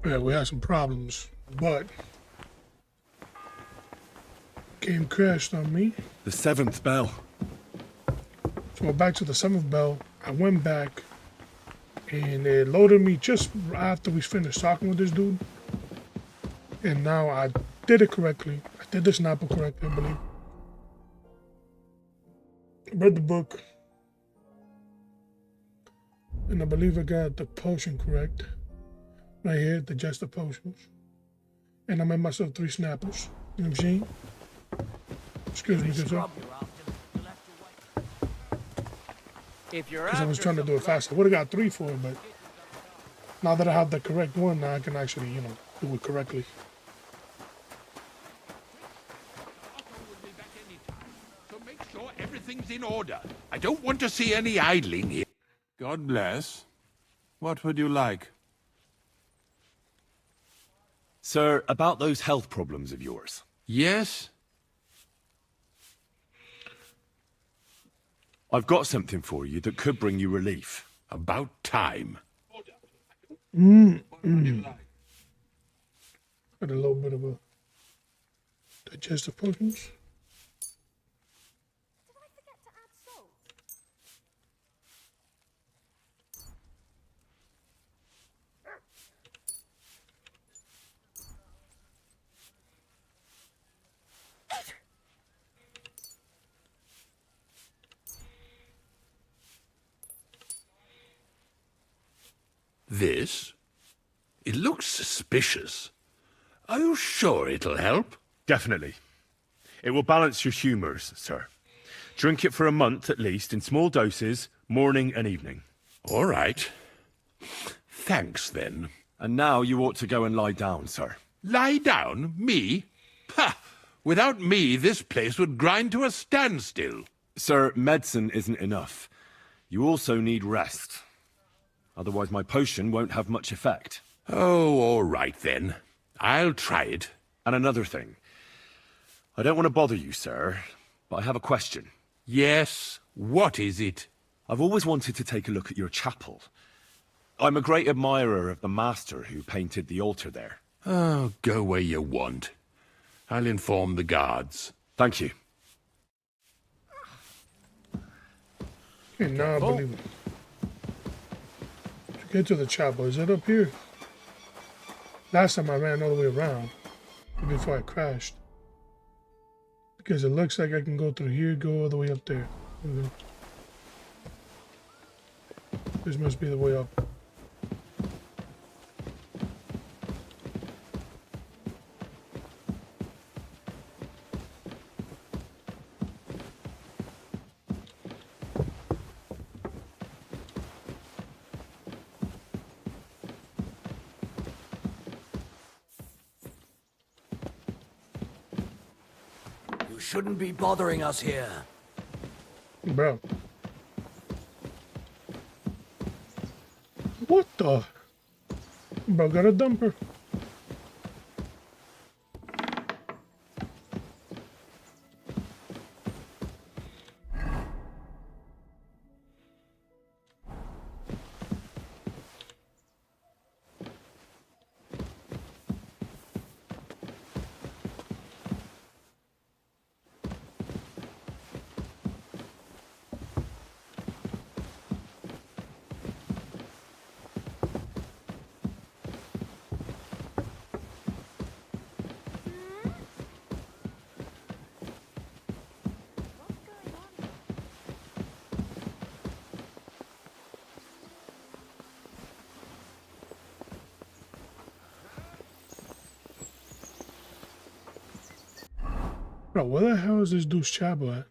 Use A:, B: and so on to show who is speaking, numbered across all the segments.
A: Yeah, we had some problems, but game crashed on me.
B: The 7th bell.
A: So back to the 7th bell. I went back and it loaded me just after we finished talking with this dude. And now I did it correctly. I did the snapper correctly, I believe. Read the book. And I believe I got the potion correct. Right here, the digestive potions. And I made myself 3 snappers. You know what I'm saying? Excuse me, because I was trying to do it faster. I would have got 3 for it, but now that I have the correct one, now I can actually, do it correctly.
C: So make sure everything's in order. I don't want to see any idling here.
D: God bless. What would you like?
B: Sir, about those health problems of yours.
C: Yes?
B: I've got something for you that could bring you relief.
C: About time.
A: Got a little bit of a digestive potions.
E: Did I forget to add salt?
C: This? It looks suspicious. Are you sure it'll help?
B: Definitely. It will balance your humours, sir. Drink it for a month at least, in small doses, morning and evening.
C: All right. Thanks, then.
B: And now you ought to go and lie down, sir.
C: Lie down? Me? Ha! Without me, this place would grind to a standstill.
B: Sir, medicine isn't enough. You also need rest. Otherwise my potion won't have much effect.
C: Oh, all right, then. I'll try it.
B: And another thing. I don't want to bother you, sir, but I have a question.
C: Yes? What is it?
B: I've always wanted to take a look at your chapel. I'm a great admirer of the master who painted the altar there.
C: Oh, go where you want. I'll inform the guards.
B: Thank you.
A: Okay, now I believe it. To get to the chapel, is it up here? Last time I ran all the way around before I crashed. Because it looks like I can go through here, go all the way up there. This must be the way up.
F: You shouldn't be bothering us here.
A: Bro. What the? Bro got a dumper. Bro, where the hell is this dude's chapel at?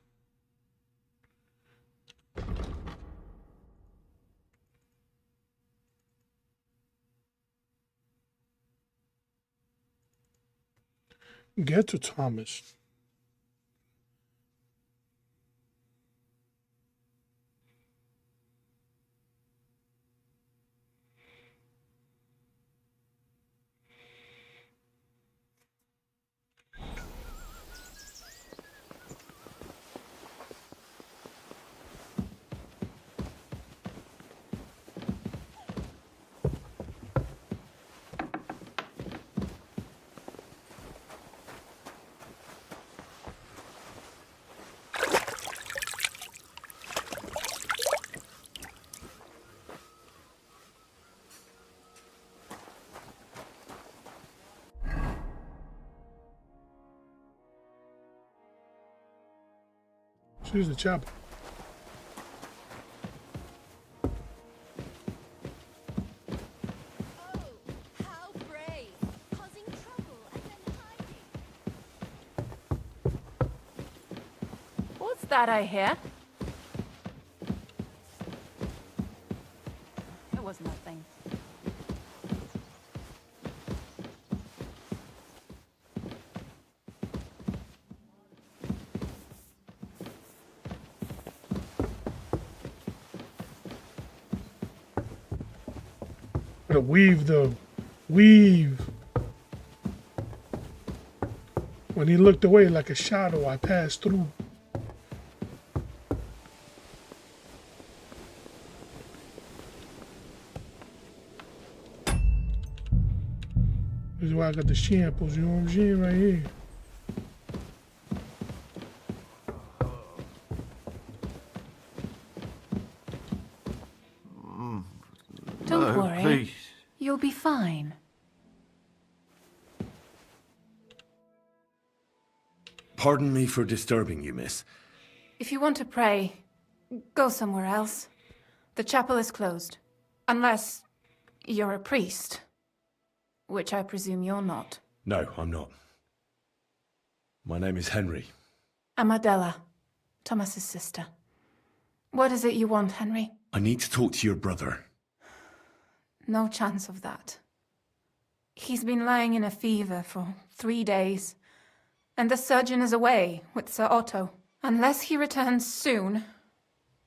A: Get to Thomas. use the chapel.
E: Oh, how brave! Causing trouble and then hiding.
G: What's that I hear? It was nothing.
A: Gotta weave the weave. When he looked away like a shadow, I passed through. This is why I got the shambles, you know what I'm saying, right here.
G: Don't worry.
D: Please.
G: You'll be fine.
B: Pardon me for disturbing you, miss.
G: If you want to pray, go somewhere else. The chapel is closed. Unless you're a priest. Which I presume you're not.
B: No, I'm not. My name is Henry.
G: I'm Adela, Thomas's sister. What is it you want, Henry?
B: I need to talk to your brother.
G: No chance of that. He's been lying in a fever for 3 days. And the surgeon is away with Sir Otto. Unless he returns soon,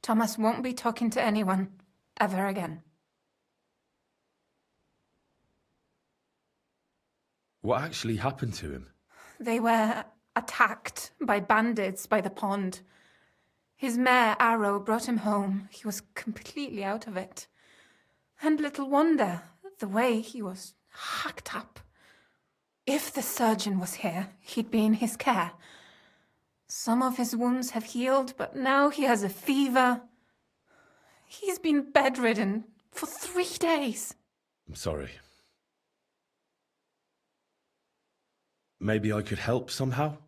G: Thomas won't be talking to anyone ever again.
B: What actually happened to him?
G: They were attacked by bandits by the pond. His mare, Arrow, brought him home. He was completely out of it. And little wonder, the way he was hacked up. If the surgeon was here, he'd be in his care. Some of his wounds have healed, but now he has a fever. He's been bedridden for 3 days.
B: I'm sorry. Maybe I could help somehow?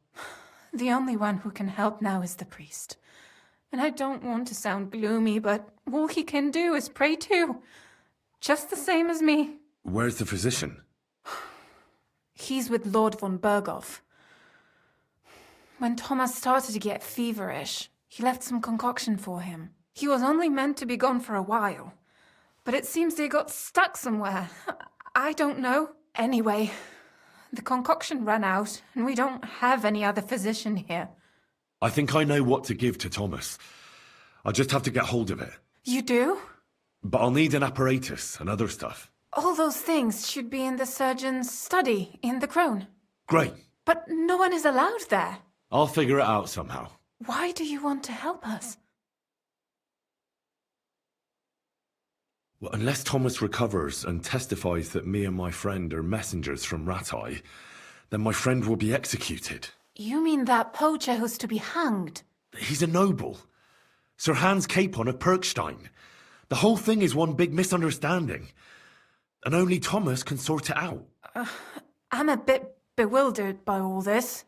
G: The only one who can help now is the priest. And I don't want to sound gloomy, but all he can do is pray too. Just the same as me.
B: Where's the physician?
G: He's with Lord von Berghoff. When Thomas started to get feverish, he left some concoction for him. He was only meant to be gone for a while, but it seems they got stuck somewhere. I don't know. Anyway, the concoction ran out, and we don't have any other physician here.
B: I think I know what to give to Thomas. I just have to get hold of it.
G: You do?
B: But I'll need an apparatus and other stuff.
G: All those things should be in the surgeon's study in the Crone.
B: Great.
G: But no one is allowed there.
B: I'll figure it out somehow.
G: Why do you want to help us?
B: Well, unless Thomas recovers and testifies that me and my friend are messengers from Ratai, then my friend will be executed.
G: You mean that poacher who's to be hanged?
B: He's a noble. Sir Hans Capon of Perkstein. The whole thing is one big misunderstanding. And only Thomas can sort it out.
G: I'm a bit bewildered by all this.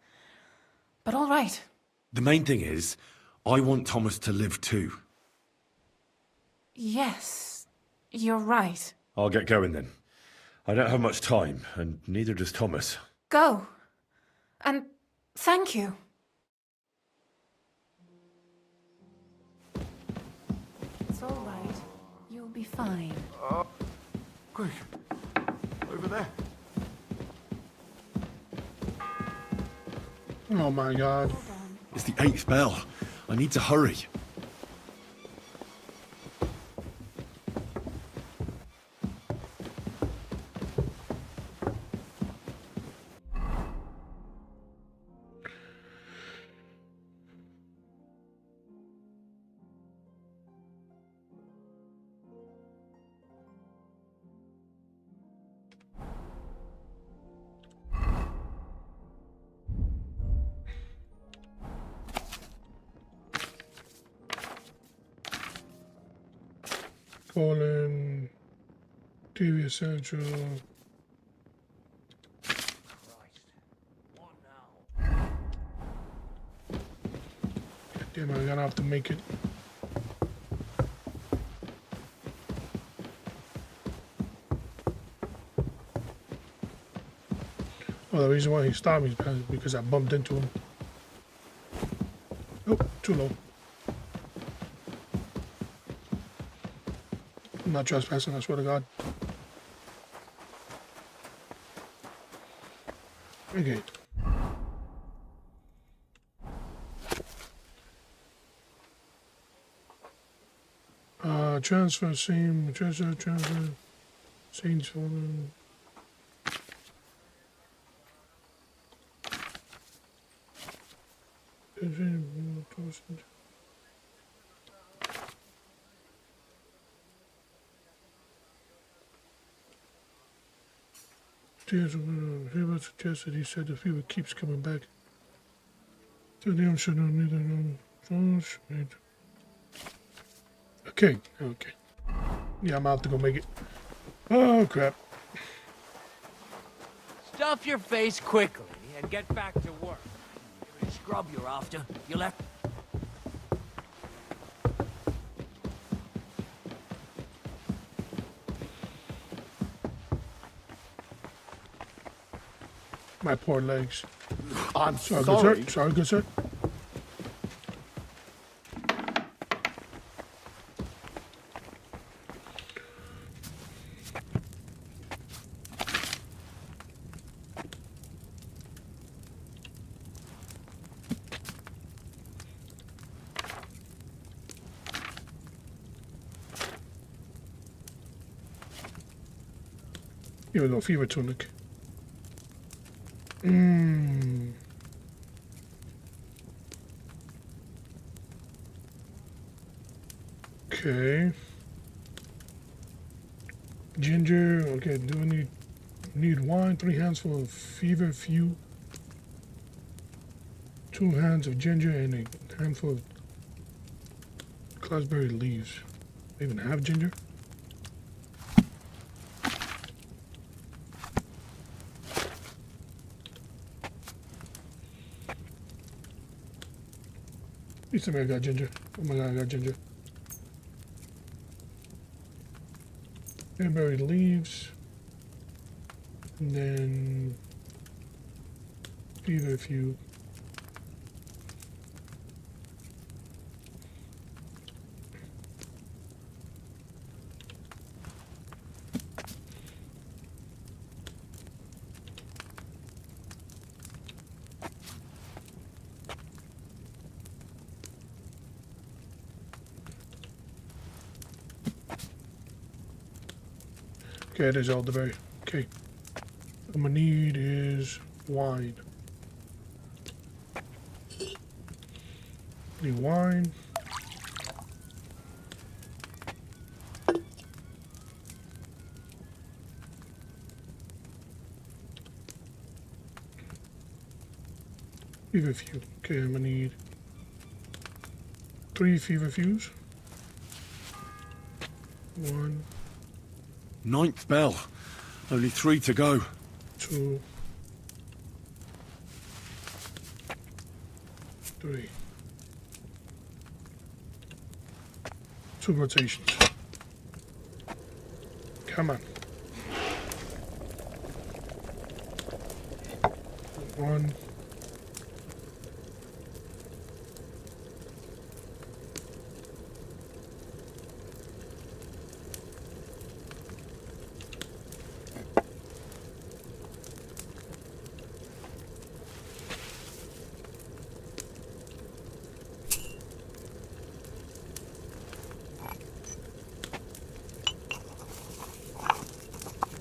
G: But all right.
B: The main thing is, I want Thomas to live too.
G: Yes, you're right.
B: I'll get going then. I don't have much time, and neither does Thomas.
G: Go. And thank you. It's all right. You'll be fine.
D: Quick. Over there.
A: Oh my god.
B: It's the 8th bell. I need to hurry.
A: Calling TV Essential. Damn, I'm gonna have to make it. Well, the reason why he stopped me is because I bumped into him. Oh, too low. I'm not trespassing, I swear to God. Okay. Transfer, transfer, scenes for Fever suggested he said the fever keeps coming back. Today should not need Okay, okay. Yeah, I'm out to go make it. Oh crap.
F: Stuff your face quickly and get back to work. Scrub you're after. You left.
A: My poor legs.
B: I'm
A: Sorry,
B: sorry.
A: good sir. Sorry, good sir. Here we go, fever tunic. Okay. Ginger. Okay, do we need wine? 3 handfuls of fever few. 2 hands of ginger and a handful of cloudberry leaves. They even have ginger? You tell me I got ginger. Oh my god, I got ginger. Cranberry leaves. And then fever few. Okay, there's elderberry. Okay. What I'm gonna need is wine. Need wine. Feverfew. Okay, I'm gonna need 3 feverfews. 1,
B: 9th bell. Only 3 to go.
A: 2, 3. 2 rotations. Come on. 1.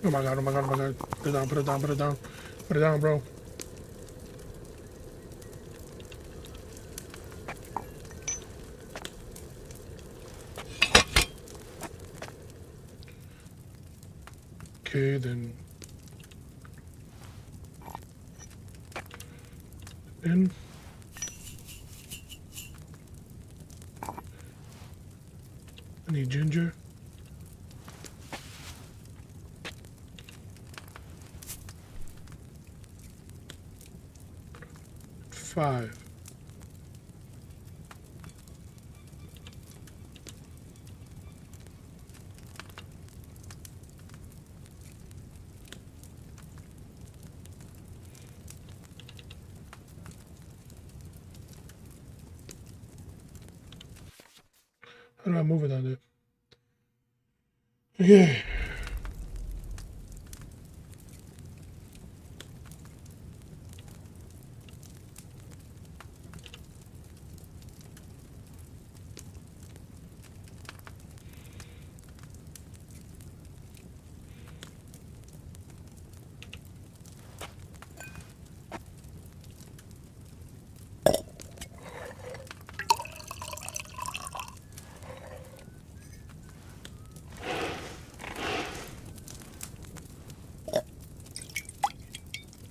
A: Oh my god, oh my god, oh my god. Put it down, put it down, put it down. Put it down, bro. Okay, then. In. I need ginger. 5. How do I move it on there? Yeah.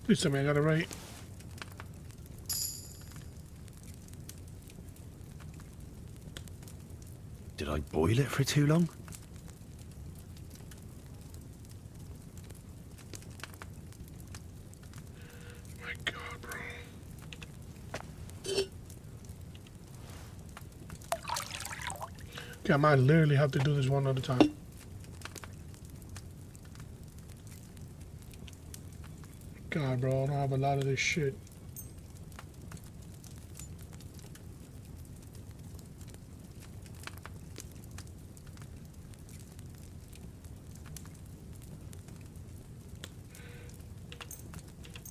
A: Please tell me I got it right.
B: Did I boil it for too long?
A: My God, bro. Okay, I might literally have to do this one at a time. God, bro, I don't have a lot of this shit.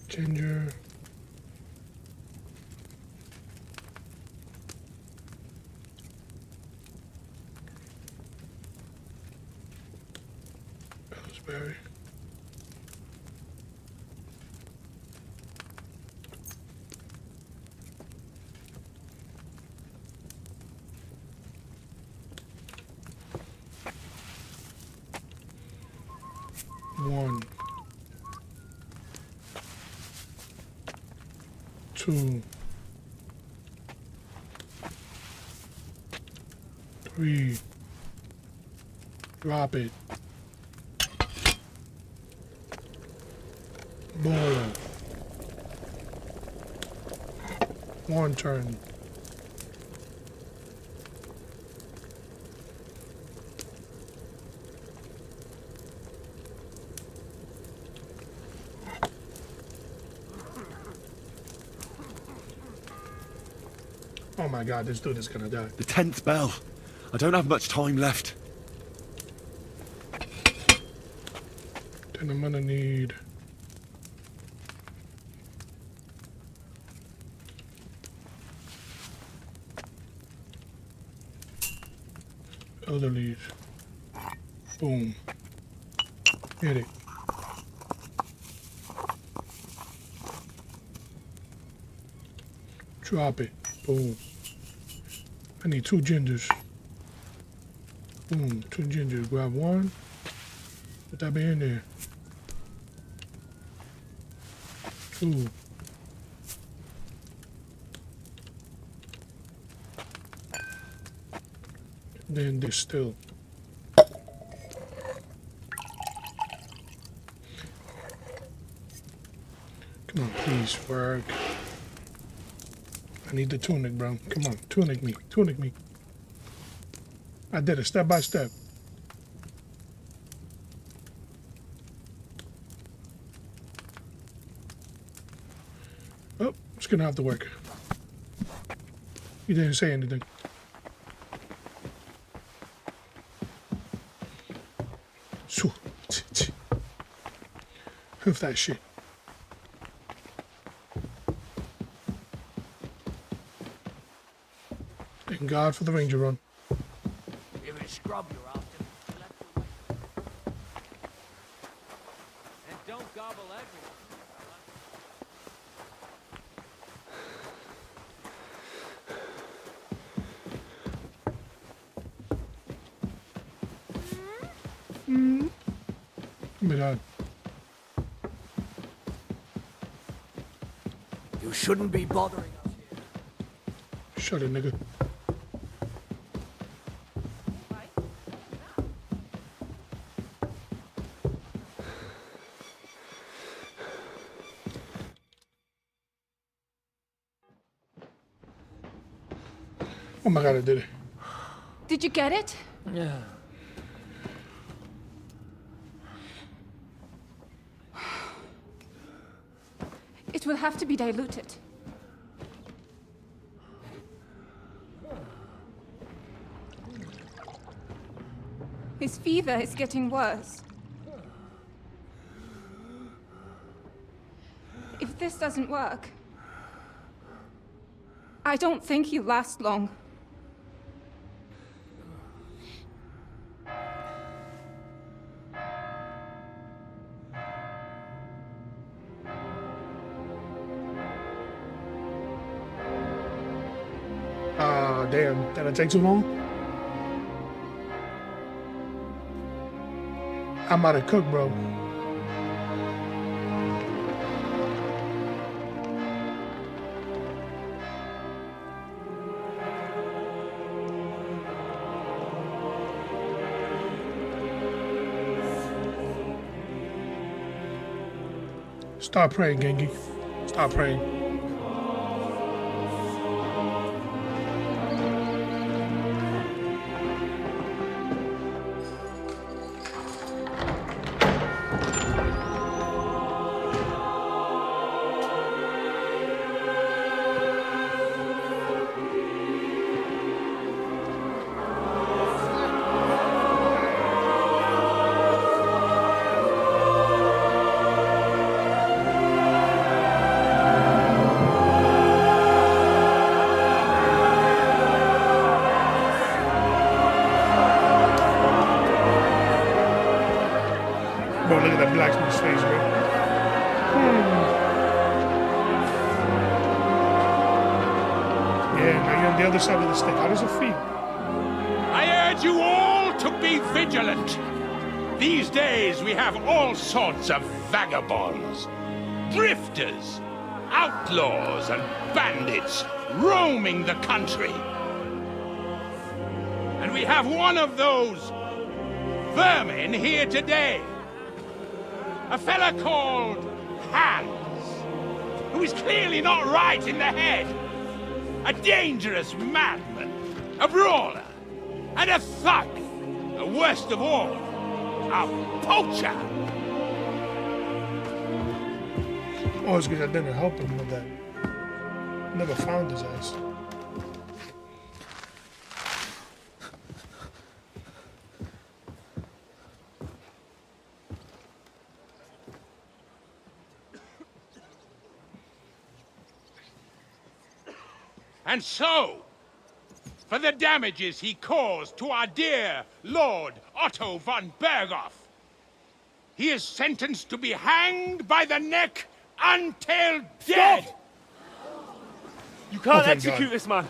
A: Ginger. Pillsbury. One. 2, 3, drop it, boil, 1 turn, oh my God, this dude is gonna die.
B: The 10th bell. I don't have much time left.
A: Then I'm gonna need other leaves. Boom. Hit it. Drop it. Boom. I need 2 gingers. Boom. 2 gingers. Grab 1. Put that in there. 2. Then distill. Come on, please work. I need the tunic, bro. Come on, tunic me, tunic me. I did it step by step. Oh, it's gonna have to work. You didn't say anything. So, hoof that shit. Thank God for the ranger run.
F: Give it a scrub you're after. And don't gobble everything.
A: Oh my God.
F: You shouldn't be bothering us here.
A: Shut it, nigga. Oh my God, I did it.
G: Did you get it?
F: Yeah.
G: It will have to be diluted. His fever is getting worse. If this doesn't work, I don't think he'll last long.
A: Damn, did I take too long? I'm out of cook, bro. Start praying, Gengi. Start praying. Bro, look at that blacksmith's face, bro. Yeah, now you're on the other side of the stick. How does it feel?
C: I urge you all to be vigilant. These days we have all sorts of vagabonds, drifters, outlaws and bandits roaming the country. And we have one of those vermin here today. A fella called Hans, who is clearly not right in the head. A dangerous madman, a brawler, and a thug. And worst of all, a poacher.
A: Oh, it's because I didn't help him with that. Never found his ass.
C: And so, for the damages he caused to our dear Lord Otto von Berghoff, he is sentenced to be hanged by the neck until dead.
H: Stop! You can't
A: thank
H: execute
A: God.
H: this man.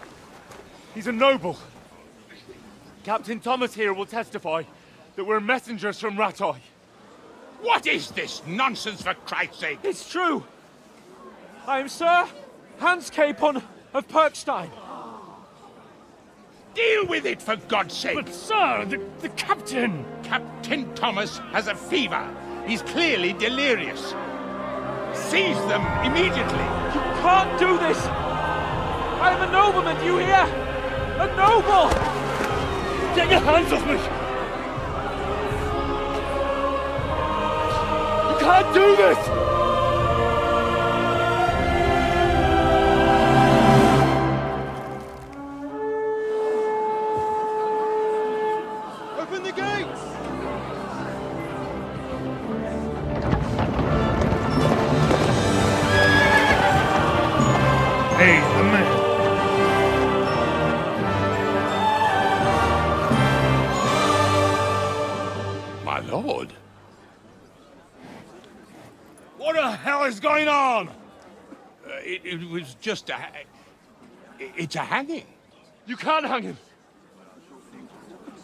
H: He's a noble. Captain Thomas here will testify that we're messengers from Ratoi.
C: What is this nonsense, for Christ's sake?
H: It's true. I am Sir Hans Capon of Perkstein.
C: Deal with it, for God's sake!
H: But sir, the captain!
C: Captain Thomas has a fever. He's clearly delirious. Seize them immediately.
H: You can't do this! I am a nobleman, do you hear? A noble! Get your hands off me! You can't do this! Open the gates!
A: Hey, the man.
C: My lord.
H: What the hell is going on?
C: It was just a... It's a hanging.
H: You can't hang him.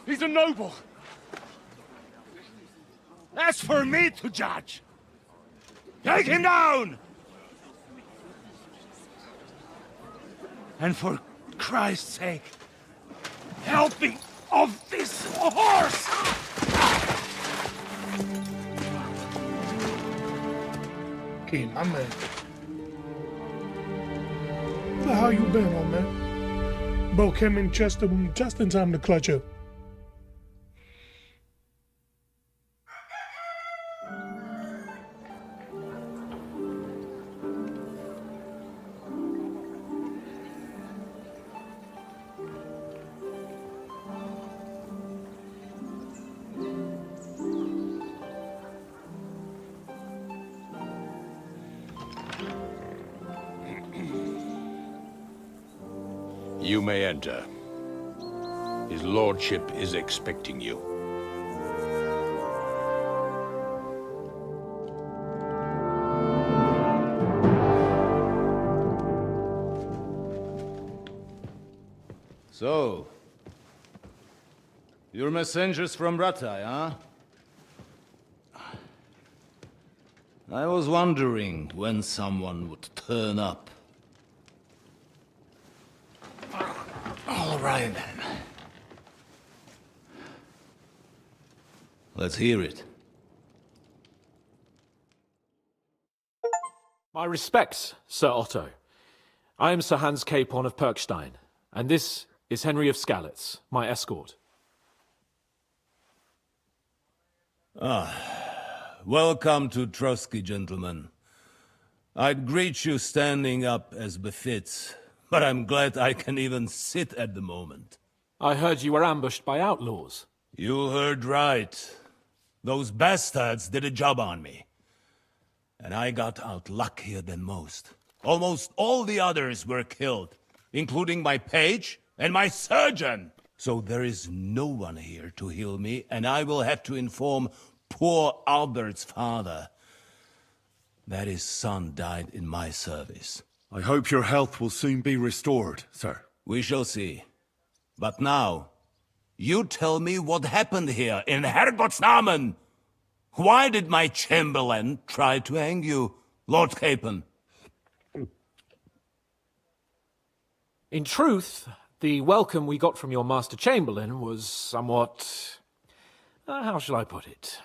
H: He's a noble. That's for me to judge. Take him down! And for Christ's sake, help me off this horse!
A: Hey, my man. Where the hell you been, old man? Bro came in just in time to clutch up.
C: You may enter. His lordship is expecting you.
I: So, you're messengers from Rattay, huh? I was wondering when someone would turn up. All right, then. Let's hear it.
H: My respects, Sir Otto. I am Sir Hans Capon of Perkstein, and this is Henry of Skalitz, my escort.
I: Welcome to Trotsky, gentlemen. I'd greet you standing up as befits, but I'm glad I can even sit at the moment.
H: I heard you were ambushed by outlaws.
I: You heard right. Those bastards did a job on me. And I got out luckier than most. Almost all the others were killed, including my page and my surgeon. So there is no one here to heal me, and I will have to inform poor Albert's father that his son died in my service.
B: I hope your health will soon be restored, sir.
I: We shall see. But now, you tell me what happened here in Herrgottsnamen. Why did my chamberlain try to hang you, Lord Capon?
H: In truth, the welcome we got from your Master Chamberlain was somewhat... how shall I put it?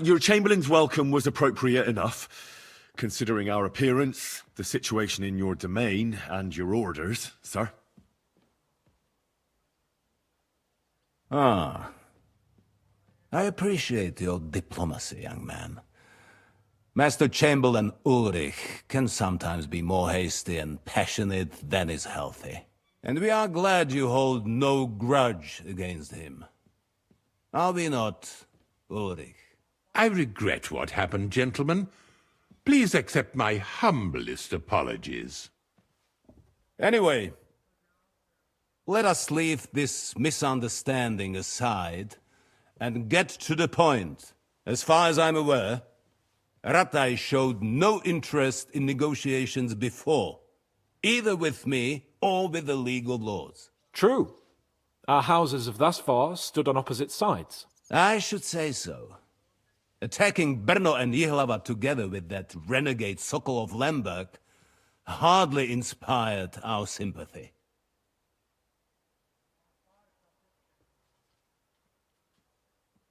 B: Your Chamberlain's welcome was appropriate enough, considering our appearance, the situation in your domain, and your orders, sir.
I: Ah. I appreciate your diplomacy, young man. Master Chamberlain Ulrich can sometimes be more hasty and passionate than is healthy. And we are glad you hold no grudge against him. Are we not, Ulrich?
C: I regret what happened, gentlemen. Please accept my humblest apologies.
I: Anyway, let us leave this misunderstanding aside and get to the point. As far as I'm aware, Rattay showed no interest in negotiations before, either with me or with the League of Lords.
H: True. Our houses have thus far stood on opposite sides.
I: I should say so. Attacking Brno and Jihlava together with that renegade Sokol of Lemberg hardly inspired our sympathy.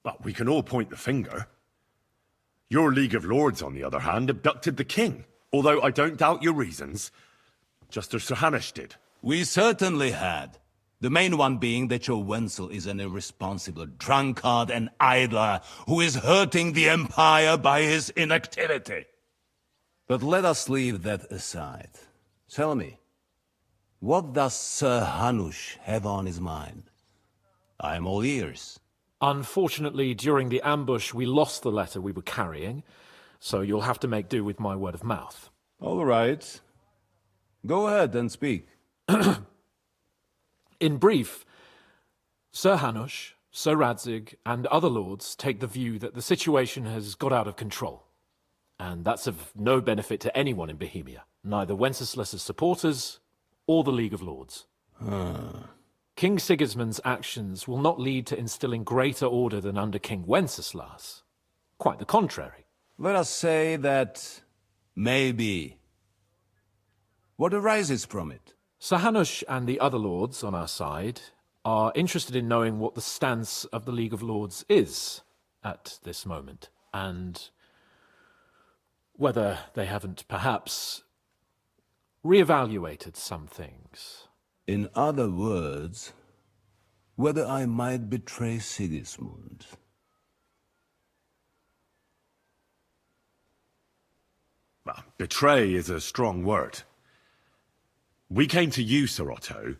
B: But we can all point the finger. Your League of Lords, on the other hand, abducted the king. Although I don't doubt your reasons, just as Sir Hanush did.
I: We certainly had. The main one being that your Wenzel is an irresponsible drunkard and idler who is hurting the Empire by his inactivity. But let us leave that aside. Tell me, what does Sir Hanush have on his mind? I am all ears.
H: Unfortunately, during the ambush, we lost the letter we were carrying, so you'll have to make do with my word of mouth.
I: All right. Go ahead and speak.
H: In brief, Sir Hanush, Sir Radzig, and other lords take the view that the situation has got out of control. And that's of no benefit to anyone in Bohemia, neither Wenceslas's supporters or the League of Lords. King Sigismund's actions will not lead to instilling greater order than under King Wenceslas. Quite the contrary.
I: Let us say that maybe. What arises from it?
H: Sir Hanush and the other lords on our side are interested in knowing what the stance of the League of Lords is at this moment, and whether they haven't perhaps reevaluated some things.
I: In other words, whether I might betray Sigismund.
B: Well, betray is a strong word. We came to you, Sir Otto,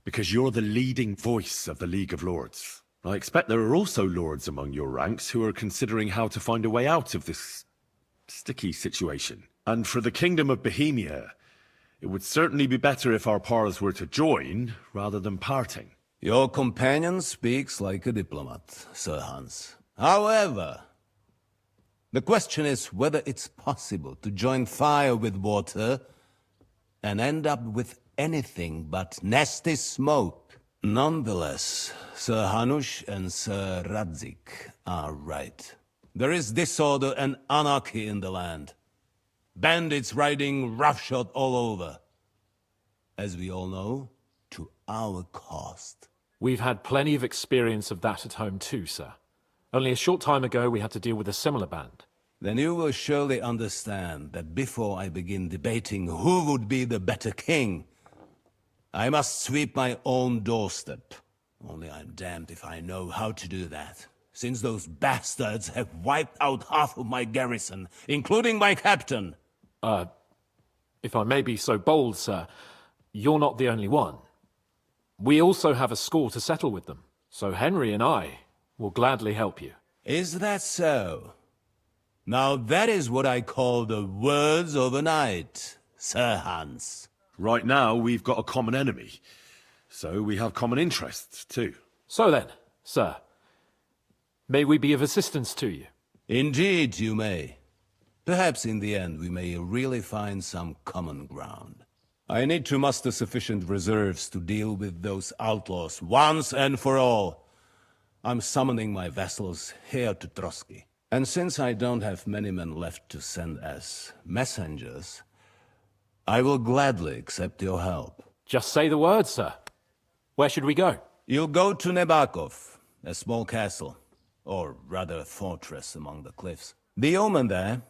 B: because you're the leading voice of the League of Lords. I expect there are also lords among your ranks who are considering how to find a way out of this sticky situation. And for the Kingdom of Bohemia, it would certainly be better if our paths were to join rather than parting.
I: Your companion speaks like a diplomat, Sir Hans. However, the question is whether it's possible to join fire with water and end up with anything but nasty smoke. Nonetheless, Sir Hanush and Sir Radzik are right. There is disorder and anarchy in the land. Bandits riding roughshod all over. As we all know, to our cost.
H: We've had plenty of experience of that at home too, sir. Only a short time ago we had to deal with a similar band.
I: Then you will surely understand that before I begin debating who would be the better king, I must sweep my own doorstep. Only I'm damned if I know how to do that, since those bastards have wiped out half of my garrison, including my captain.
H: If I may be so bold, sir, you're not the only one. We also have a score to settle with them, so Henry and I will gladly help you.
I: Is that so? Now that is what I call the words of a knight, Sir Hans.
B: Right now, we've got a common enemy, so we have common interests too.
H: So then, sir, may we be of assistance to you?
I: Indeed you may. Perhaps in the end we may really find some common ground. I need to muster sufficient reserves to deal with those outlaws once and for all. I'm summoning my vassals here to Trotsky. And since I don't have many men left to send as messengers, I will gladly accept your help.
H: Just say the word, sir. Where should we go?
I: You'll go to Nebakov, a small castle, or rather a fortress among the cliffs. The yeoman there,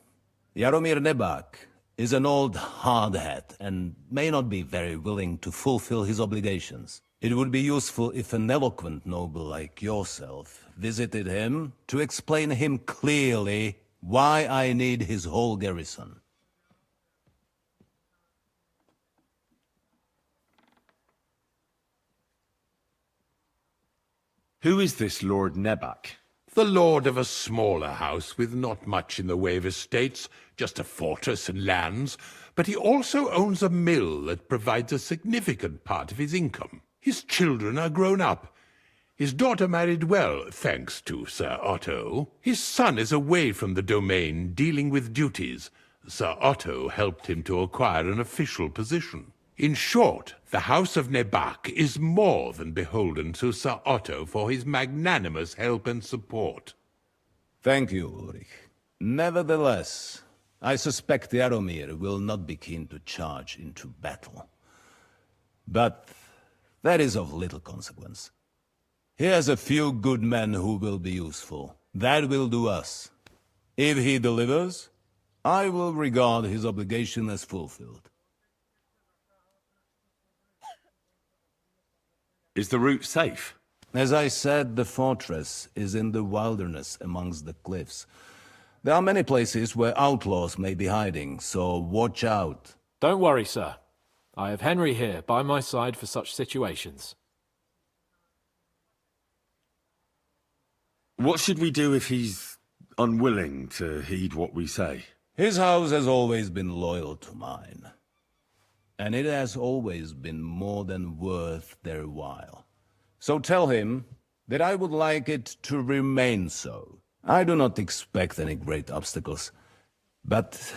I: Jaromir Nebak, is an old hardhat and may not be very willing to fulfill his obligations. It would be useful if an eloquent noble like yourself visited him to explain him clearly why I need his whole garrison.
B: Who is this Lord Nebak?
C: The lord of a smaller house with not much in the way of estates, just a fortress and lands, but he also owns a mill that provides a significant part of his income. His children are grown up. His daughter married well, thanks to Sir Otto. His son is away from the domain, dealing with duties. Sir Otto helped him to acquire an official position. In short, the House of Nebak is more than beholden to Sir Otto for his magnanimous help and support.
I: Thank you, Ulrich. Nevertheless, I suspect Jaromir will not be keen to charge into battle. But that is of little consequence. He has a few good men who will be useful. That will do us. If he delivers, I will regard his obligation as fulfilled.
B: Is the route safe?
I: As I said, the fortress is in the wilderness amongst the cliffs. There are many places where outlaws may be hiding, so watch out.
H: Don't worry, sir. I have Henry here by my side for such situations.
B: What should we do if he's unwilling to heed what we say?
I: His house has always been loyal to mine. And it has always been more than worth their while. So tell him that I would like it to remain so. I do not expect any great obstacles, but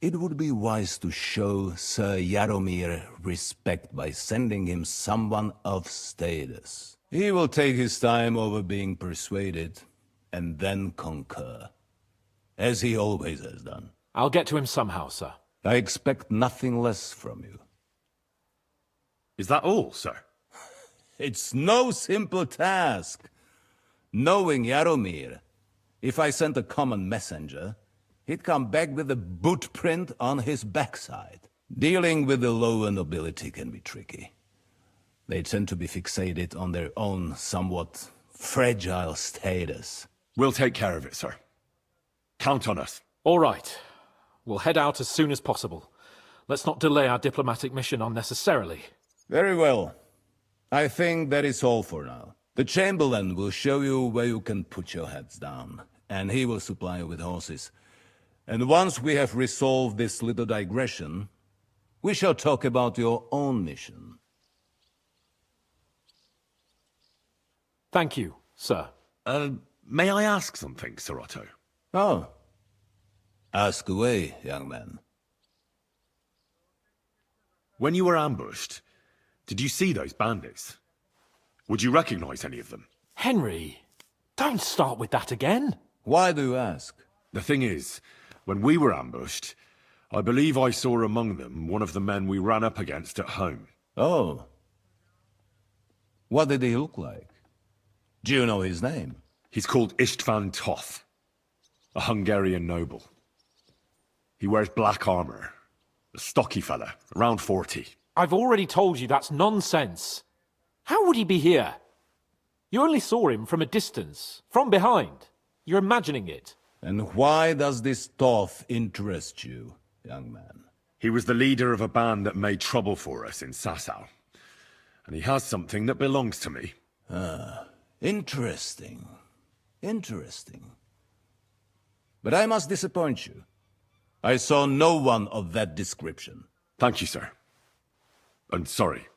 I: it would be wise to show Sir Jaromir respect by sending him someone of status. He will take his time over being persuaded, and then concur, as he always has done.
H: I'll get to him somehow, sir.
I: I expect nothing less from you.
B: Is that all, sir?
I: It's no simple task. Knowing Jaromir, if I sent a common messenger, he'd come back with a boot print on his backside. Dealing with the lower nobility can be tricky. They tend to be fixated on their own somewhat fragile status.
B: We'll take care of it, sir. Count on us.
H: All right. We'll head out as soon as possible. Let's not delay our diplomatic mission unnecessarily.
I: Very well. I think that is all for now. The Chamberlain will show you where you can put your heads down, and he will supply you with horses. And once we have resolved this little digression, we shall talk about your own mission.
H: Thank you, sir.
B: May I ask something, Sir Otto?
I: Oh. Ask away, young man.
B: When you were ambushed, did you see those bandits? Would you recognize any of them?
H: Henry, don't start with that again.
I: Why do you ask?
B: The thing is, when we were ambushed, I believe I saw among them one of the men we ran up against at home.
I: Oh. What did he look like? Do you know his name?
B: He's called Istvan Toth, a Hungarian noble. He wears black armor. A stocky fella, around 40.
H: I've already told you that's nonsense. How would he be here? You only saw him from a distance, from behind. You're imagining it.
I: And why does this Toth interest you, young man?
B: He was the leader of a band that made trouble for us in Sasau. And he has something that belongs to me.
I: Interesting. Interesting. But I must disappoint you. I saw no one of that description.
B: Thank you, sir. And sorry.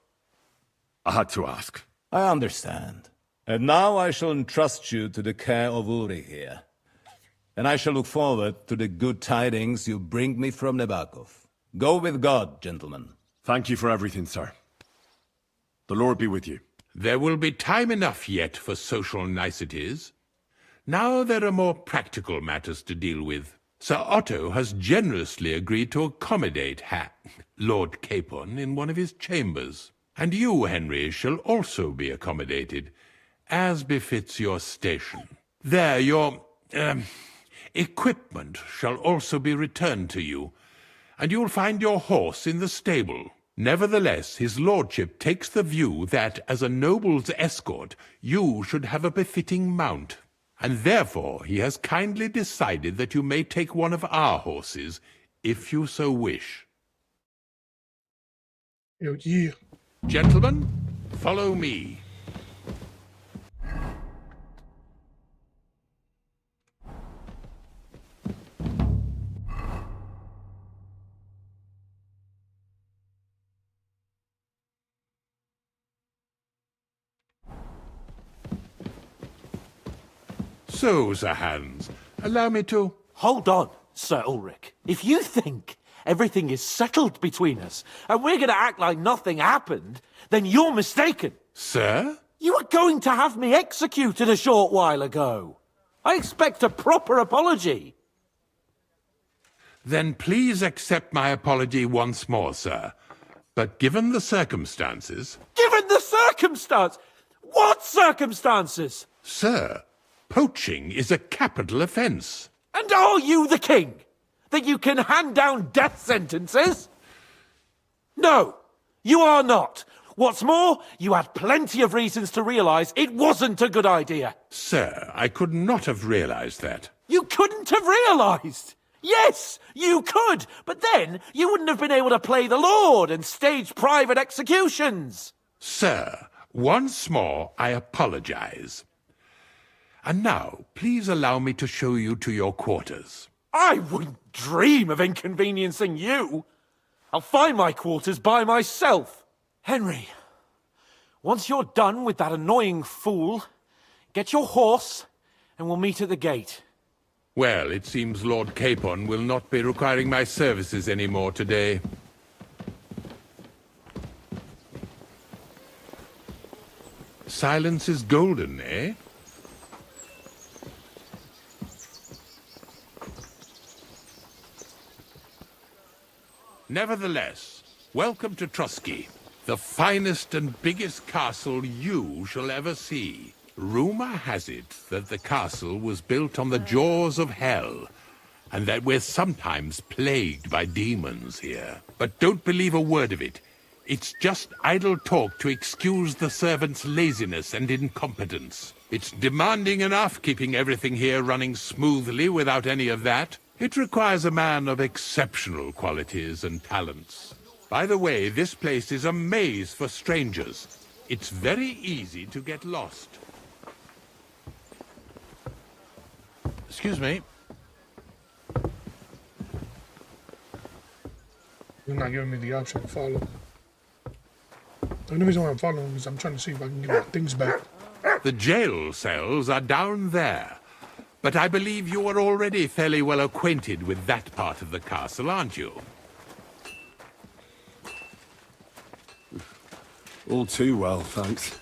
B: I had to ask.
I: I understand. And now I shall entrust you to the care of Uri here. And I shall look forward to the good tidings you bring me from Nebakov. Go with God, gentlemen.
B: Thank you for everything, sir. The Lord be with you.
C: There will be time enough yet for social niceties. Now there are more practical matters to deal with. Sir Otto has generously agreed to accommodate Lord Capon in one of his chambers. And you, Henry, shall also be accommodated, as befits your station. There, your equipment shall also be returned to you, and you'll find your horse in the stable. Nevertheless, his lordship takes the view that, as a noble's escort, you should have a befitting mount. And therefore he has kindly decided that you may take one of our horses, if you so wish.
A: Yeah.
C: Gentlemen, follow me. So, Sir Hans, allow me to...
H: Hold on, Sir Ulrich. If you think everything is settled between us, and we're going to act like nothing happened, then you're mistaken.
C: Sir?
H: You were going to have me executed a short while ago. I expect a proper apology.
C: Then please accept my apology once more, sir. But given the circumstances...
H: Given the circumstance? What circumstances?
C: Sir, poaching is a capital offence.
H: And are you the king? That you can hand down death sentences? No, you are not. What's more, you had plenty of reasons to realise it wasn't a good idea.
C: Sir, I could not have realised that.
H: You couldn't have realised? Yes, you could, but then you wouldn't have been able to play the Lord and stage private executions.
C: Sir, once more I apologise. And now, please allow me to show you to your quarters.
H: I wouldn't dream of inconveniencing you. I'll find my quarters by myself. Henry, once you're done with that annoying fool, get your horse and we'll meet at the gate.
C: Well, it seems Lord Capon will not be requiring my services anymore today. Silence is golden, eh? Nevertheless, welcome to Trusky, the finest and biggest castle you shall ever see. Rumor has it that the castle was built on the jaws of hell, and that we're sometimes plagued by demons here. But don't believe a word of it. It's just idle talk to excuse the servants' laziness and incompetence. It's demanding enough keeping everything here running smoothly without any of that. It requires a man of exceptional qualities and talents. By the way, this place is a maze for strangers. It's very easy to get lost. Excuse me.
A: It's not giving me the option to follow. The only reason why I'm following is I'm trying to see if I can get my things back.
C: The jail cells are down there. But I believe you are already fairly well acquainted with that part of the castle, aren't you?
B: All too well, thanks.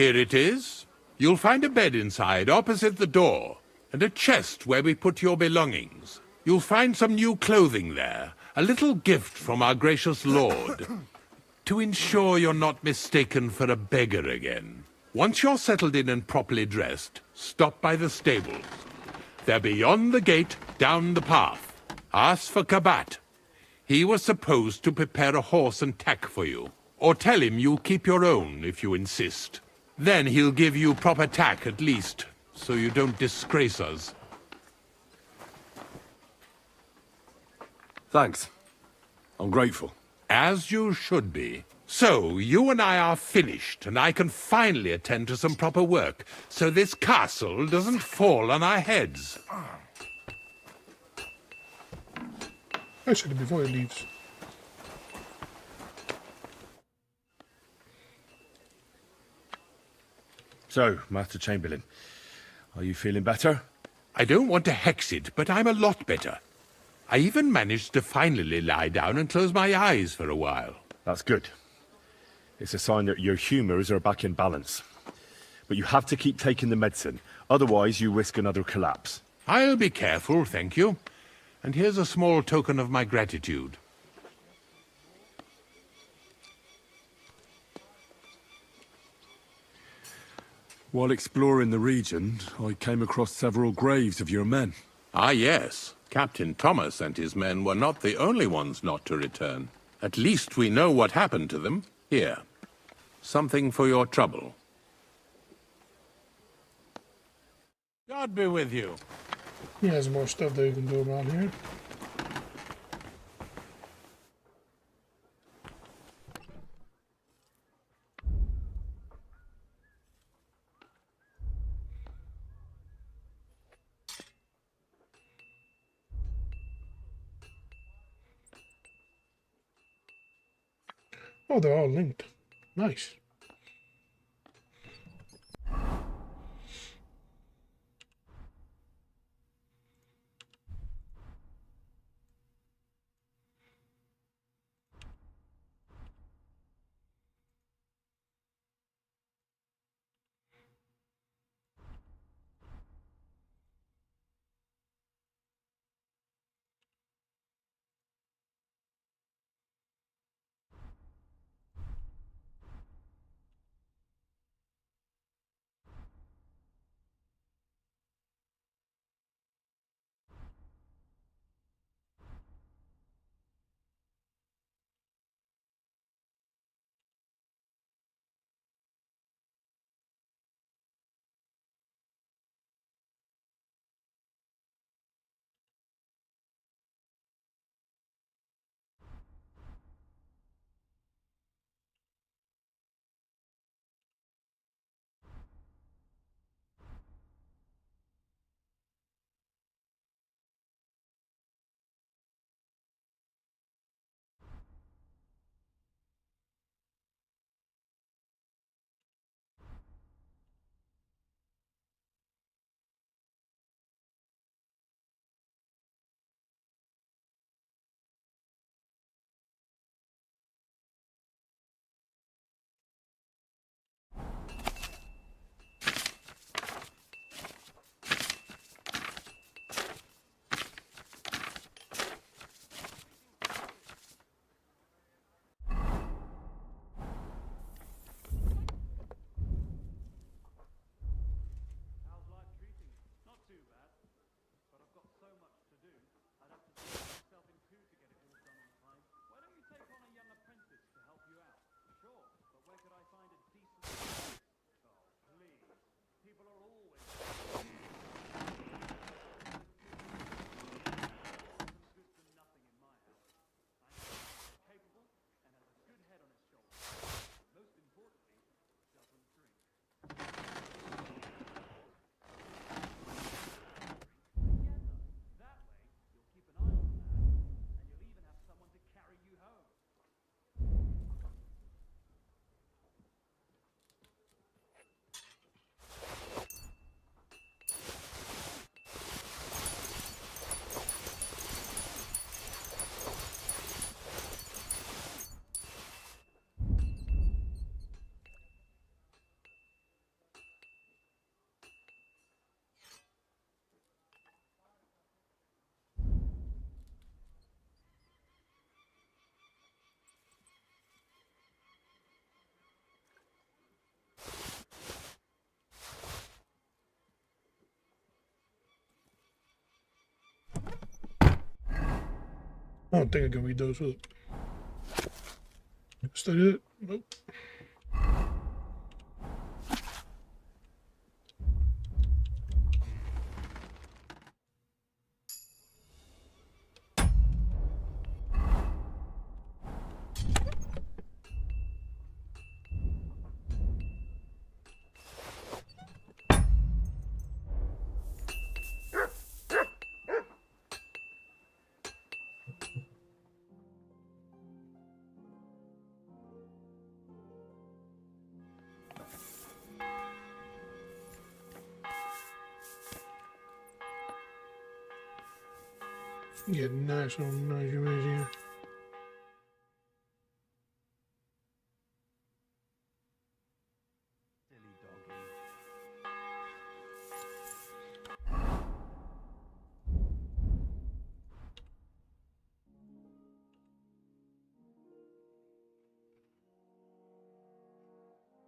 C: Here it is. You'll find a bed inside, opposite the door, and a chest where we put your belongings. You'll find some new clothing there, a little gift from our gracious lord, to ensure you're not mistaken for a beggar again. Once you're settled in and properly dressed, stop by the stables. They're beyond the gate, down the path. Ask for Kabat. He was supposed to prepare a horse and tack for you. Or tell him you'll keep your own if you insist. Then he'll give you proper tack at least, so you don't disgrace us.
B: Thanks. I'm grateful.
C: As you should be. So, you and I are finished, and I can finally attend to some proper work, so this castle doesn't fall on our heads.
A: Actually, before he leaves.
B: So, Master Chamberlain, are you feeling better?
C: I don't want to hex it, but I'm a lot better. I even managed to finally lie down and close my eyes for a while.
B: That's good. It's a sign that your humours are back in balance. But you have to keep taking the medicine, otherwise you risk another collapse.
C: I'll be careful, thank you. And here's a small token of my gratitude.
B: While exploring the region, I came across several graves of your men.
C: Ah, yes. Captain Thomas and his men were not the only ones not to return. At least we know what happened to them. Here. Something for your trouble. God be with you.
A: He has more stuff that you can do around here. Oh, they're all linked. Nice. I don't think I can read those. Look. Is that it? Nope. Yeah, National Museum.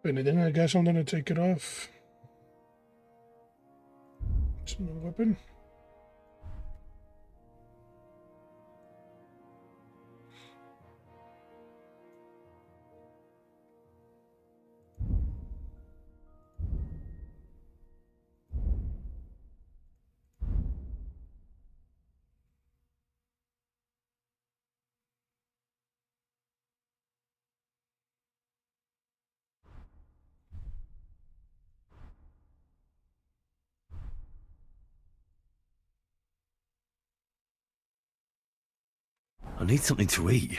A: But then I got something to take it off. It's no weapon.
B: I need something to eat.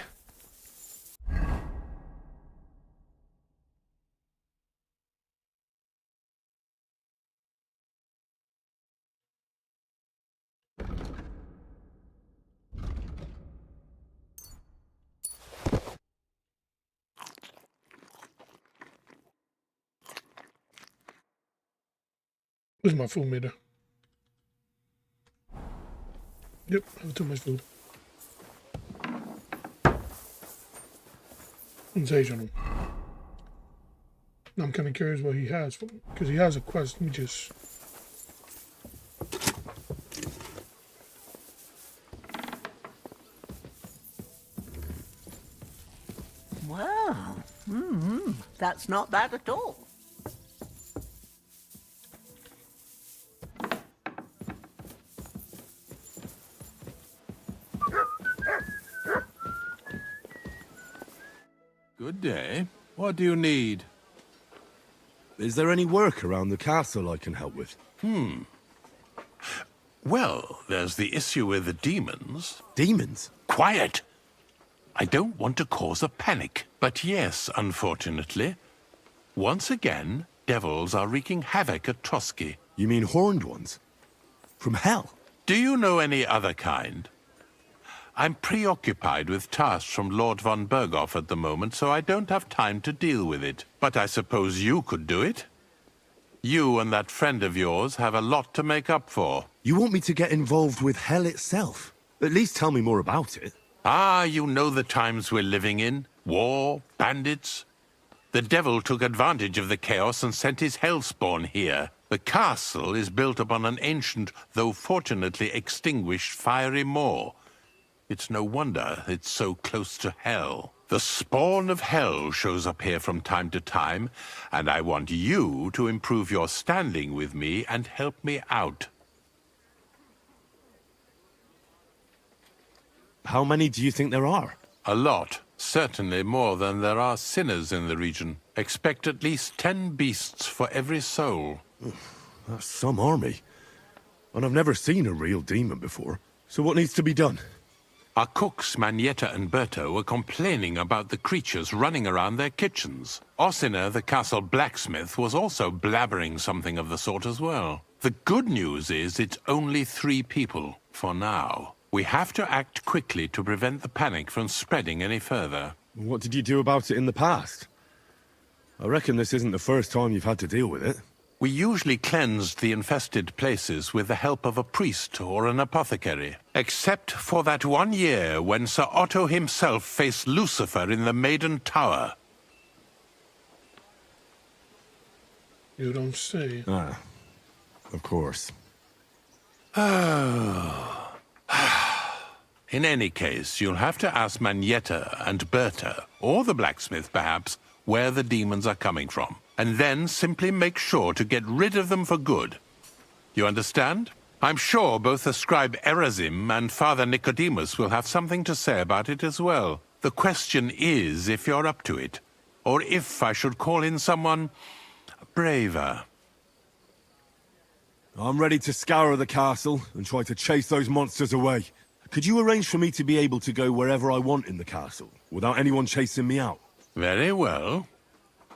A: Where's my food meter? Yep, I have too much food. Sensational. Now I'm kind of curious what he has for me, because he has a quest. Let me just.
J: Well, that's not bad at all.
D: Good day. What do you need?
B: Is there any work around the castle I can help with?
C: Well, there's the issue with the demons.
B: Demons?
C: Quiet! I don't want to cause a panic, but yes, unfortunately. Once again, devils are wreaking havoc at Trotsky.
B: You mean horned ones? From hell?
C: Do you know any other kind? I'm preoccupied with tasks from Lord von Berghoff at the moment, so I don't have time to deal with it. But I suppose you could do it? You and that friend of yours have a lot to make up for.
B: You want me to get involved with hell itself? At least tell me more about it.
C: Ah, you know the times we're living in. War, bandits. The devil took advantage of the chaos and sent his hellspawn here. The castle is built upon an ancient, though fortunately extinguished, fiery moor. It's no wonder it's so close to hell. The spawn of hell shows up here from time to time, and I want you to improve your standing with me and help me out.
B: How many do you think there are?
C: A lot. Certainly more than there are sinners in the region. Expect at least 10 beasts for every soul.
B: That's some army. And I've never seen a real demon before. So what needs to be done?
C: Our cooks, Manietta and Berto, were complaining about the creatures running around their kitchens. Ossina, the castle blacksmith, was also blabbering something of the sort as well. The good news is it's only 3 people, for now. We have to act quickly to prevent the panic from spreading any further.
B: What did you do about it in the past? I reckon this isn't the first time you've had to deal with it.
C: We usually cleansed the infested places with the help of a priest or an apothecary. Except for that one year when Sir Otto himself faced Lucifer in the Maiden Tower.
A: You don't say.
B: Ah, of course.
D: In any case, you'll have to ask Manietta and Berta, or the blacksmith perhaps, where the demons are coming from. And then simply make sure to get rid of them for good. You understand? I'm sure both the scribe Erazim and Father Nicodemus will have something to say about it as well. The question is if you're up to it, or if I should call in someone braver.
K: I'm ready to scour the castle and try to chase those monsters away. Could you arrange for me to be able to go wherever I want in the castle, without anyone chasing me out?
D: Very well.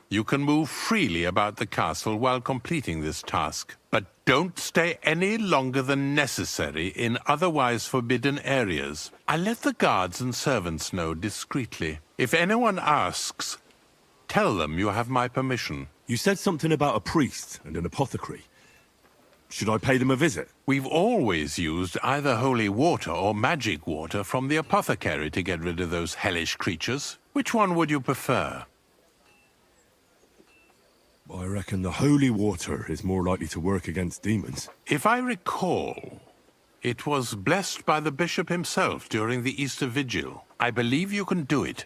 D: You can move freely about the castle while completing this task, but don't stay any longer than necessary in otherwise forbidden areas. I let the guards and servants know discreetly. If anyone asks, tell them you have my permission.
K: You said something about a priest and an apothecary. Should I pay them a visit?
D: We've always used either holy water or magic water from the apothecary to get rid of those hellish creatures. Which one would you prefer?
K: I reckon the holy water is more likely to work against demons.
D: If I recall, it was blessed by the bishop himself during the Easter Vigil. I believe you can do it.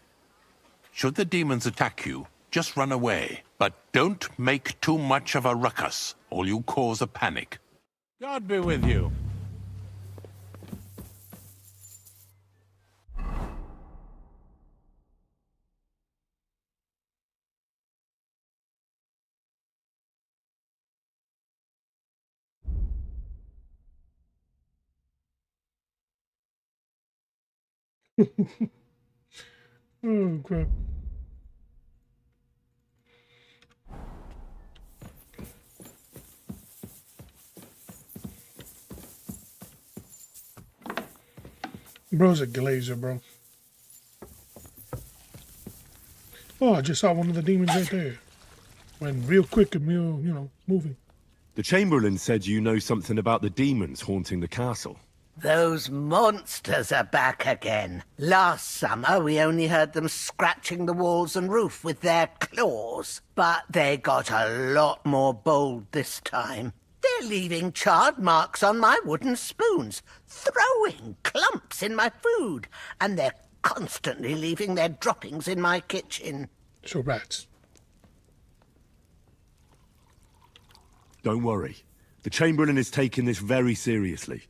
D: Should the demons attack you, just run away. But don't make too much of a ruckus, or you cause a panic.
I: God be with you.
A: Oh, crap. Bro's a glazer, bro. Oh, I just saw one of the demons right there. Went real quick and real, moving.
K: The Chamberlain said you know something about the demons haunting the castle.
J: Those monsters are back again. Last summer, we only heard them scratching the walls and roof with their claws. But they got a lot more bold this time. They're leaving charred marks on my wooden spoons, throwing clumps in my food, and they're constantly leaving their droppings in my kitchen.
A: So rats.
K: Don't worry. The Chamberlain is taking this very seriously.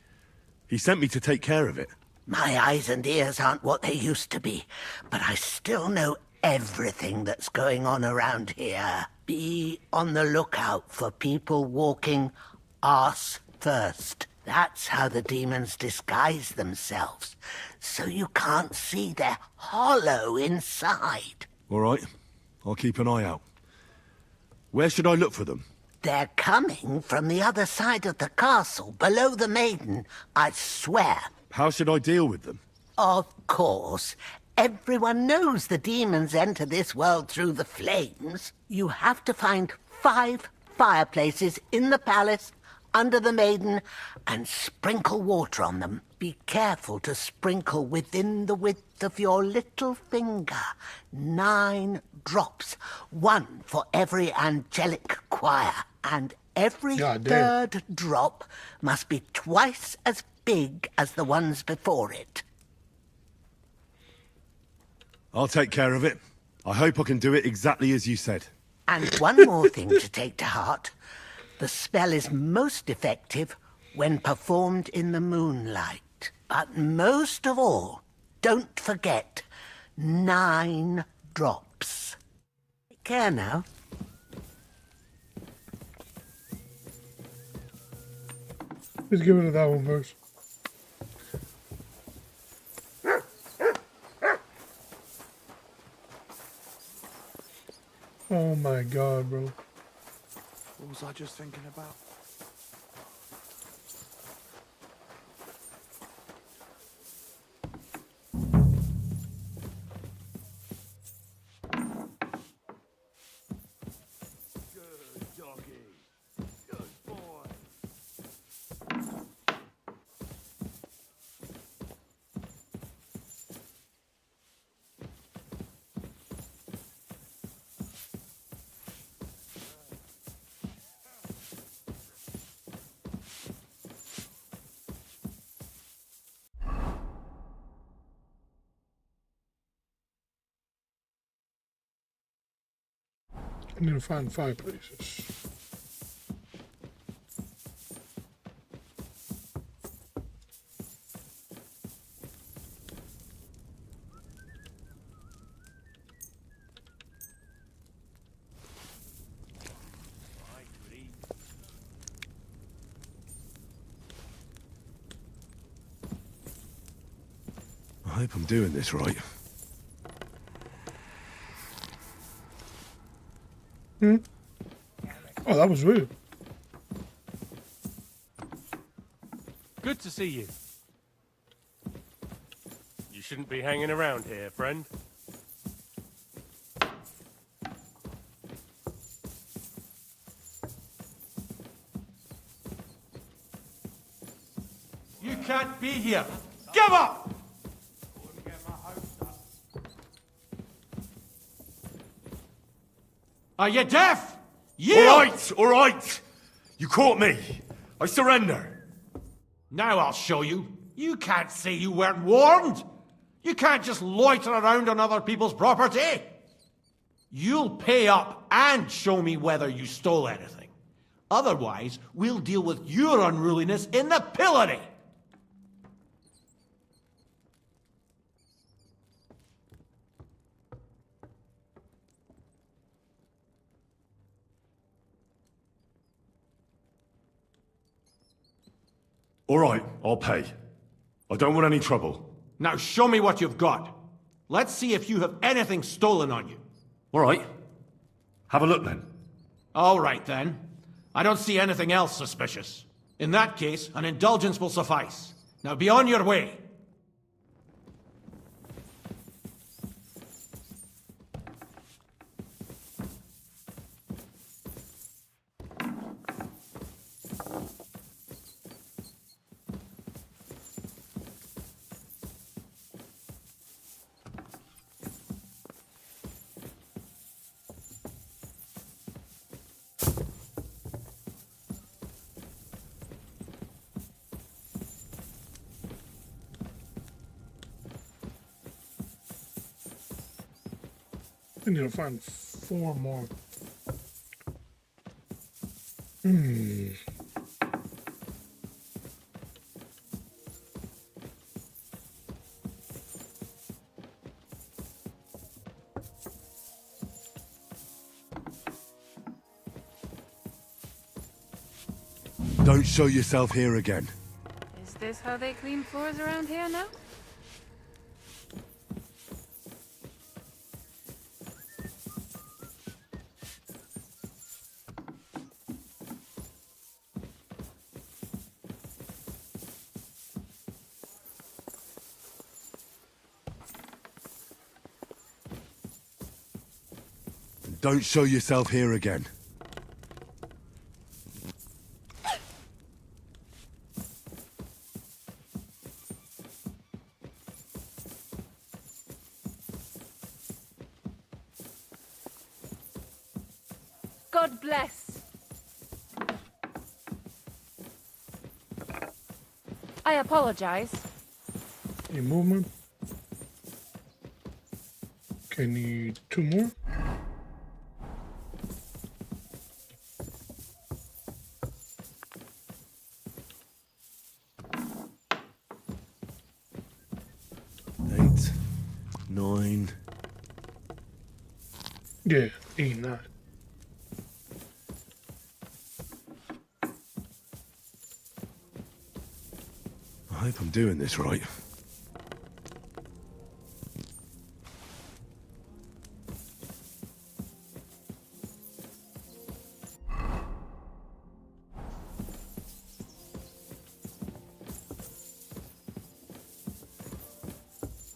K: He sent me to take care of it.
J: My eyes and ears aren't what they used to be, but I still know everything that's going on around here. Be on the lookout for people walking arse first. That's how the demons disguise themselves, so you can't see they're hollow inside.
K: All right. I'll keep an eye out. Where should I look for them?
J: They're coming from the other side of the castle, below the maiden, I swear.
K: How should I deal with them?
J: Of course. Everyone knows the demons enter this world through the flames. You have to find 5 fireplaces in the palace, under the maiden, and sprinkle water on them. Be careful to sprinkle within the width of your little finger. 9 drops, 1 for every angelic choir. And every third drop must be twice as big as the ones before it.
K: I'll take care of it. I hope I can do it exactly as you said.
J: And one more thing to take to heart. The spell is most effective when performed in the moonlight. But most of all, don't forget 9 drops. Take care now.
A: Let's get rid of that one first. Oh my god, bro.
C: What was I just thinking about? Good doggy. Good boy.
A: I need to find fireplaces.
K: I hope I'm doing this right.
A: Oh, that was weird.
L: Good to see you. You shouldn't be hanging around here, friend.
C: You can't be here. Give up! Are you deaf?
B: All right. You caught me. I surrender.
C: Now I'll show you. You can't say you weren't warned. You can't just loiter around on other people's property. You'll pay up and show me whether you stole anything. Otherwise, we'll deal with your unruliness in the pillory.
B: All right, I'll pay. I don't want any trouble.
C: Now show me what you've got. Let's see if you have anything stolen on you.
B: All right. Have a look then.
C: All right then. I don't see anything else suspicious. In that case, an indulgence will suffice. Now be on your way.
A: I need to find 4 more.
K: Don't show yourself here again.
G: Is this how they clean floors around here now?
K: Don't show yourself here again.
G: God bless. I apologize.
A: Any movement? Okay, need 2 more.
K: Eight, 9.
A: Yeah, 8, 9.
K: I hope I'm doing this right.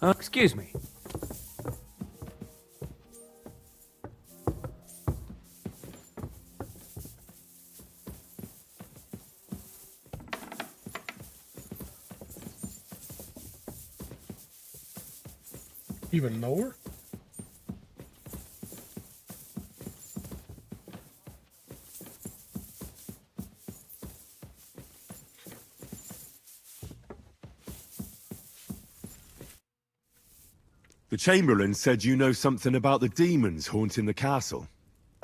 F: Excuse me.
A: Even lower?
K: The Chamberlain said you know something about the demons haunting the castle.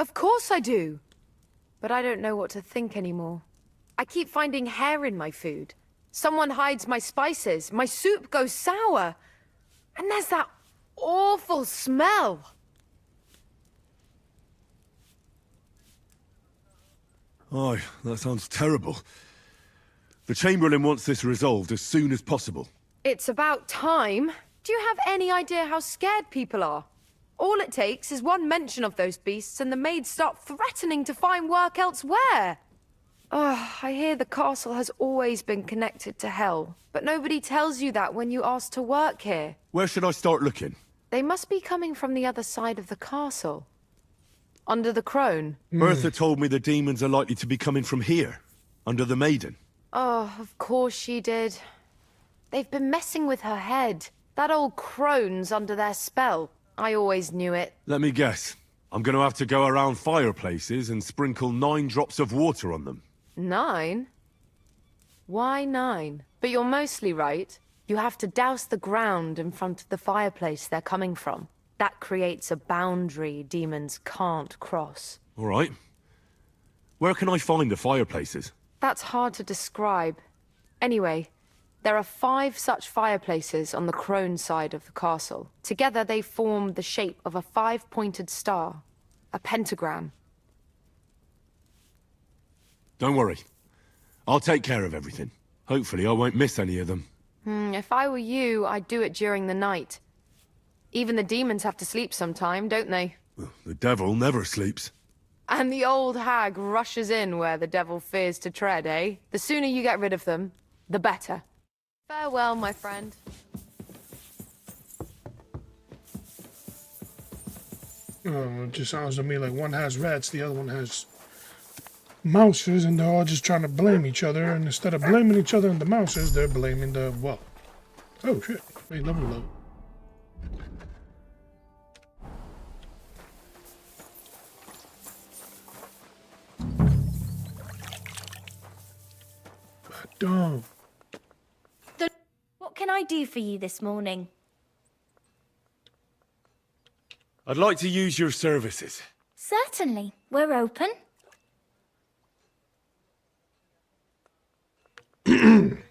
M: Of course I do. But I don't know what to think anymore. I keep finding hair in my food. Someone hides my spices. My soup goes sour. And there's that awful smell.
K: Oh, that sounds terrible. The Chamberlain wants this resolved as soon as possible.
M: It's about time. Do you have any idea how scared people are? All it takes is one mention of those beasts and the maids start threatening to find work elsewhere. I hear the castle has always been connected to hell, but nobody tells you that when you ask to work here.
K: Where should I start looking?
M: They must be coming from the other side of the castle. Under the crone.
K: Bertha told me the demons are likely to be coming from here, under the Maiden.
M: Oh, of course she did. They've been messing with her head. That old crone's under their spell. I always knew it.
K: Let me guess. I'm going to have to go around fireplaces and sprinkle 9 drops of water on them.
M: 9? Why 9? But you're mostly right. You have to douse the ground in front of the fireplace they're coming from. That creates a boundary demons can't cross.
K: All right. Where can I find the fireplaces?
M: That's hard to describe. Anyway, there are 5 such fireplaces on the crone side of the castle. Together they form the shape of a 5-pointed star, a pentagram.
K: Don't worry. I'll take care of everything. Hopefully I won't miss any of them.
M: If I were you, I'd do it during the night. Even the demons have to sleep sometime, don't they?
K: The devil never sleeps.
M: And the old hag rushes in where the devil fears to tread, eh? The sooner you get rid of them, the better. Farewell, my friend.
A: It just sounds to me like one has rats, the other one has mouses, and they're all just trying to blame each other. And instead of blaming each other and the mouses, they're blaming the, well, oh shit, hey, level low. Back down.
E: What can I do for you this morning?
B: I'd like to use your services.
E: Certainly. We're open.
A: I'm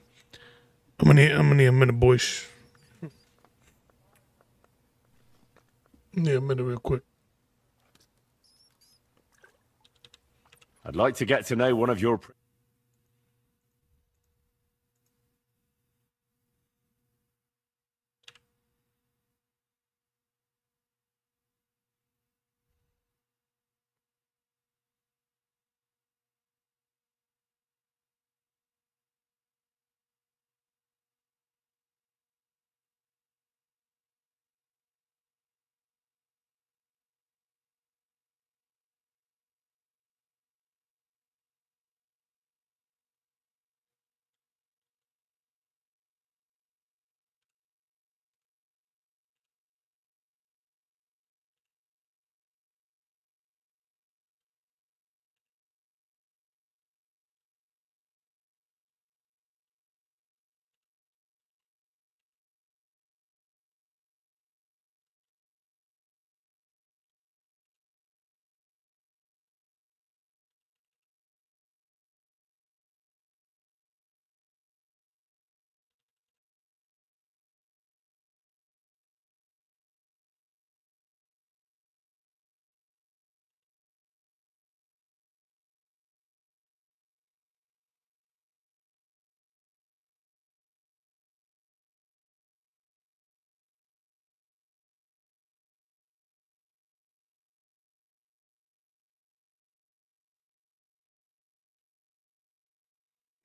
A: gonna need a minute, boys. Yeah, a minute real quick.
B: I'd like to get to know one of your...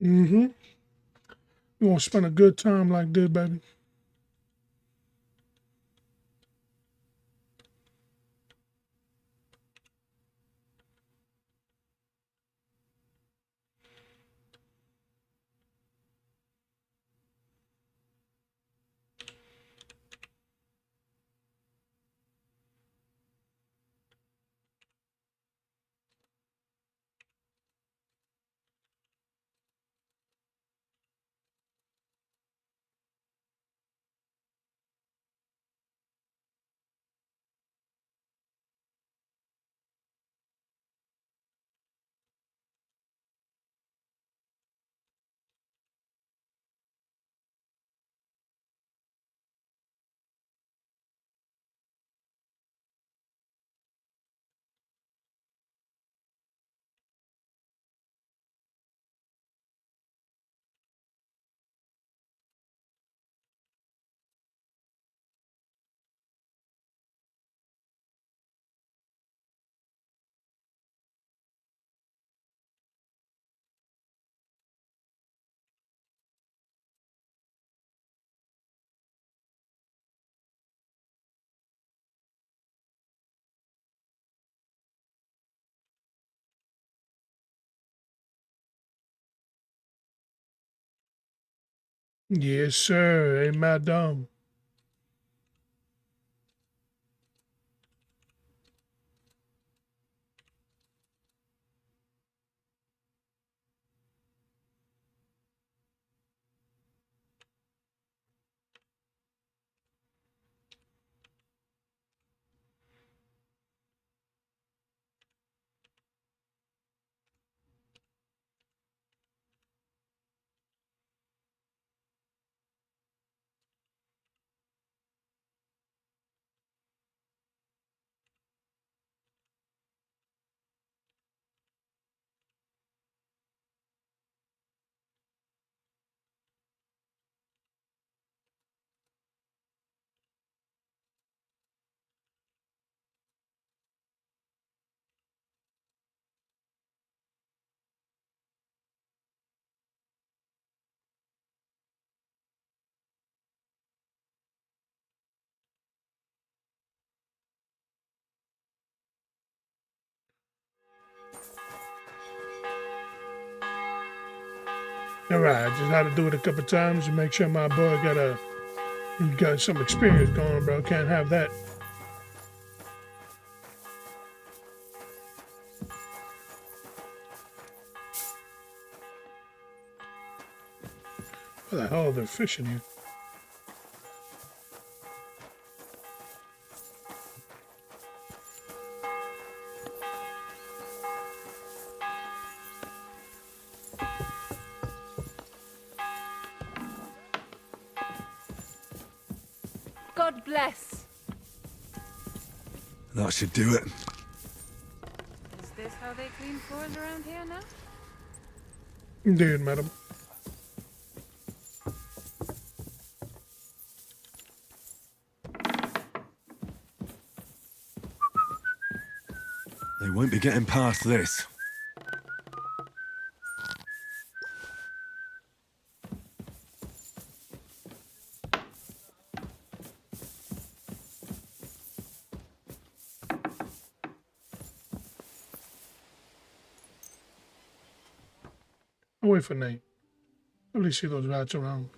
A: Mm-hmm. You want to spend a good time like this, baby? Yes, sir. Hey, madam. All right, just had to do it a couple times to make sure my boy got some experience going, bro. Can't have that. What the hell are they fishing here?
M: God bless.
K: That should do it.
G: Is this how they clean floors around here now?
A: Indeed, madam.
K: They won't be getting past this.
A: I'll wait for Nate. At least see those rats around.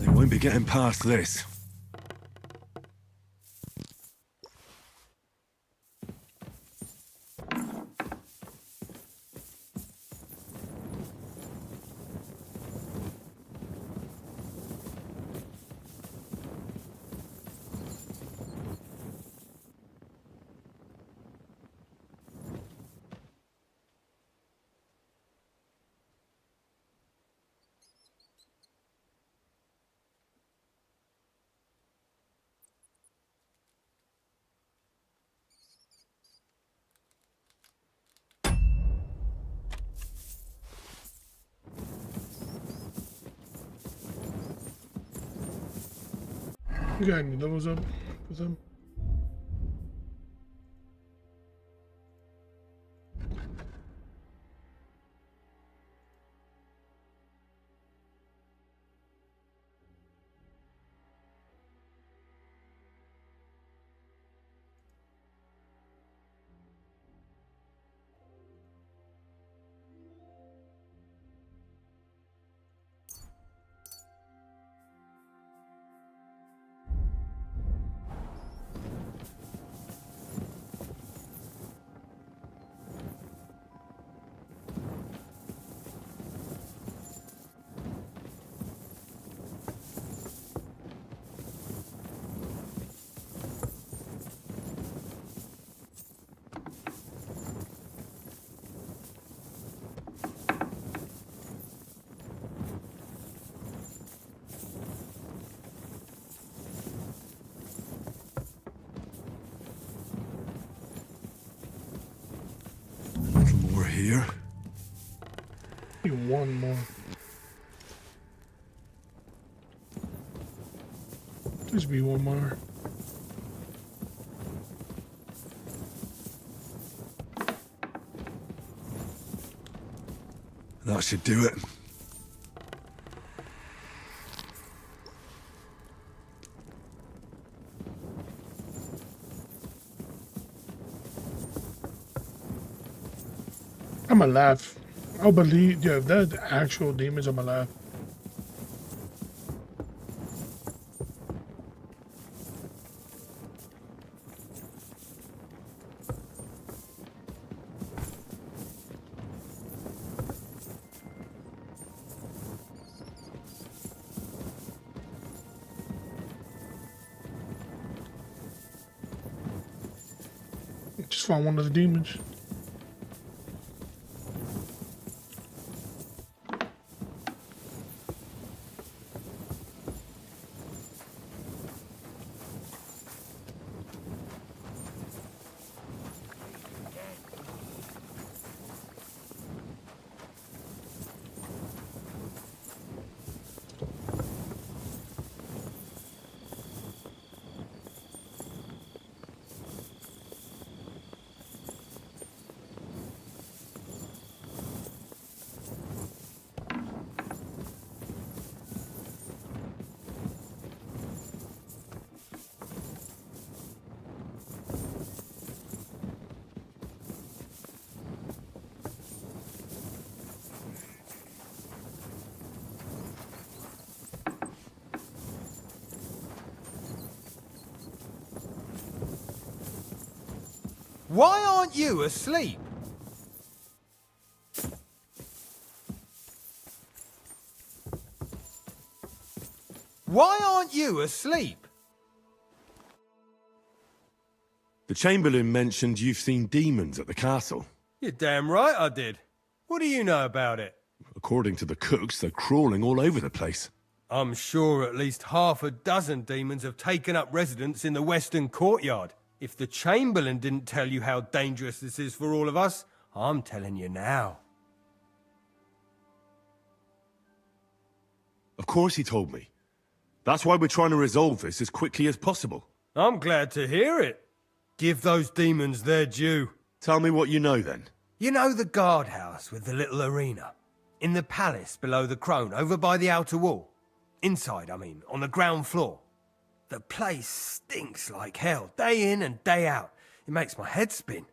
K: They won't be getting past this.
A: You got any levels up with them? This be one more.
K: That should do it.
A: I'ma laugh. I'll believe, yeah, if they're the actual demons, I'ma laugh. Just found one of the demons.
F: Why aren't you asleep? Why aren't you asleep?
K: The Chamberlain mentioned you've seen demons at the castle.
L: You're damn right I did. What do you know about it?
K: According to the cooks, they're crawling all over the place.
L: I'm sure at least half a dozen demons have taken up residence in the western courtyard. If the Chamberlain didn't tell you how dangerous this is for all of us, I'm telling you now.
K: Of course he told me. That's why we're trying to resolve this as quickly as possible.
L: I'm glad to hear it. Give those demons their due.
K: Tell me what you know then.
F: You know the guardhouse with the little arena? In the palace below the Crone, over by the outer wall? Inside, I mean, on the ground floor. The place stinks like hell, day in and day out. It makes my head spin.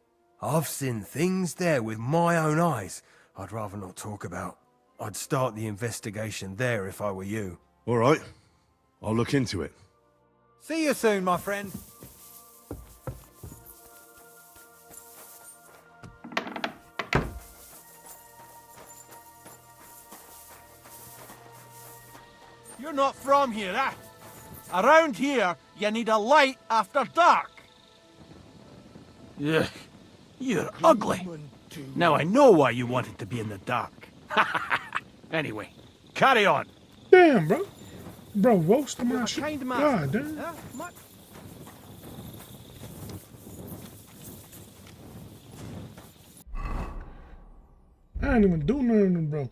F: I've seen things there with my own eyes I'd rather not talk about. I'd start the investigation there if I were you.
K: All right. I'll look into it.
F: See you soon, my friend.
C: You're not from here, eh? Around here, you need a light after dark.
F: Ugh, you're ugly. Now I know why you wanted to be in the dark. Anyway, carry on.
A: Damn, bro. Bro, roasting my shit.
F: Kind
A: God damn. I ain't even do nothing, bro.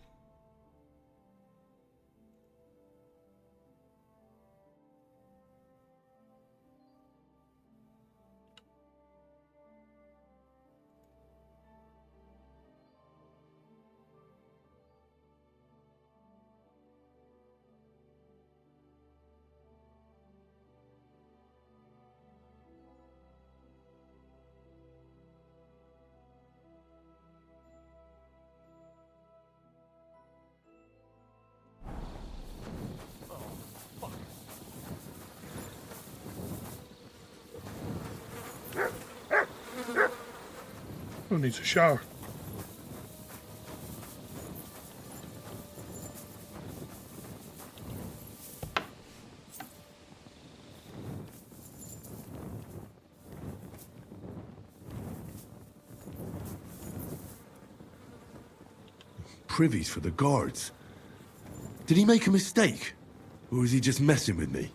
A: Who needs a shower?
K: Privies for the guards. Did he make a mistake? Or is he just messing with me?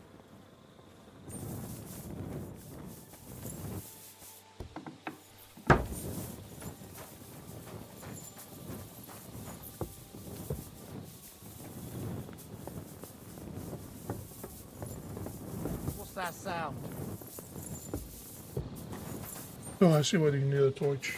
N: that sound?
A: Oh, I see whether you need a torch.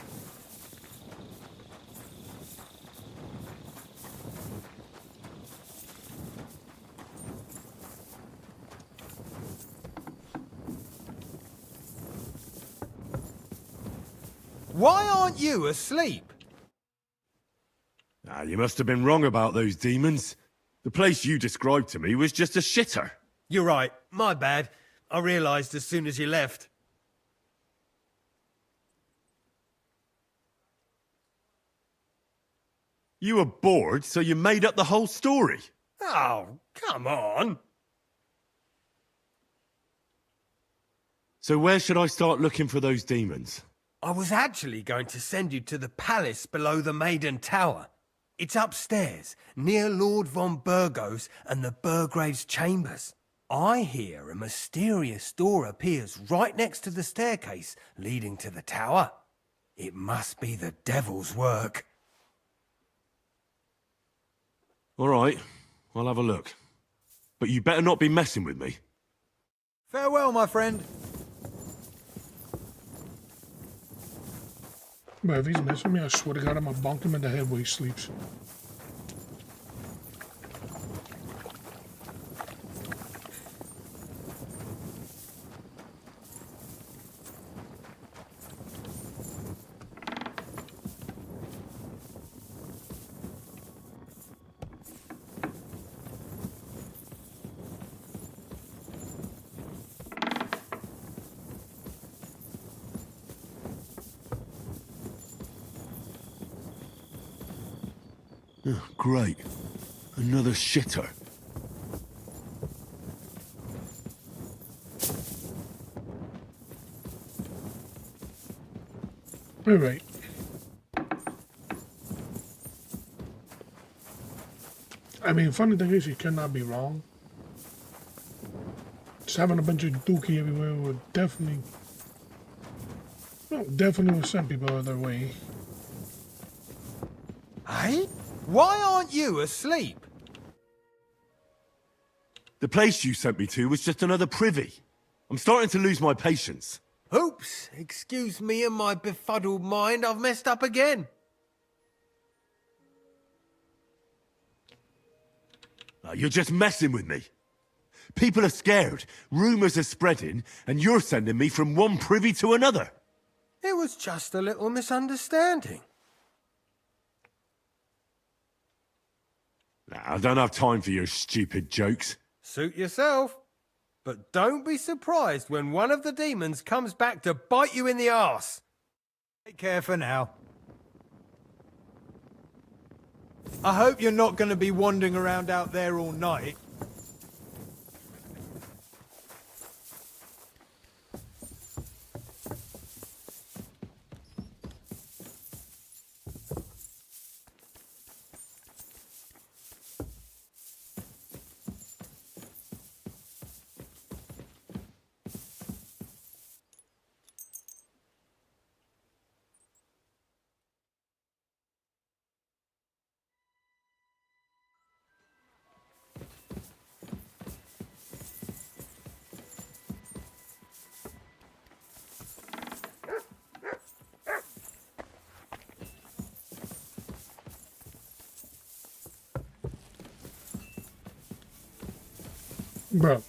L: Why aren't you asleep?
K: Ah, you must have been wrong about those demons. The place you described to me was just a shitter.
L: You're right. My bad. I realised as soon as you left.
K: You were bored, so you made up the whole story.
L: Oh, come on.
K: So where should I start looking for those demons?
L: I was actually going to send you to the palace below the Maiden Tower. It's upstairs, near Lord von Burgos and the Burgrave's chambers. I hear a mysterious door appears right next to the staircase leading to the tower. It must be the devil's work.
K: All right, I'll have a look. But you better not be messing with me.
N: Farewell, my friend.
A: But if he's messing with me, I swear to God, I'm gonna bonk him in the head where he sleeps.
K: Oh, great. Another shitter.
A: All right. I mean, funny thing is, you cannot be wrong. Just having a bunch of dookie everywhere would definitely, well, definitely would send people out their way.
L: Hey? Why aren't you asleep?
K: The place you sent me to was just another privy. I'm starting to lose my patience.
L: Oops, excuse me and my befuddled mind, I've messed up again.
K: You're just messing with me. People are scared, rumours are spreading, and you're sending me from one privy to another.
L: It was just a little misunderstanding.
K: I don't have time for your stupid jokes.
L: Suit yourself. But don't be surprised when one of the demons comes back to bite you in the arse.
N: Take care for now. I hope you're not going to be wandering around out there all night.
A: Bro.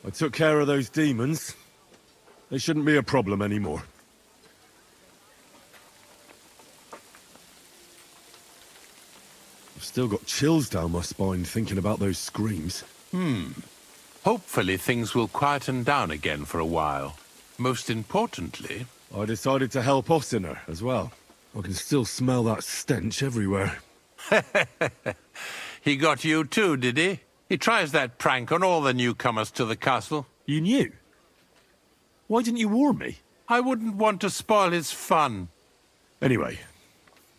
K: I took care of those demons. They shouldn't be a problem anymore. I've still got chills down my spine thinking about those screams.
D: Hopefully things will quieten down again for a while. Most importantly...
K: I decided to help Ossiner as well. I can still smell that stench everywhere.
D: He got you too, did he? He tries that prank on all the newcomers to the castle.
K: You knew? Why didn't you warn me?
D: I wouldn't want to spoil his fun.
K: Anyway,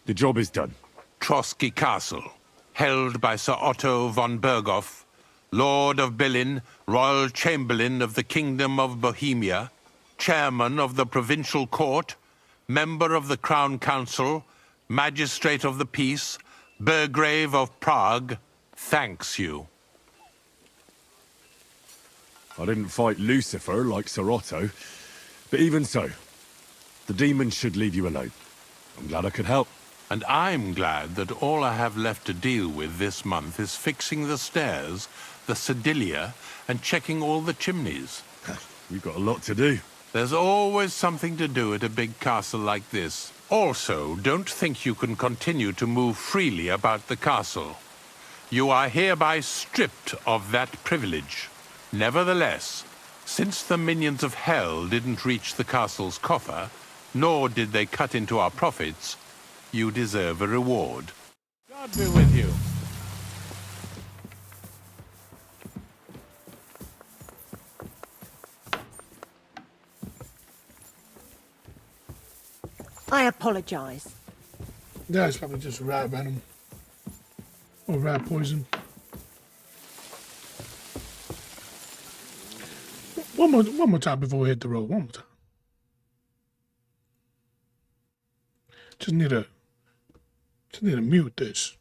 K: the job is done.
D: Trotsky Castle, held by Sir Otto von Berghoff, Lord of Billin, Royal Chamberlain of the Kingdom of Bohemia, Chairman of the Provincial Court, Member of the Crown Council, Magistrate of the Peace, Burgrave of Prague, thanks you.
K: I didn't fight Lucifer like Sir Otto, but even so, the demons should leave you alone. I'm glad I could help.
D: And I'm glad that all I have left to deal with this month is fixing the stairs, the sedilia, and checking all the chimneys.
K: We've got a lot to do.
D: There's always something to do at a big castle like this. Also, don't think you can continue to move freely about the castle. You are hereby stripped of that privilege. Nevertheless, since the minions of hell didn't reach the castle's coffer, nor did they cut into our profits, you deserve a reward.
H: God be with you.
O: I apologize.
A: Yeah, it's probably just rat venom. Or rat poison. One more time before we hit the road. One more time. Just need to mute this.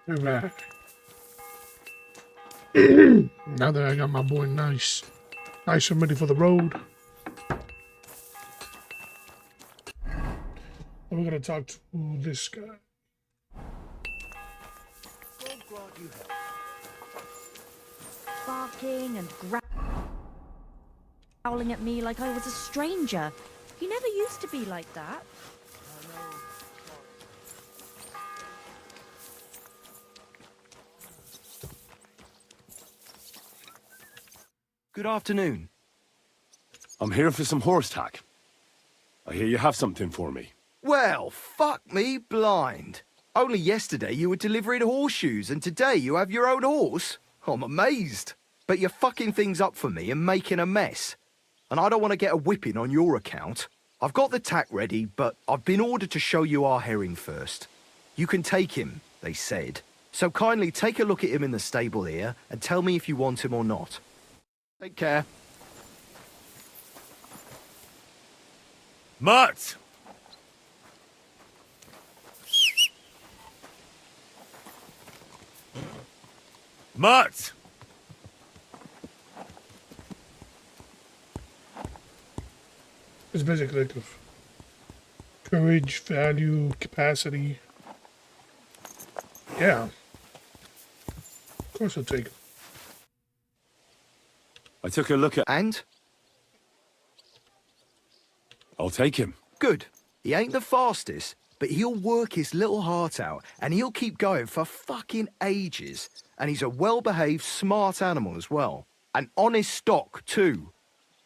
A: Alright. Now that I got my boy nice and ready for the road, we're gonna talk to this guy.
O: Barking and growling at me like I was a stranger. You never used to be like that.
P: Good afternoon.
K: I'm here for some horse tack. I hear you have something for me.
P: Well, fuck me blind. Only yesterday you were delivering horseshoes and today you have your own horse? I'm amazed. But you're fucking things up for me and making a mess. And I don't want to get a whipping on your account. I've got the tack ready, but I've been ordered to show you our herring first. You can take him, they said. So kindly take a look at him in the stable here and tell me if you want him or not. Take care.
K: Mutt! Mutt!
A: It's basically like courage, value, capacity. Yeah. Of course I'll take it.
K: I took a look at...
P: And?
K: I'll take him.
P: Good. He ain't the fastest, but he'll work his little heart out, and he'll keep going for fucking ages. And he's a well-behaved, smart animal as well. An honest stock, too.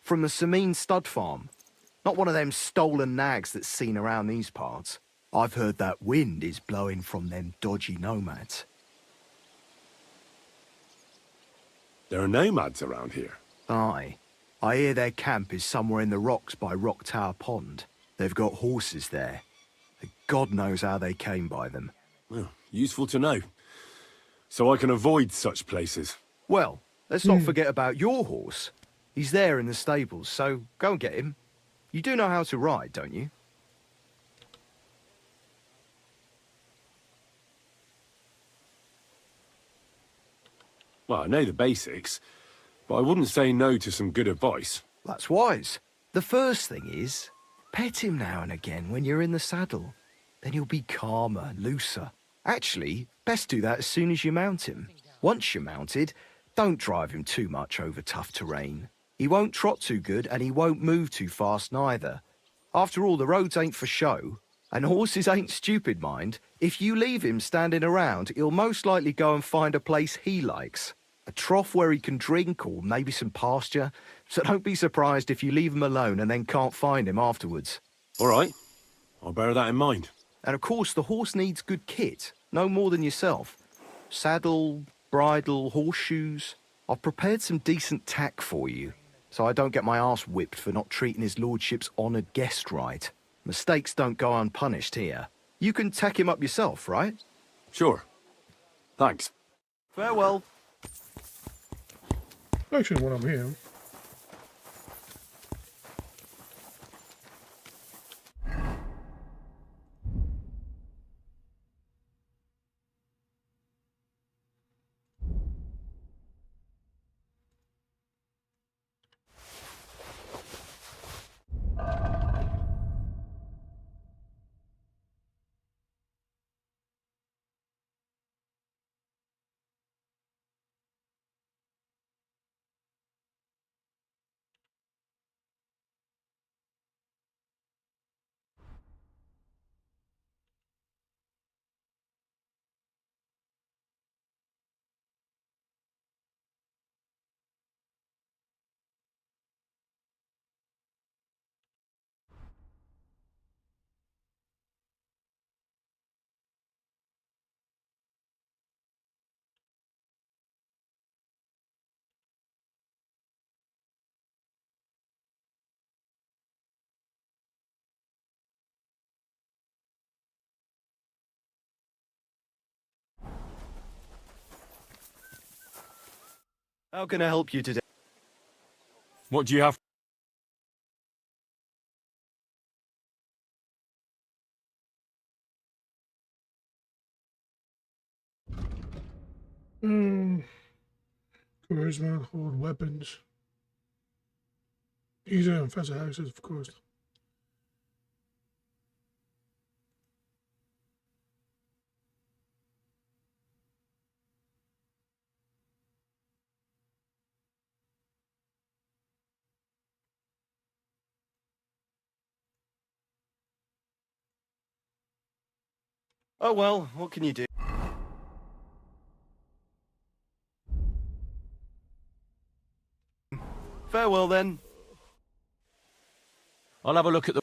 P: from the Sameen stud farm. Not one of them stolen nags that's seen around these parts. I've heard that wind is blowing from them dodgy nomads.
B: There are nomads around here.
P: Aye. I hear their camp is somewhere in the rocks by Rock Tower Pond. They've got horses there. God knows how they came by them.
B: Well, useful to know. So I can avoid such places.
P: Well, let's not forget about your horse. He's there in the stables, so go and get him. You do know how to ride, don't you?
B: Well, I know the basics, but I wouldn't say no to some good advice.
P: That's wise. The first thing is, pet him now and again when you're in the saddle. Then he'll be calmer, looser. Actually, best do that as soon as you mount him. Once you're mounted, don't drive him too much over tough terrain. He won't trot too good and he won't move too fast neither. After all, the roads ain't for show. And horses ain't stupid, mind. If you leave him standing around, he'll most likely go and find a place he likes. A trough where he can drink or maybe some pasture. So don't be surprised if you leave him alone and then can't find him afterwards.
B: All right. I'll bear that in mind.
P: And of course, the horse needs good kit. No more than yourself. Saddle, bridle, horseshoes. I've prepared some decent tack for you, so I don't get my arse whipped for not treating his lordship's honoured guest right. Mistakes don't go unpunished here. You can tack him up yourself, right?
B: Sure. Thanks.
P: Farewell.
A: Actually, when I'm here.
P: How can I help you today?
B: What do you have?
A: Charisma, hold weapons. Easier and faster access, of course.
P: Oh well, what can you do? Farewell then.
H: I'll have a look at the...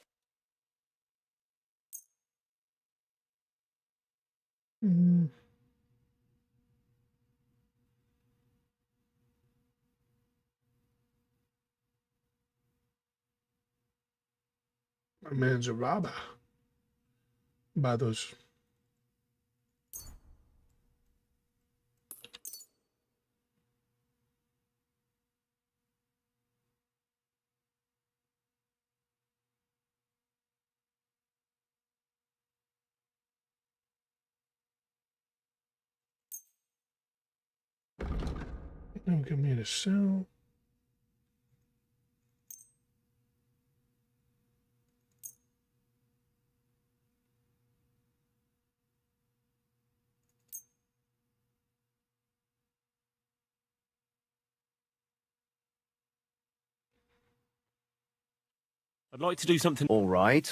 A: My man's a robber. By those. Don't give me the cell.
B: I'd like to do something...
P: All right.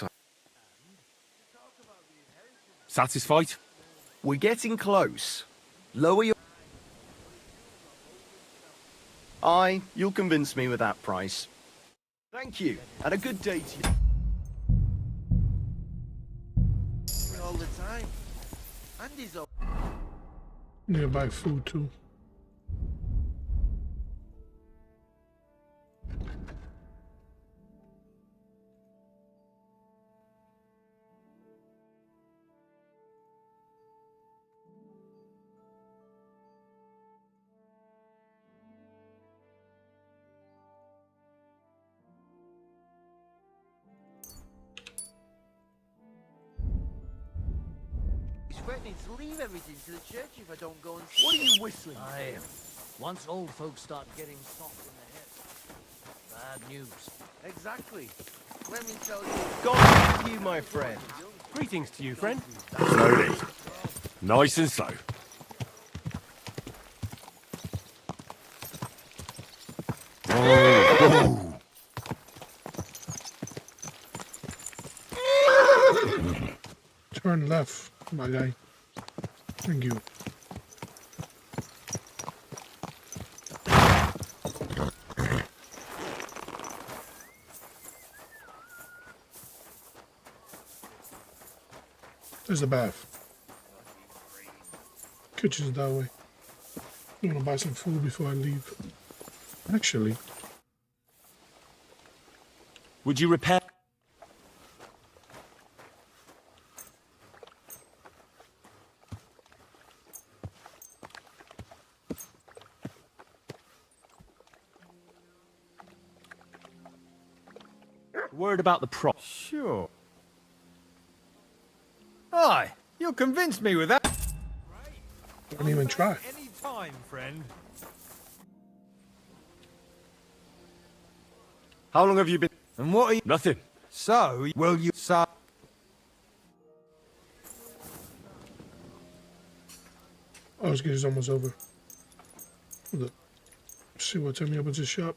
B: Satisfied?
P: We're getting close. Lower your... Aye, you'll convince me with that price. Thank you, and a good day to you.
Q: All the time. Andy's all...
A: Need to buy food too.
Q: He's threatening to leave everything to the church if I don't go and...
P: What are you whistling?
Q: I am. Once old folks start getting soft in the head, bad news. Exactly. Let me tell you...
P: God bless you, my friend.
L: Greetings to you, friend.
B: Slowly. Nice and slow. Whoa.
A: Turn left, my guy. Thank you. There's the bath. Kitchen's that way. I'm gonna buy some food before I leave. Actually,
B: Would you repair?
H: Worried about the prop.
N: Sure. Aye, you convinced me with that.
A: don't even try.
N: Any time, friend.
B: How long have you been?
N: And what are you...
B: Nothing.
N: So, will you... So...
A: Oh, this game is almost over. Hold up. See what time you opens the shop.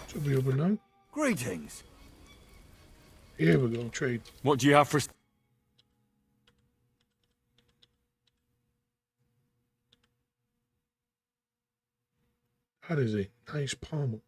A: Should be open now.
N: Greetings.
A: Here we go, trade.
B: What do you have for?
A: That is a nice pommel.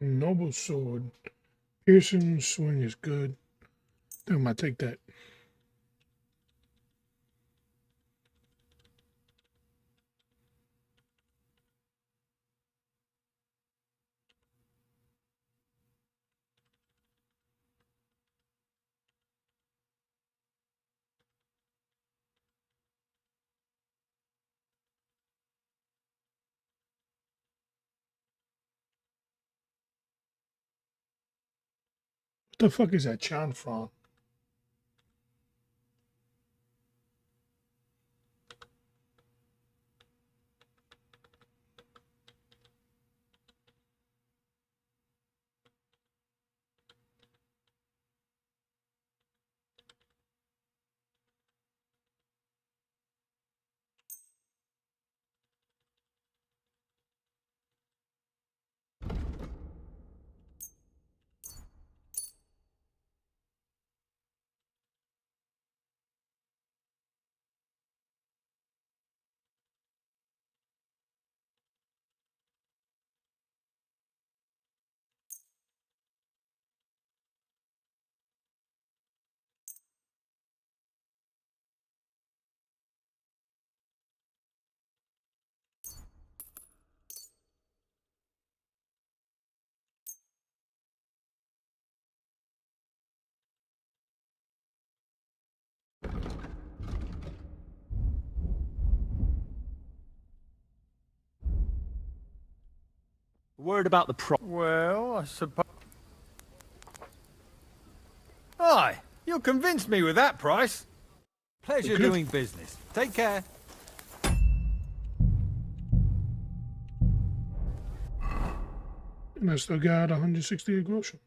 A: Noble sword. Piercing swing is good. I think I might take that. What the fuck is that Chan from?
R: Word about the pro...
N: Well, I suppose... Aye, you'll convince me with that price. Pleasure
A: Good.
N: doing business. Take care.
A: And I still got 168 grocery.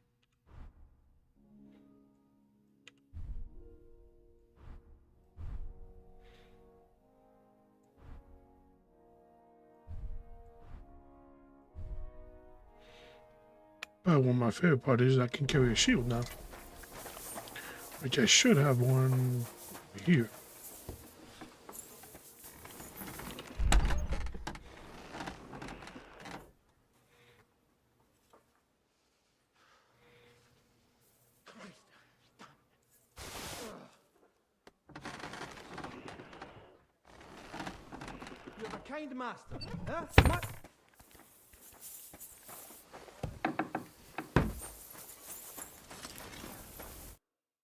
A: But one of my favorite part is I can carry a shield now. Which I should have one here.
R: You're the kind master, huh?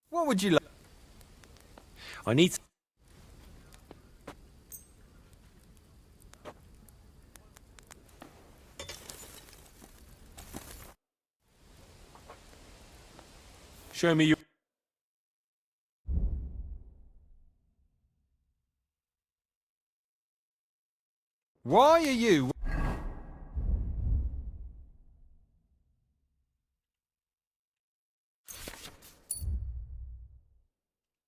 N: What would you like?
R: I need... Show me your...
N: Why are you...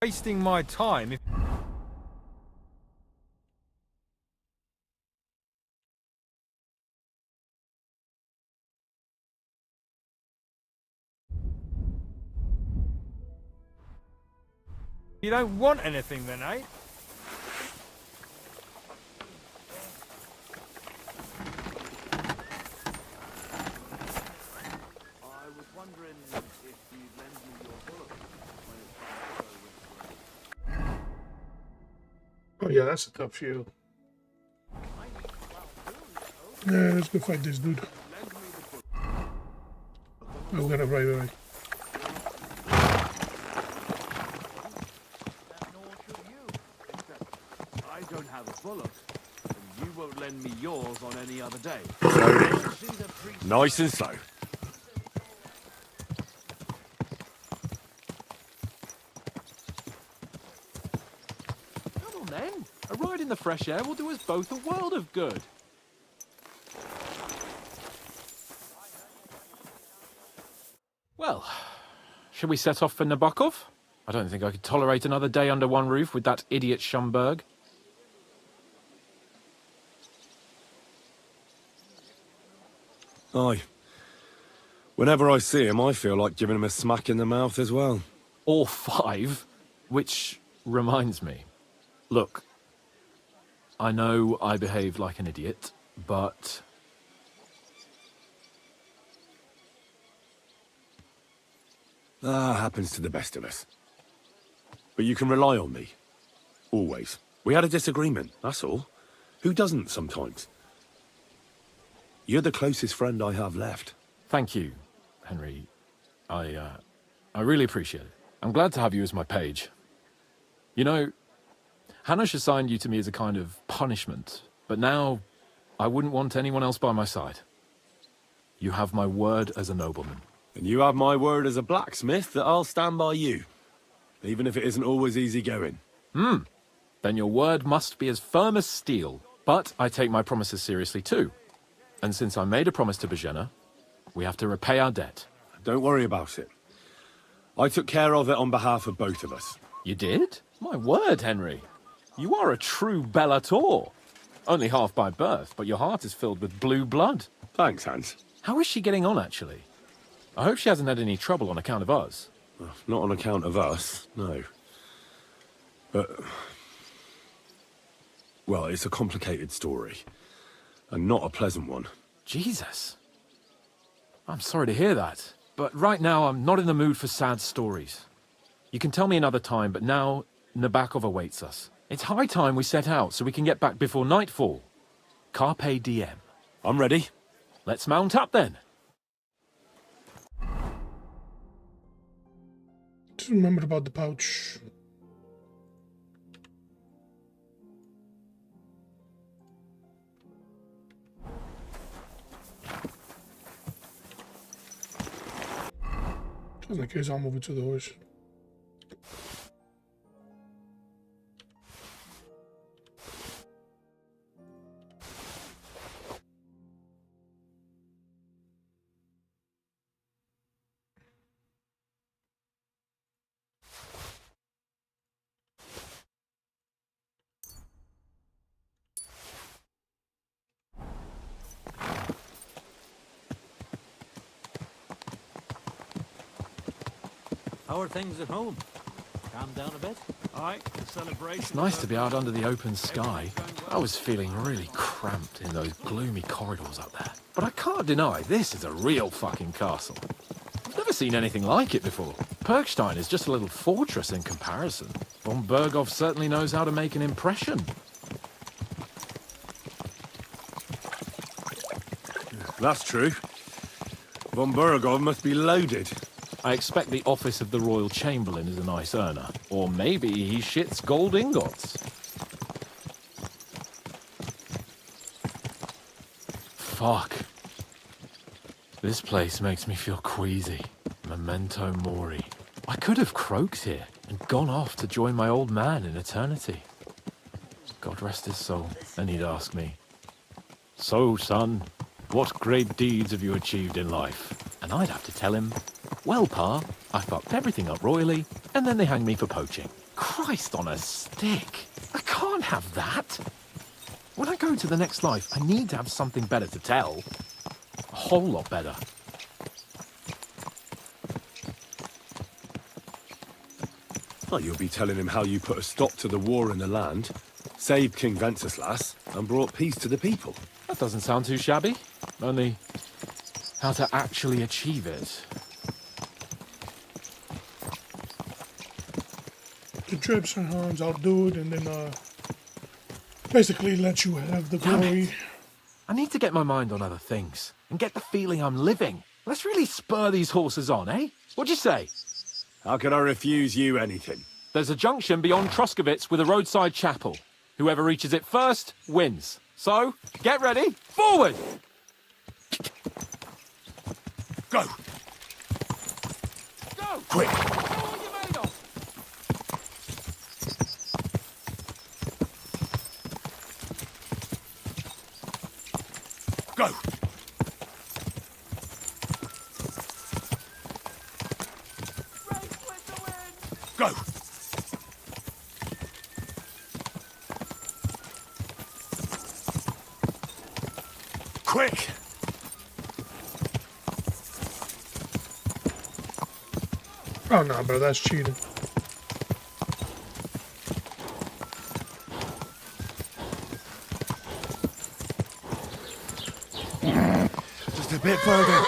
N: wasting my time if... You don't want anything then, eh?
Q: I was wondering if you'd lend me your bullet when it's time to go with
A: Oh yeah, that's a tough shield. Yeah, let's go fight this dude. Oh, we gotta right.
Q: I don't have a bullet, and you won't lend me yours on any other day.
B: Nice and slow.
H: Come on then. A ride in the fresh air will do us both a world of good. Well, should we set off for Nabokov? I don't think I could tolerate another day under one roof with that idiot Schumberg.
K: Aye. Whenever I see him, I feel like giving him a smack in the mouth as well.
H: All five? Which reminds me. Look, I know I behaved like an idiot, but...
K: Happens to the best of us. But you can rely on me. Always. We had a disagreement, that's all. Who doesn't sometimes? You're the closest friend I have left.
H: Thank you, Henry. I really appreciate it. I'm glad to have you as my page. You know, Hanush assigned you to me as a kind of punishment, but now I wouldn't want anyone else by my side. You have my word as a nobleman.
K: And you have my word as a blacksmith that I'll stand by you. Even if it isn't always easy going.
H: Then your word must be as firm as steel. But I take my promises seriously too. And since I made a promise to Bajena, we have to repay our debt.
K: Don't worry about it. I took care of it on behalf of both of us.
H: You did? My word, Henry. You are a true Bellator. Only half by birth, but your heart is filled with blue blood.
K: Thanks, Hans.
H: How is she getting on, actually? I hope she hasn't had any trouble on account of us.
K: Not on account of us, no. But... well, it's a complicated story. And not a pleasant one.
H: Jesus. I'm sorry to hear that. But right now, I'm not in the mood for sad stories. You can tell me another time, but now Nabokov awaits us. It's high time we set out so we can get back before nightfall. Carpe diem.
K: I'm ready.
H: Let's mount up then.
A: Just remembered about the pouch. Just in case I'll move it to the horse.
Q: How are things at home? Calm down a bit?
R: Aye, the celebration.
H: It's nice to be out under the open sky. I was feeling really cramped in those gloomy corridors up there. But I can't deny this is a real fucking castle. I've never seen anything like it before. Perkstein is just a little fortress in comparison. Von Berghoff certainly knows how to make an impression.
K: That's true. Von Berghoff must be loaded.
H: I expect the office of the Royal Chamberlain is a nice earner. Or maybe he shits gold ingots. Fuck. This place makes me feel queasy. Memento mori. I could have croaked here and gone off to join my old man in eternity. God rest his soul. Then he'd ask me, "So, son, what great deeds have you achieved in life?" And I'd have to tell him, "Well, Pa, I fucked everything up royally, and then they hanged me for poaching." Christ on a stick. I can't have that. When I go to the next life, I need to have something better to tell. A whole lot better.
K: Well, you'll be telling him how you put a stop to the war in the land, saved King Wenceslas, and brought peace to the people.
H: That doesn't sound too shabby. Only, how to actually achieve it.
A: The trips and Hans, I'll do it, and then basically let you have the glory.
H: I need to get my mind on other things and get the feeling I'm living. Let's really spur these horses on, eh? What'd you say?
K: How can I refuse you anything?
H: There's a junction beyond Troskowitz with a roadside chapel. Whoever reaches it first wins. So, get ready. Forward!
C: Go!
H: Go!
C: Quick! Go! Go! Quick!
A: Oh no, bro, that's cheating.
K: Just a bit further.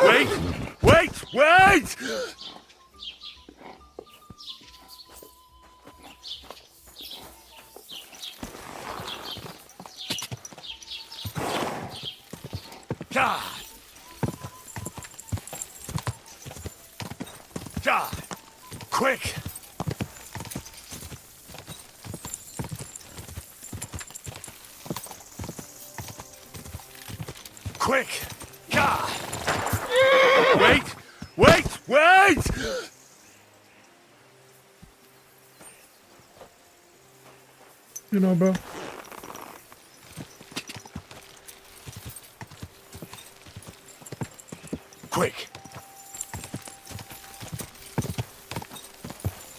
K: Wait! Wait! Wait!
C: God! God! Quick! Quick! God!
K: Wait! Wait! Wait!
A: You know, bro.
C: Quick!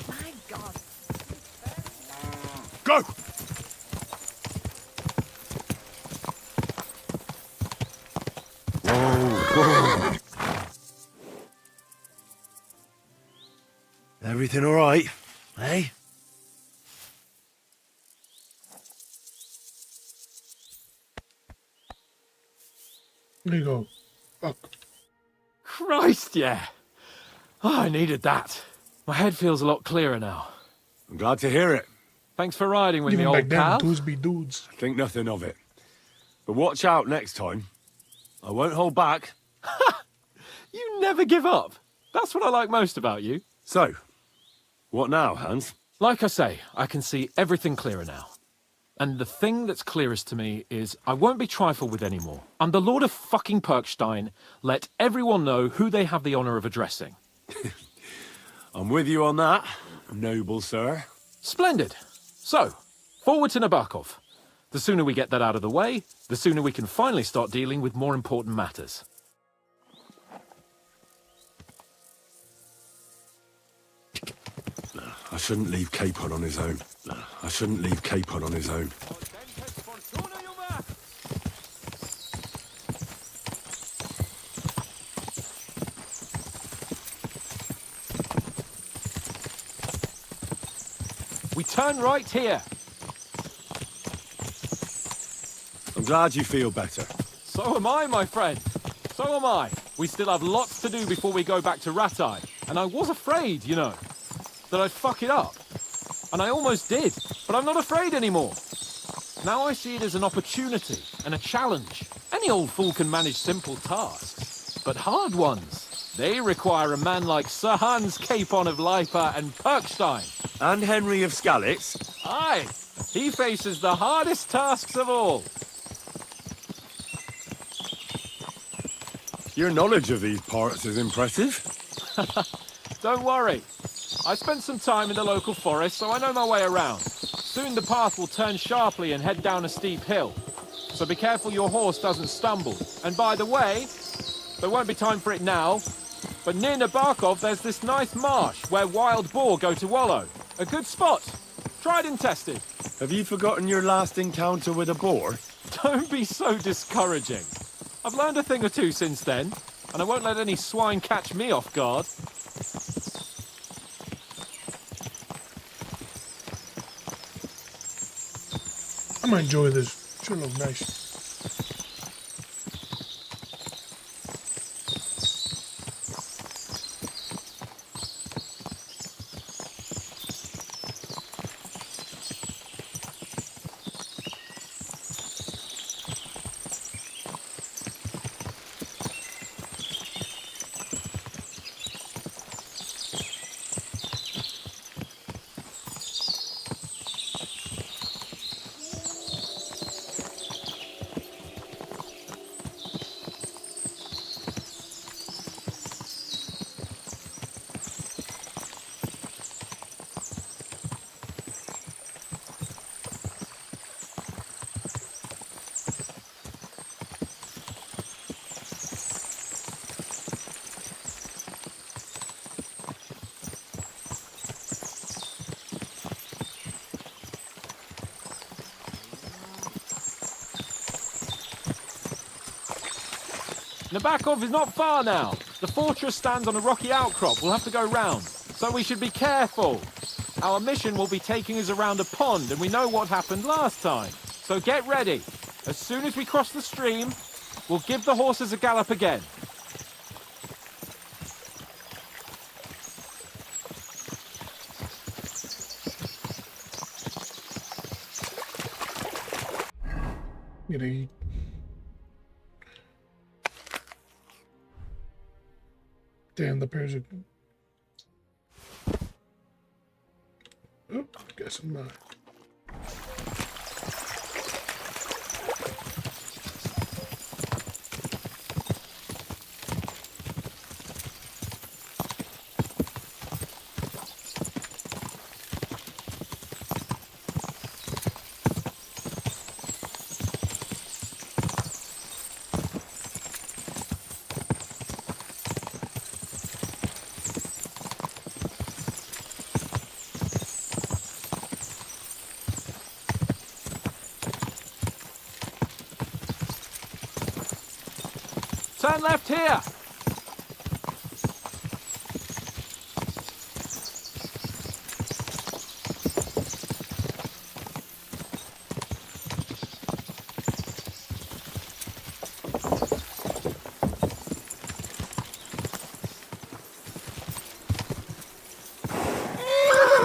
E: My God.
C: Go!
K: Whoa! Everything all right, eh?
A: There you go. Fuck.
H: Christ, yeah. Oh, I needed that. My head feels a lot clearer now.
K: I'm glad to hear it.
H: Thanks for riding with
A: Even
H: me,
A: back
H: old
A: then,
H: pal.
A: dudes be dudes.
K: Think nothing of it. But watch out next time. I won't hold back.
H: You never give up. That's what I like most about you.
K: So, what now, Hans?
H: Like I say, I can see everything clearer now. And the thing that's clearest to me is I won't be trifled with anymore. I'm the Lord of fucking Perkstein. Let everyone know who they have the honor of addressing.
K: I'm with you on that, noble sir.
H: Splendid. So, forward to Nabokov. The sooner we get that out of the way, the sooner we can finally start dealing with more important matters.
K: I shouldn't leave Capon on his own. I shouldn't leave Capon on his own.
H: We turn right here.
K: I'm glad you feel better.
H: So am I, my friend. So am I. We still have lots to do before we go back to Ratai. And I was afraid, you know, that I'd fuck it up. And I almost did, but I'm not afraid anymore. Now I see it as an opportunity and a challenge. Any old fool can manage simple tasks, but hard ones, they require a man like Sir Hans Capon of Lipa and Perkstein.
K: And Henry of Skalitz.
H: Aye, he faces the hardest tasks of all.
K: Your knowledge of these parts is impressive.
H: Don't worry. I spent some time in the local forest, so I know my way around. Soon the path will turn sharply and head down a steep hill. So be careful your horse doesn't stumble. And by the way, there won't be time for it now, but near Nabokov there's this nice marsh where wild boar go to wallow. A good spot. Tried and tested.
K: Have you forgotten your last encounter with a boar?
H: Don't be so discouraging. I've learned a thing or two since then, and I won't let any swine catch me off guard.
A: I'm gonna enjoy this. Sure look nice.
H: Nabokov is not far now. The fortress stands on a rocky outcrop. We'll have to go round. So we should be careful. Our mission will be taking us around a pond, and we know what happened last time. So get ready. As soon as we cross the stream, we'll give the horses a gallop again.
A: You know, damn, the pairs are. Oh, guess I'm not.
H: Turn left here!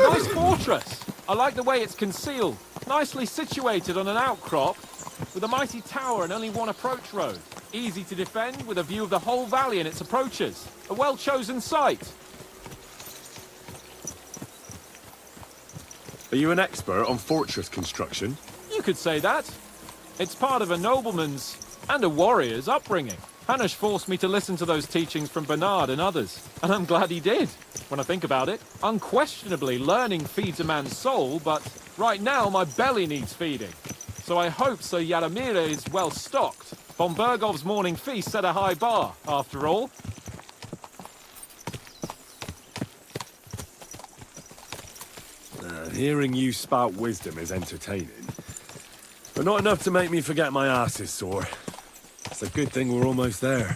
H: Nice fortress! I like the way it's concealed. Nicely situated on an outcrop, with a mighty tower and only one approach road. Easy to defend, with a view of the whole valley and its approaches. A well-chosen site.
K: Are you an expert on fortress construction?
H: You could say that. It's part of a nobleman's and a warrior's upbringing. Hanush forced me to listen to those teachings from Bernard and others, and I'm glad he did. When I think about it, unquestionably learning feeds a man's soul, but right now my belly needs feeding. So I hope Sir Yaramira is well stocked. Von Bergov's morning feast set a high bar, after all.
K: Hearing you spout wisdom is entertaining, but not enough to make me forget my ass is sore. It's a good thing we're almost there.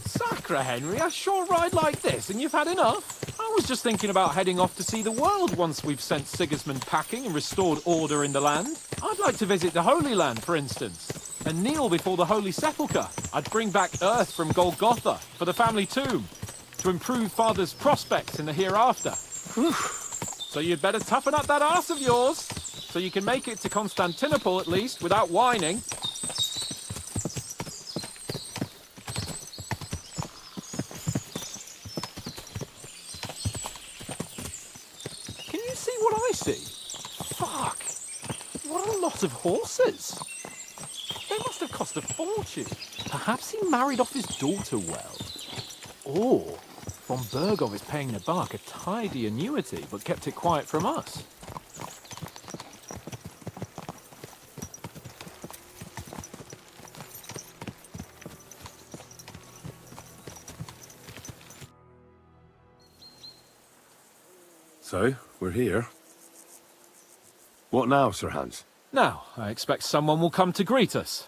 H: Sacre, Henry, a short ride like this and you've had enough? I was just thinking about heading off to see the world once we've sent Sigismund packing and restored order in the land. I'd like to visit the Holy Land, for instance, and kneel before the Holy Sepulchre. I'd bring back earth from Golgotha for the family tomb, to improve Father's prospects in the hereafter. So you'd better toughen up that arse of yours, so you can make it to Constantinople at least, without whining. Can you see what I see? Fuck! What a lot of horses! They must have cost a fortune. Perhaps he married off his daughter well. Or Von Bergov is paying the bark a tidy annuity, but kept it quiet from us.
K: So, we're here. What now, Sir Hans?
H: Now, I expect someone will come to greet us.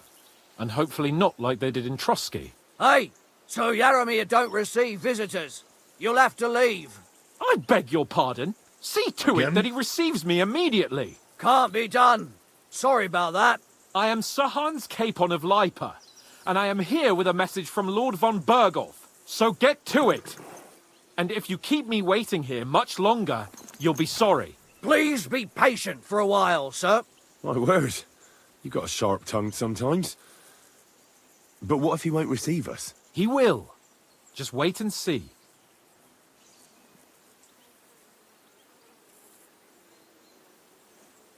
H: And hopefully not like they did in Trotsky.
Q: Hey! So Yaramir don't receive visitors. You'll have to leave.
H: I beg your pardon. See to it that he receives me immediately.
Q: Can't be done. Sorry about that.
H: I am Sir Hans Capon of Lipa, and I am here with a message from Lord von Bergov. So get to it. And if you keep me waiting here much longer, you'll be sorry.
Q: Please be patient for a while, sir.
K: My word. You got a sharp tongue sometimes. But what if he won't receive us?
H: He will. Just wait and see.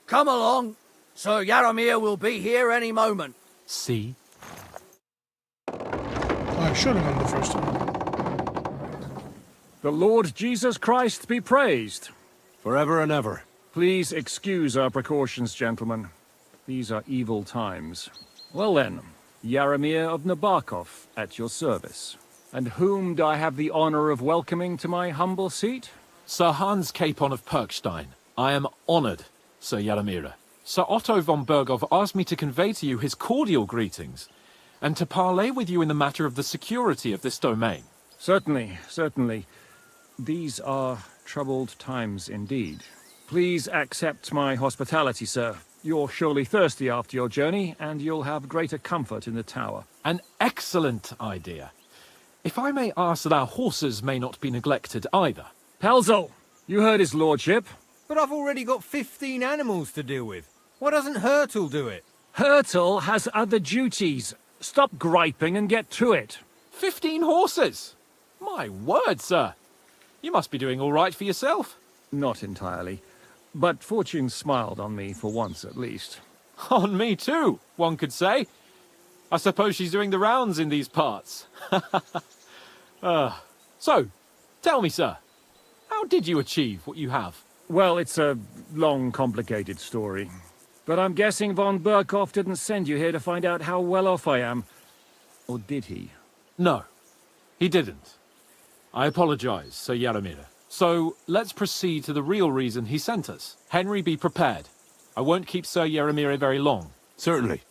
Q: Come along. Sir Yaramir will be here any moment.
H: See?
A: I should have gone the first time.
S: The Lord Jesus Christ be praised.
K: Forever and ever.
S: Please excuse our precautions, gentlemen. These are evil times. Well then, Yaramir of Nabokov at your service. And whom do I have the honor of welcoming to my humble seat?
H: Sir Hans Capon of Perkstein. I am honored, Sir Yaramira. Sir Otto von Bergov asked me to convey to you his cordial greetings, and to parley with you in the matter of the security of this domain.
S: Certainly, certainly. These are troubled times indeed. Please accept my hospitality, sir. You're surely thirsty after your journey, and you'll have greater comfort in the tower.
H: An excellent idea. If I may ask that our horses may not be neglected either.
S: Pelzel, you heard his lordship.
L: But I've already got 15 animals to deal with. Why doesn't Hurtle do it?
S: Hurtle has other duties. Stop griping and get to it.
H: 15 horses? My word, sir. You must be doing all right for yourself.
S: Not entirely. But fortune smiled on me for once at least.
H: On me too, one could say. I suppose she's doing the rounds in these parts. So, tell me, sir, how did you achieve what you have?
S: Well, it's a long, complicated story. But I'm guessing von Berghoff didn't send you here to find out how well off I am. Or did he?
H: No, he didn't. I apologize, Sir Yaramira. So, let's proceed to the real reason he sent us. Henry, be prepared. I won't keep Sir Yaramira very long.
K: Certainly.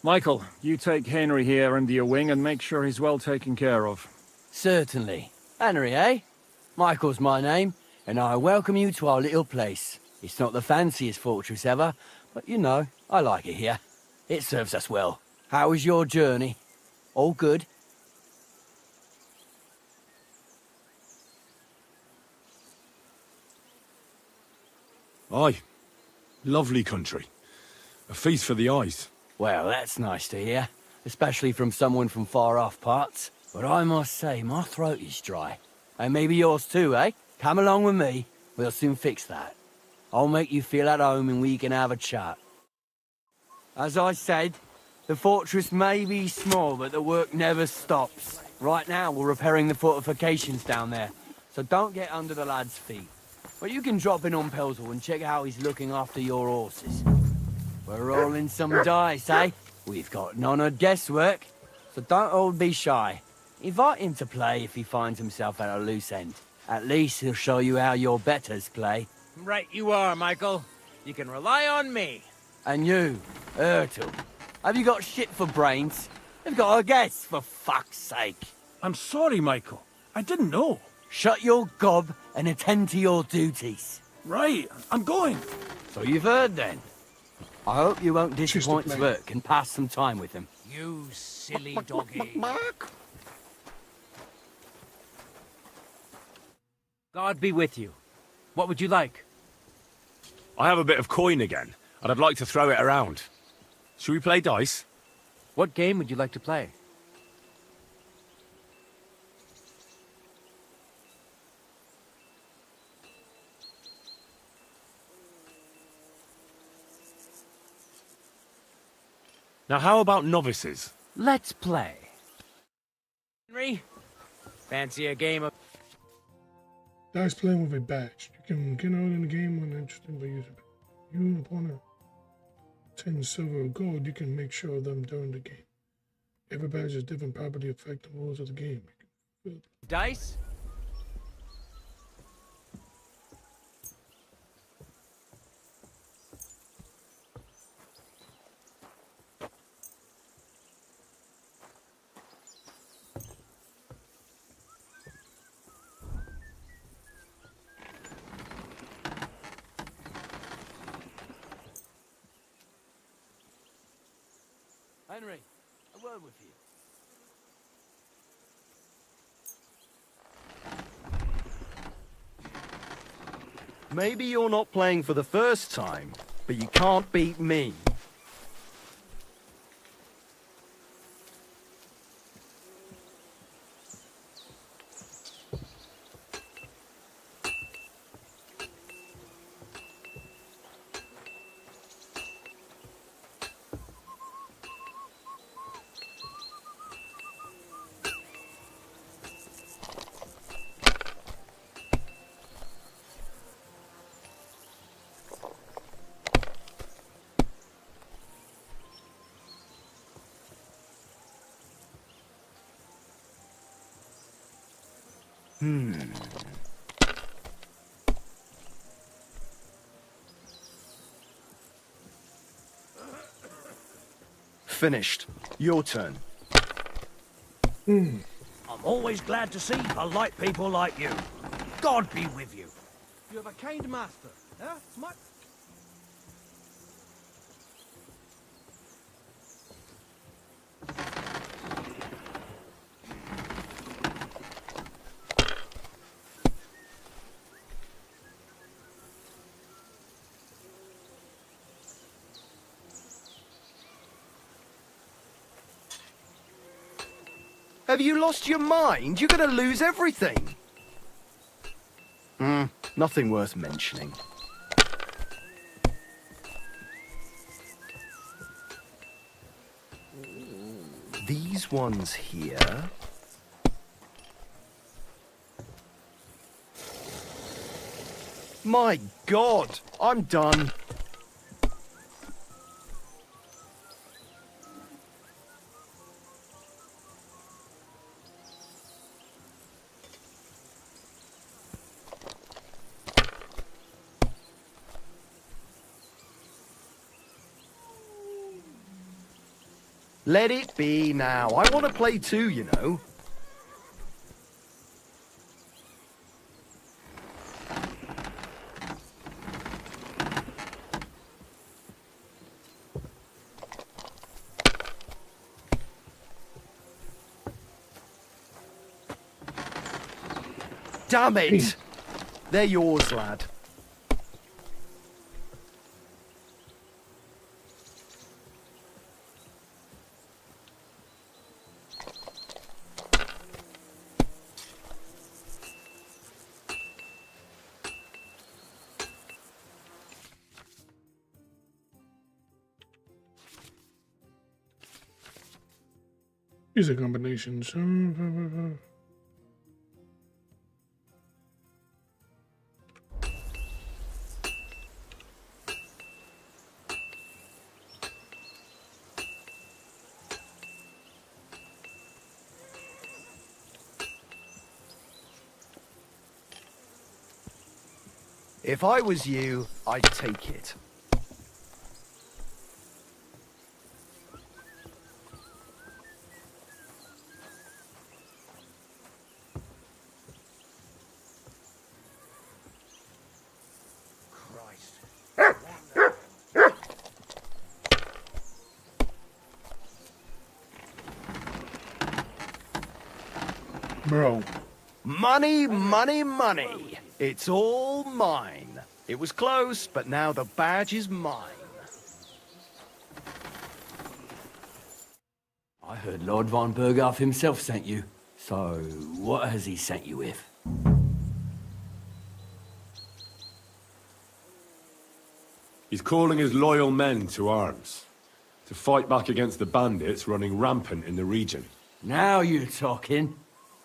S: Michael, you take Henry here under your wing and make sure he's well taken care of.
Q: Certainly. Henry, eh? Michael's my name, and I welcome you to our little place. It's not the fanciest fortress ever, but you know, I like it here. It serves us well. How was your journey? All good?
K: Aye. Lovely country. A feast for the eyes.
Q: Well, that's nice to hear, especially from someone from far-off parts. But I must say, my throat is dry. And maybe yours too, eh? Come along with me. We'll soon fix that. I'll make you feel at home and we can have a chat. As I said, the fortress may be small, but the work never stops. Right now, we're repairing the fortifications down there, so don't get under the lad's feet. But you can drop in on Pelzel and check how he's looking after your horses. We're rolling some dice, eh? We've got none of guesswork, so don't all be shy. Invite him to play if he finds himself at a loose end. At least he'll show you how your betters play.
T: Right you are, Michael. You can rely on me.
Q: And you, Ertul, have you got shit for brains? You've got a guess, for fuck's sake.
R: I'm sorry, Michael. I didn't know.
Q: Shut your gob and attend to your duties.
R: Right, I'm going.
Q: So you've heard then. I hope you won't disappoint Zwerk and pass some time with him.
T: You silly doggy. God be with you. What would you like?
K: I have a bit of coin again, and I'd like to throw it around. Should we play dice?
T: What game would you like to play?
K: Now, how about novices?
T: Let's play. Henry, fancy a game of...
A: Dice playing with a badge. You can get out in the game when interested by using it. You and opponent 10 silver or gold, you can make sure of them during the game. Every badge has different property affect the rules of the game.
T: Dice?
Q: Henry, a word with you.
P: Maybe you're not playing for the first time, but you can't beat me. Finished. Your turn.
T: I'm always glad to see polite people like you. God be with you.
N: You have a kind master, eh?
P: Have you lost your mind? You're gonna lose everything. Nothing worth mentioning. These ones here. My God, I'm done. Let it be now. I want to play too, you know. Damn it! They're yours, lad.
A: These are combinations.
P: If I was you, I'd take it.
A: Bro.
P: Money, money, money. It's all mine. It was close, but now the badge is mine.
Q: I heard Lord von Berghoff himself sent you. So, what has he sent you with?
K: He's calling his loyal men to arms. To fight back against the bandits running rampant in the region.
Q: Now you're talking.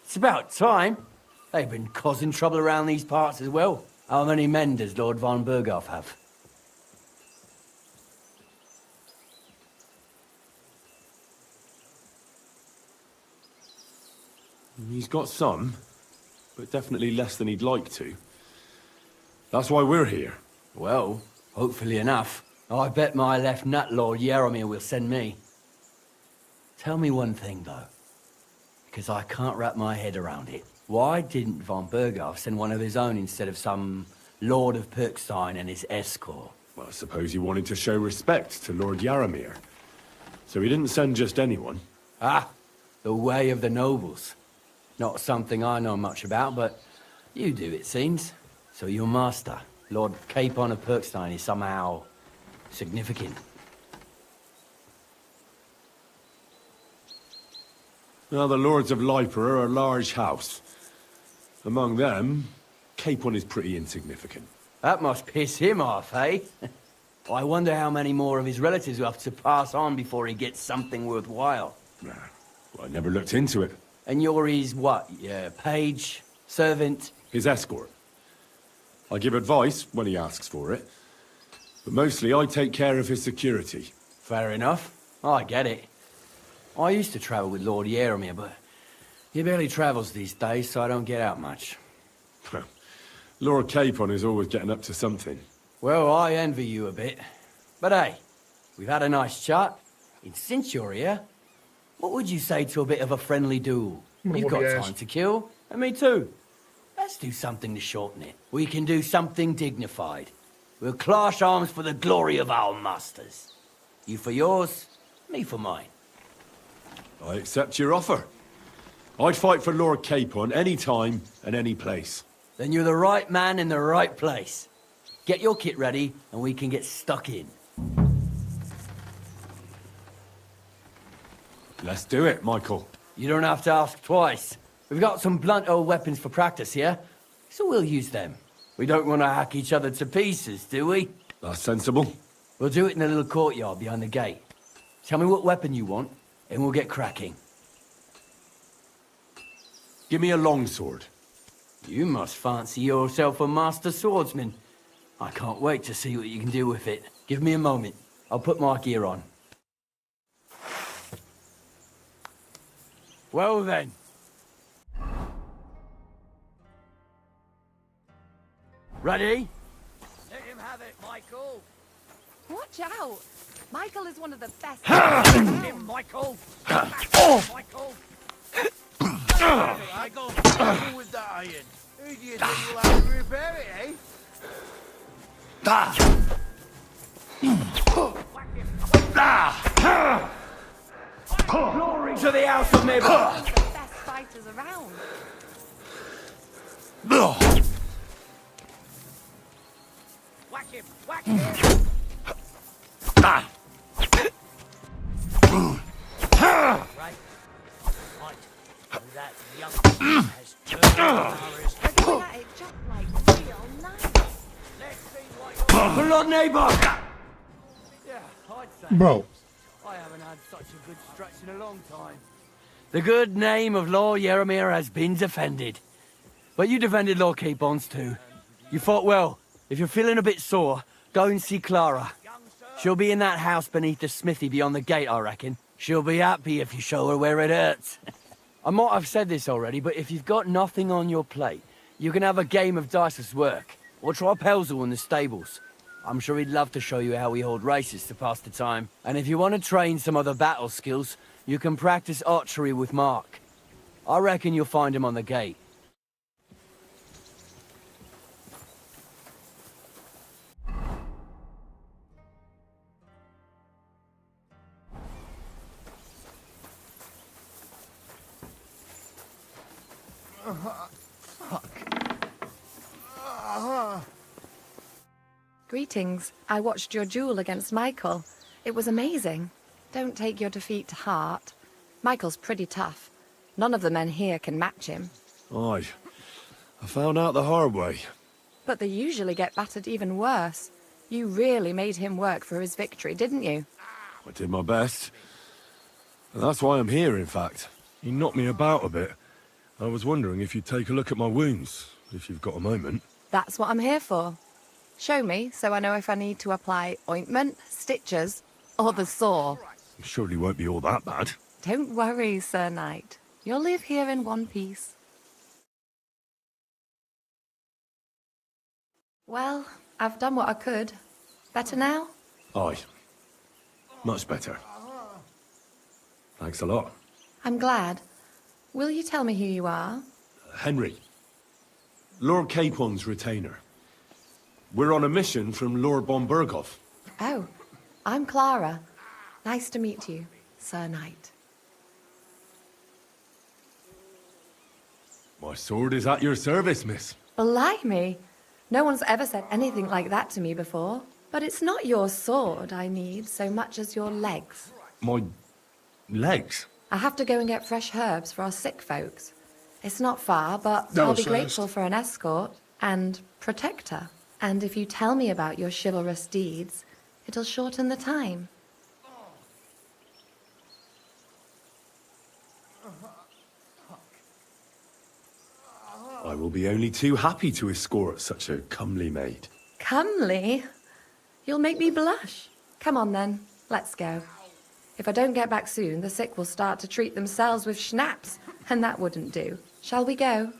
Q: It's about time. They've been causing trouble around these parts as well. How many men does Lord von Berghoff have?
K: He's got some, but definitely less than he'd like to. That's why we're here.
Q: Well, hopefully enough. I bet my left nut Lord Yaromir will send me. Tell me one thing, though. Because I can't wrap my head around it. Why didn't von Berghoff send one of his own instead of some Lord of Pirkstein and his escort?
K: Well, I suppose he wanted to show respect to Lord Yaromir. So he didn't send just anyone.
Q: Ah, the way of the nobles. Not something I know much about, but you do, it seems. So your master, Lord Capon of Pirkstein, is somehow significant.
K: Now, the Lords of Liper are a large house. Among them, Capon is pretty insignificant.
Q: That must piss him off, eh? I wonder how many more of his relatives will have to pass on before he gets something worthwhile.
K: Nah, well, I never looked into it.
Q: And you're his what? Yeah, page? Servant?
K: His escort. I give advice when he asks for it. But mostly I take care of his security.
Q: Fair enough. I get it. I used to travel with Lord Yaromir, but he barely travels these days, so I don't get out much.
K: Lord Capon is always getting up to something.
Q: Well, I envy you a bit. But hey, we've had a nice chat. And since you're here, what would you say to a bit of a friendly duel? You've got time to kill, and me too. Let's do something to shorten it. We can do something dignified. We'll clash arms for the glory of our masters. You for yours, me for mine.
K: I accept your offer. I'd fight for Lord Capon any time and any place.
Q: Then you're the right man in the right place. Get your kit ready, and we can get stuck in.
K: Let's do it, Michael.
Q: You don't have to ask twice. We've got some blunt old weapons for practice here, so we'll use them. We don't want to hack each other to pieces, do we?
K: That's sensible.
Q: We'll do it in the little courtyard behind the gate. Tell me what weapon you want, and we'll get cracking.
K: Give me a longsword.
Q: You must fancy yourself a master swordsman. I can't wait to see what you can do with it. Give me a moment. I'll put my gear on. Well then. Ready?
T: Let him have it, Michael.
M: Watch out! Michael is one of the best.
T: Him, Michael. Michael. Michael, who was that iron? Who do you think will have to repair it, eh?
Q: Glory to the House of Nibble!
M: One of the best fighters around.
T: Whack him! Whack him!
Q: Right.
T: Right. That young has turned ours.
M: Looking at it just like real nice.
T: Let's see what
Q: Pull on, neighbor!
T: Yeah, I'd say.
A: Bro.
T: I haven't had such a good stretch in a long time.
Q: The good name of Lord Yaramir has been defended. But you defended Lord Capons too. You fought well. If you're feeling a bit sore, go and see Clara. She'll be in that house beneath the smithy beyond the gate, I reckon. She'll be happy if you show her where it hurts. I might have said this already, but if you've got nothing on your plate, you can have a game of dice's work, or try Pelzel in the stables. I'm sure he'd love to show you how we hold races to pass the time. And if you want to train some other battle skills, you can practice archery with Mark. I reckon you'll find him on the gate.
M: Greetings. I watched your duel against Michael. It was amazing. Don't take your defeat to heart. Michael's pretty tough. None of the men here can match him.
K: Aye. I found out the hard way.
M: But they usually get battered even worse. You really made him work for his victory, didn't you?
K: I did my best. And that's why I'm here, in fact. He knocked me about a bit. I was wondering if you'd take a look at my wounds, if you've got a moment.
M: That's what I'm here for. Show me, so I know if I need to apply ointment, stitches, or the saw.
K: It surely won't be all that bad.
M: Don't worry, Sir Knight. You'll live here in one piece. Well, I've done what I could. Better now?
K: Aye. Much better. Thanks a lot.
M: I'm glad. Will you tell me who you are?
K: Henry. Lord Capon's retainer. We're on a mission from Lord Bombergov.
M: Oh, I'm Clara. Nice to meet you, Sir Knight.
K: My sword is at your service, miss.
M: Blimey! No one's ever said anything like that to me before. But it's not your sword I need so much as your legs.
K: My legs?
M: I have to go and get fresh herbs for our sick folks. It's not far, but
A: That
M: I'll
A: was
M: be
A: fast.
M: grateful for an escort and protector. And if you tell me about your chivalrous deeds, it'll shorten the time.
K: I will be only too happy to escort such a comely maid.
M: Comely? You'll make me blush. Come on then, let's go. If I don't get back soon, the sick will start to treat themselves with schnapps, and that wouldn't do. Shall we go?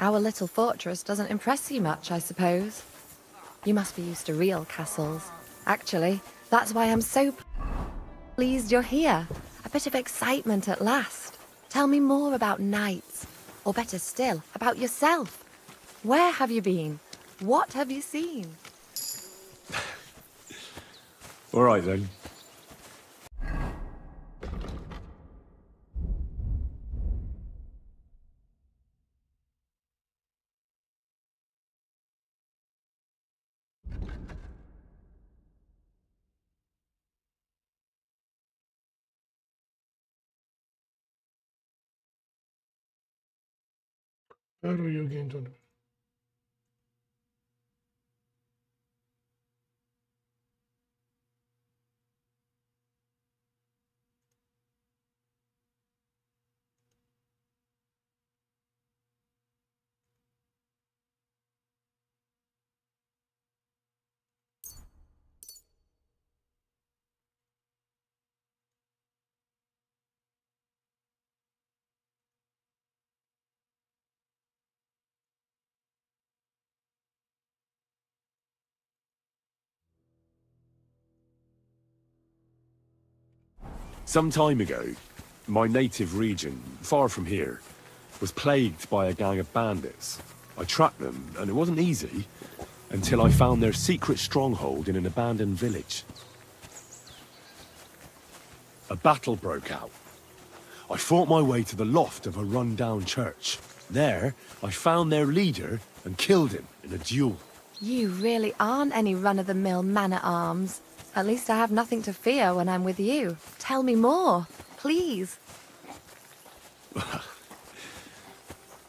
M: Our little fortress doesn't impress you much, I suppose. You must be used to real castles. Actually, that's why I'm so pleased you're here. A bit of excitement at last. Tell me more about knights, or better still, about yourself. Where have you been? What have you seen?
K: All right, then.
A: Battle your games on
K: Some time ago, my native region, far from here, was plagued by a gang of bandits. I tracked them, and it wasn't easy, until I found their secret stronghold in an abandoned village. A battle broke out. I fought my way to the loft of a run-down church. There, I found their leader and killed him in a duel.
M: You really aren't any run-of-the-mill man-at-arms. At least I have nothing to fear when I'm with you. Tell me more, please.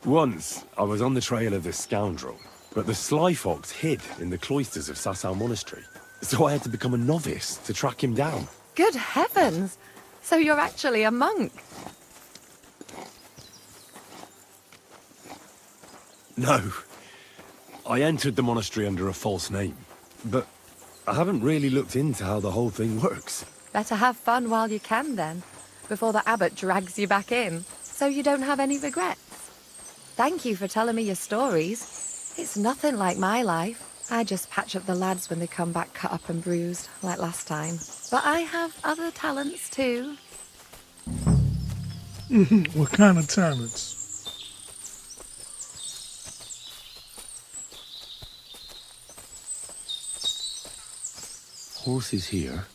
K: Once, I was on the trail of this scoundrel, but the sly fox hid in the cloisters of Sasau Monastery. So I had to become a novice to track him down.
M: Good heavens! So you're actually a monk?
K: No. I entered the monastery under a false name, but I haven't really looked into how the whole thing works.
M: Better have fun while you can then, before the abbot drags you back in, so you don't have any regrets. Thank you for telling me your stories. It's nothing like my life. I just patch up the lads when they come back cut up and bruised, like last time. But I have other talents too.
A: What kind of talents?
K: Horses here,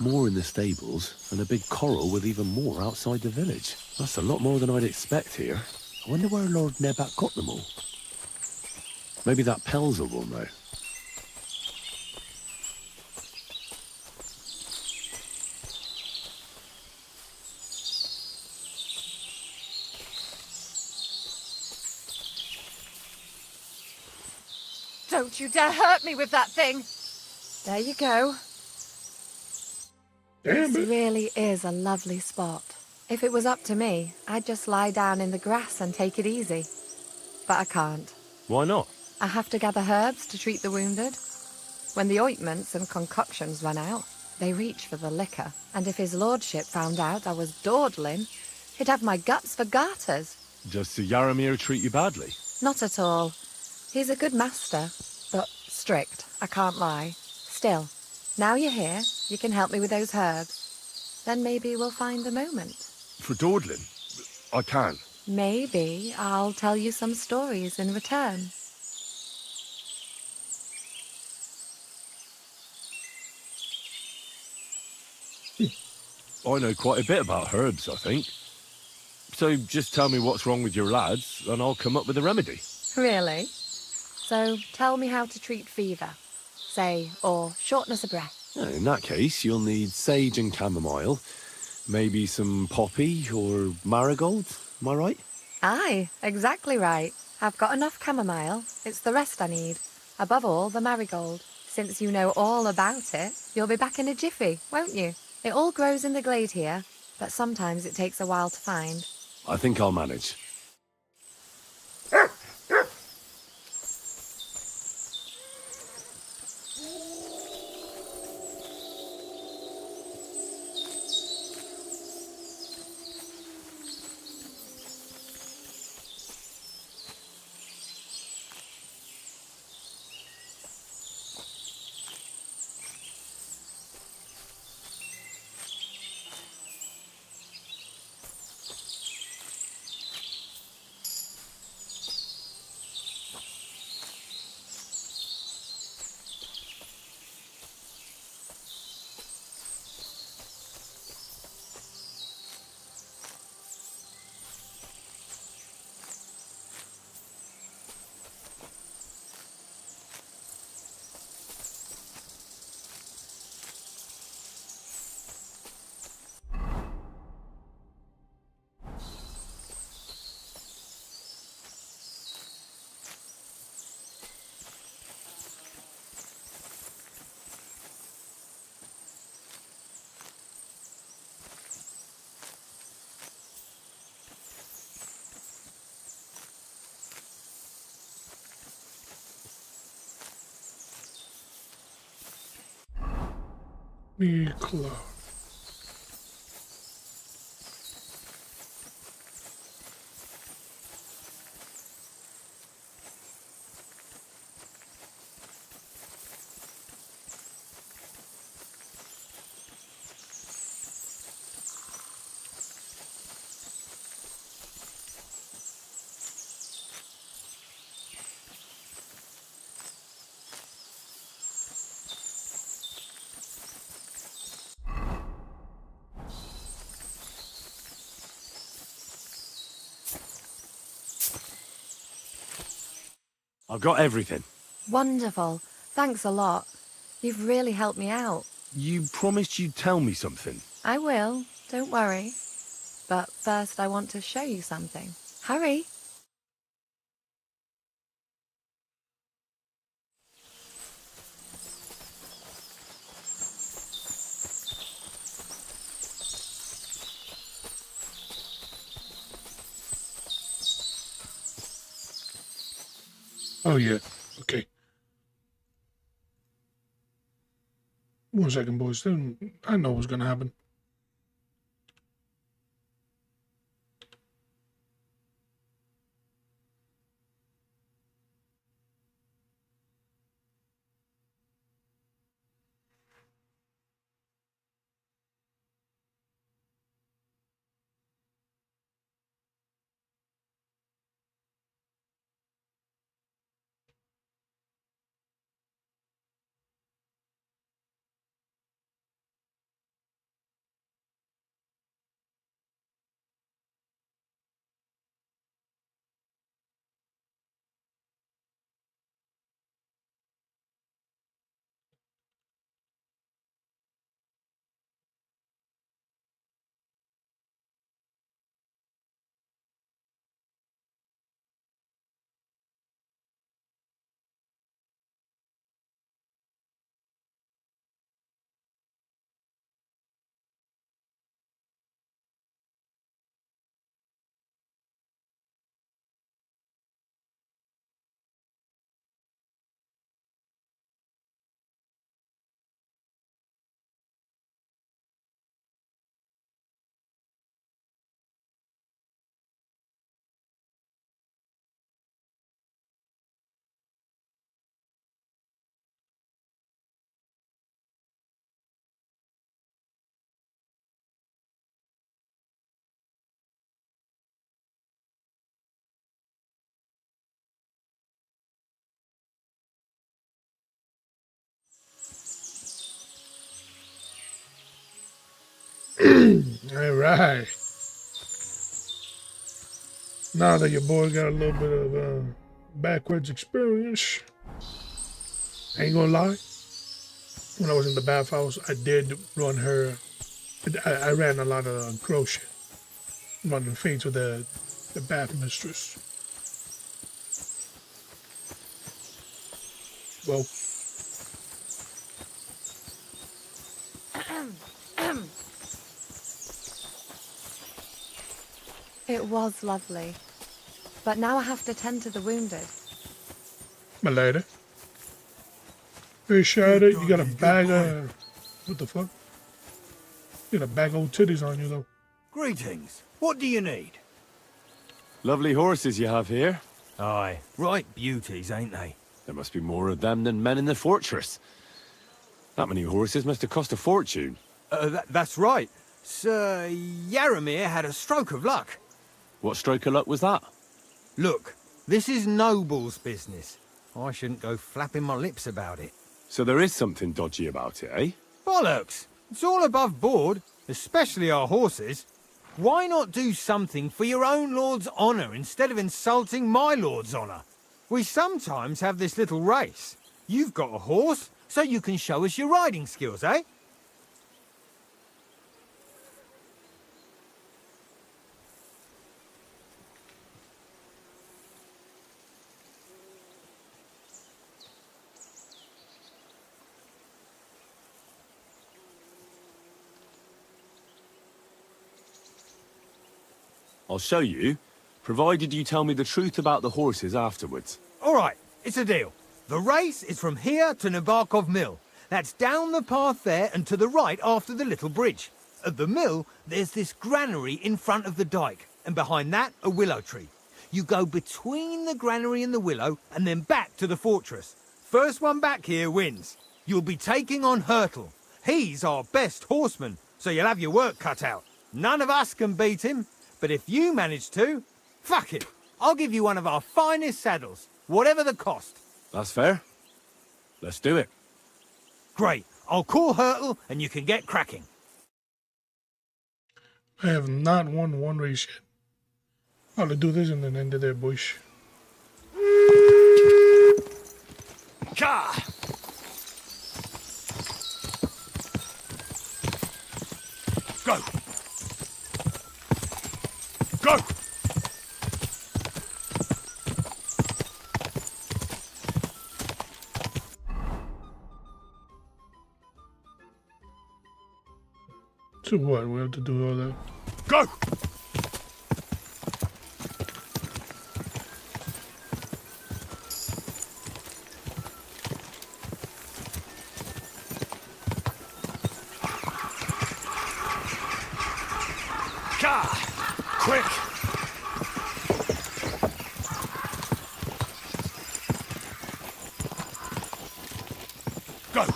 K: more in the stables, and a big corral with even more outside the village. That's a lot more than I'd expect here. I wonder where Lord Nebat got them all. Maybe that Pelzer will know.
M: Don't you dare hurt me with that thing! There you go.
A: Damn
M: This
A: it.
M: really is a lovely spot. If it was up to me, I'd just lie down in the grass and take it easy. But I can't.
K: Why not?
M: I have to gather herbs to treat the wounded. When the ointments and concoctions run out, they reach for the liquor. And if his lordship found out I was dawdling, he'd have my guts for garters.
K: Does Sir Yaramir treat you badly?
M: Not at all. He's a good master, but strict, I can't lie. Still, now you're here, you can help me with those herbs. Then maybe we'll find the moment.
K: For dawdling? I can.
M: Maybe I'll tell you some stories in return.
K: I know quite a bit about herbs, I think. So just tell me what's wrong with your lads, and I'll come up with a remedy.
M: Really? So tell me how to treat fever, say, or shortness of breath.
K: In that case, you'll need sage and chamomile, maybe some poppy or marigold, am I right?
M: Aye, exactly right. I've got enough chamomile. It's the rest I need. Above all, the marigold. Since you know all about it, you'll be back in a jiffy, won't you? It all grows in the glade here, but sometimes it takes a while to find.
K: I think I'll manage.
A: Me cloud.
K: I've got everything.
M: Wonderful. Thanks a lot. You've really helped me out.
K: You promised you'd tell me something.
M: I will, don't worry. But first I want to show you something. Hurry.
A: Oh, yeah. Okay. 1 second, boys. I know what's gonna happen. All right. Now that your boy got a little bit of backwards experience, I ain't gonna lie. When I was in the bathhouse, I did run her. I ran a lot of crochet, running fades with the bath mistress. Well,
M: It was lovely. But now I have to tend to the wounded.
A: my lady. Hey, Shada, you got a bag of... What the fuck? You got a bag of old titties on you, though.
T: Greetings. What do you need?
K: Lovely horses you have here.
T: Aye, right beauties, ain't they?
K: There must be more of them than men in the fortress. That many horses must have cost a fortune.
N: That's right. Sir Yaramir had a stroke of luck.
K: What stroke of luck was that?
N: Look, this is Noble's business. I shouldn't go flapping my lips about it.
K: So there is something dodgy about it, eh?
N: Bollocks! It's all above board, especially our horses. Why not do something for your own lord's honour instead of insulting my lord's honour? We sometimes have this little race. You've got a horse, so you can show us your riding skills, eh?
K: I'll show you, provided you tell me the truth about the horses afterwards.
N: All right, it's a deal. The race is from here to Nabokov Mill. That's down the path there and to the right after the little bridge. At the mill, there's this granary in front of the dike, and behind that, a willow tree. You go between the granary and the willow, and then back to the fortress. First one back here wins. You'll be taking on Hurtle. He's our best horseman, so you'll have your work cut out. None of us can beat him, but if you manage to, fuck it. I'll give you one of our finest saddles, whatever the cost.
K: That's fair. Let's do it.
N: Great. I'll call Hurtle and you can get cracking.
A: I have not won one race yet. I'll do this and then end it there, boys.
T: Ka!
A: To what? We have to do all that.
B: Go! Quick! Go!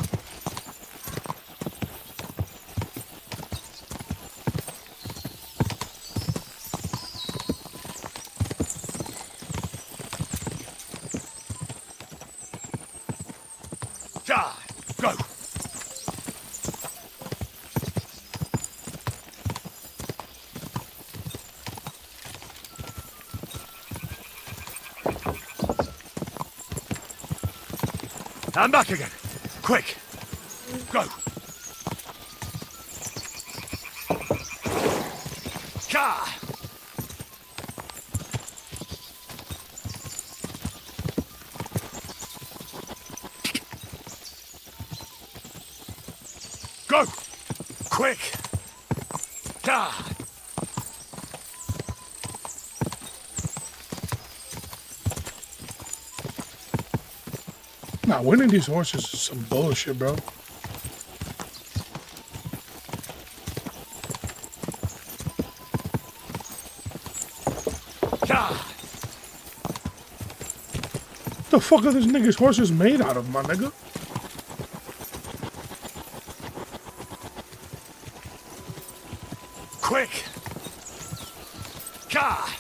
B: Go! I'm back again. Quick. Go. Ka! Go. Quick. Ka!
A: Nah, winning these horses is some bullshit, bro. The fuck are this nigga's horses made out of, my nigga?
B: Quick! Ka!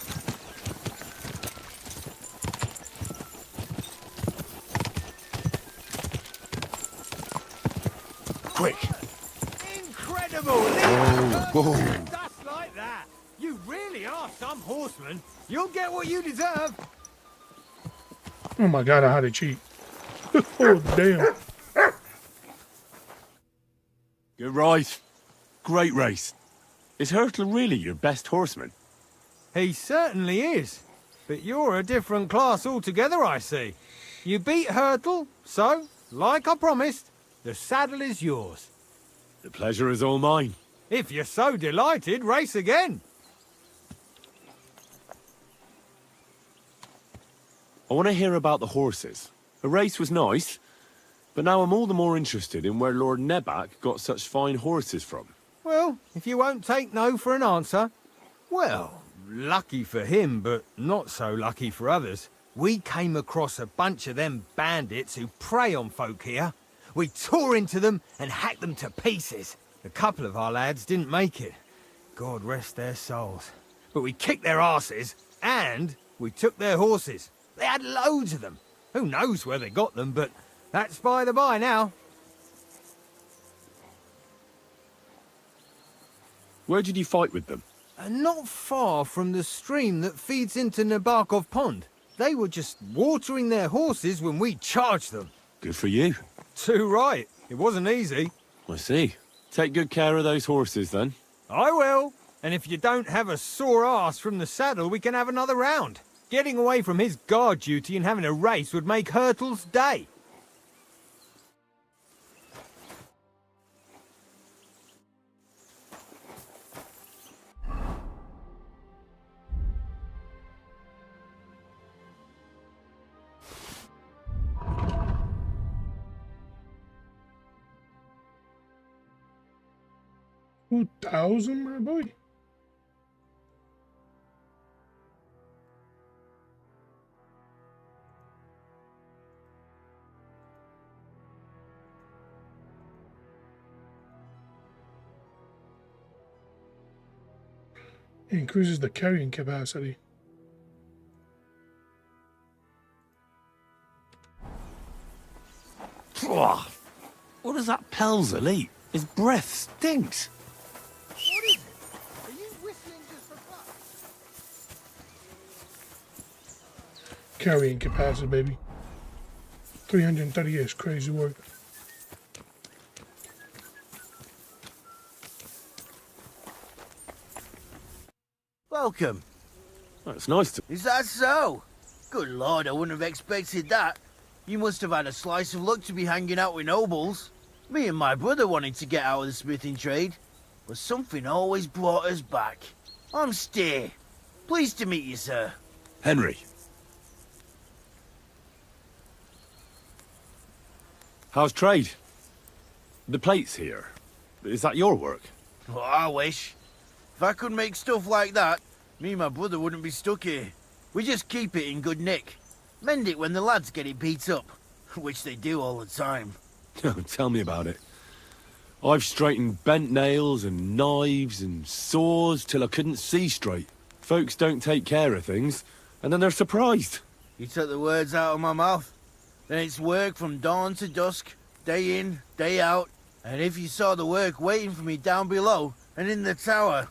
B: Quick!
N: Incredible!
B: Whoa.
N: That's like that. You really are some horseman. You'll get what you deserve.
A: Oh my god, how to cheat. Oh, damn.
K: Good ride. Great race. Is Hurtle really your best horseman?
N: He certainly is. But you're a different class altogether, I see. You beat Hurtle, so, like I promised, the saddle is yours.
K: The pleasure is all mine.
N: If you're so delighted, race again.
K: I want to hear about the horses. The race was nice, but now I'm all the more interested in where Lord Nebac got such fine horses from.
N: Well, if you won't take no for an answer, well, lucky for him, but not so lucky for others. We came across a bunch of them bandits who prey on folk here. We tore into them and hacked them to pieces. A couple of our lads didn't make it. God rest their souls. But we kicked their asses, and we took their horses. They had loads of them. Who knows where they got them, but that's by the by now.
K: Where did you fight with them?
N: Not far from the stream that feeds into Nabarkov Pond. They were just watering their horses when we charged them.
K: Good for you.
N: Too right. It wasn't easy.
K: I see. Take good care of those horses, then.
N: I will. And if you don't have a sore ass from the saddle, we can have another round. Getting away from his guard duty and having a race would make Hurtle's day.
A: $2,000, my boy. Increases the carrying capacity.
K: What does that Pelzer eat? His breath stinks.
N: What is it? Are you whistling just for fun?
A: Carrying capacity, baby. 330 is crazy work.
Q: Welcome.
K: That's nice to...
Q: Is that so? Good lord, I wouldn't have expected that. You must have had a slice of luck to be hanging out with nobles. Me and my brother wanted to get out of the smithing trade.
U: but something always brought us back. I'm Steer. Pleased to meet you, sir.
K: Henry. How's trade? The plates here. Is that your work?
U: Well, I wish. If I could make stuff like that, me and my brother wouldn't be stuck here. We just keep it in good nick. Mend it when the lads get it beat up, which they do all the time.
K: Tell me about it. I've straightened bent nails and knives and saws till I couldn't see straight. Folks don't take care of things, and then they're surprised.
U: You took the words out of my mouth. Then it's work from dawn to dusk, day in, day out. And if you saw the work waiting for me down below and in the tower,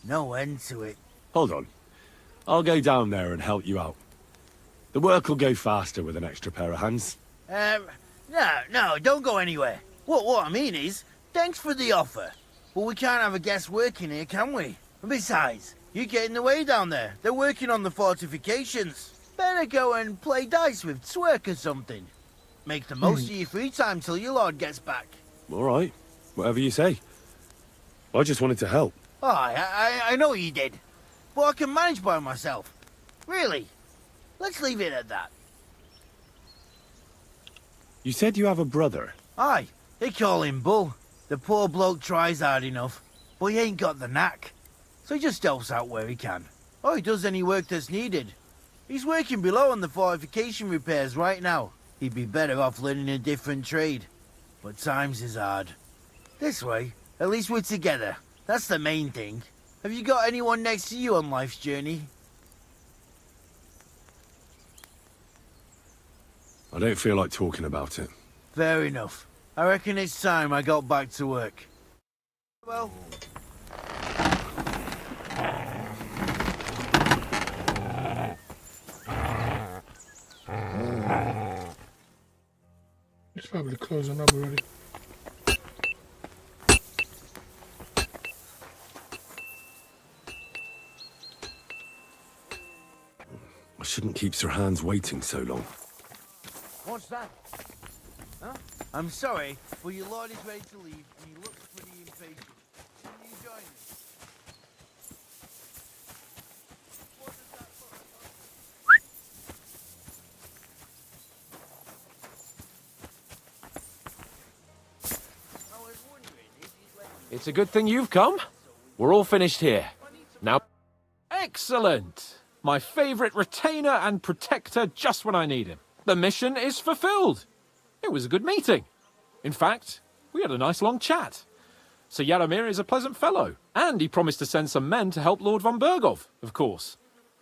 U: no end to it.
K: Hold on. I'll go down there and help you out. The work will go faster with an extra pair of hands.
U: No, don't go anywhere. What I mean is, thanks for the offer. But we can't have a guest working here, can we? And besides, you get in the way down there. They're working on the fortifications. Better go and play dice with Twerk or something. Make the most of your free time till your lord gets back.
K: All right. Whatever you say. I just wanted to help.
U: Oh, I know you did. But I can manage by myself. Really. Let's leave it at that.
K: You said you have a brother.
U: Aye, they call him Bull. The poor bloke tries hard enough, but he ain't got the knack. So he just helps out where he can. Or he does any work that's needed. He's working below on the fortification repairs right now. He'd be better off learning a different trade. But times is hard. This way, at least we're together. That's the main thing. Have you got anyone next to you on life's journey?
K: I don't feel like talking about it.
U: Fair enough. I reckon it's time I got back to work. Well...
A: It's probably closing up already.
K: I shouldn't keep Sir Hans waiting so long.
U: What's that? Huh? I'm sorry, but your lord is ready to leave, and he looks pretty impatient. Can you join me?
H: It's a good thing you've come. We're all finished here. Now... Excellent! My favourite retainer and protector just when I need him. The mission is fulfilled. It was a good meeting. In fact, we had a nice long chat. Sir Yaramir is a pleasant fellow, and he promised to send some men to help Lord von Bergov, of course.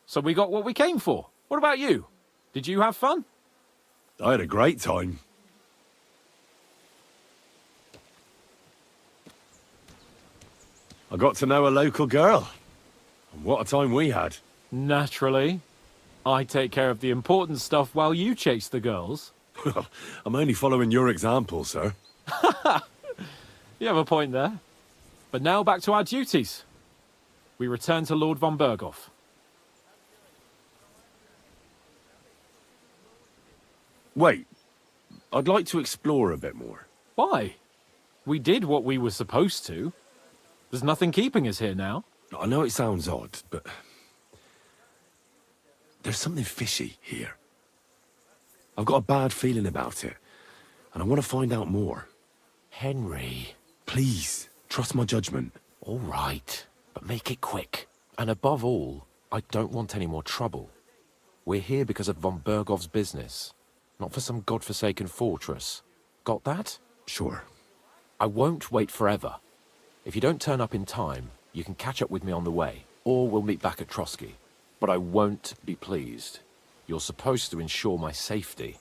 H: So we got what we came for. What about you? Did you have fun?
K: I had a great time. I got to know a local girl. And what a time we had.
H: Naturally. I take care of the important stuff while you chase the girls.
K: Well, I'm only following your example, sir.
H: You have a point there. But now back to our duties. We return to Lord von Bergov.
K: Wait. I'd like to explore a bit more.
H: Why? We did what we were supposed to. There's nothing keeping us here now.
K: I know it sounds odd, but... there's something fishy here. I've got a bad feeling about it, and I want to find out more.
V: Henry.
K: Please, trust my judgment.
V: All right, but make it quick. And above all, I don't want any more trouble. We're here because of von Bergov's business, not for some godforsaken fortress. Got that?
K: Sure.
V: I won't wait forever. If you don't turn up in time, you can catch up with me on the way, or we'll meet back at Trotsky. But I won't be pleased. You're supposed to ensure my safety.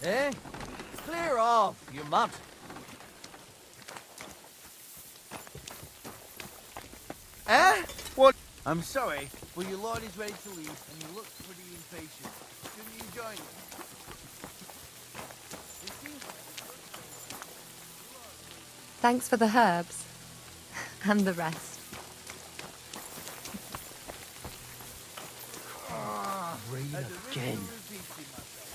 Q: Eh? Clear off, you mutt.
U: Eh? What? I'm sorry, but your lord is ready to leave, and he looks pretty impatient. Shouldn't you join him?
M: Thanks for the herbs. And the rest.
Q: Read
U: As a
Q: again.
U: ritual repeating myself,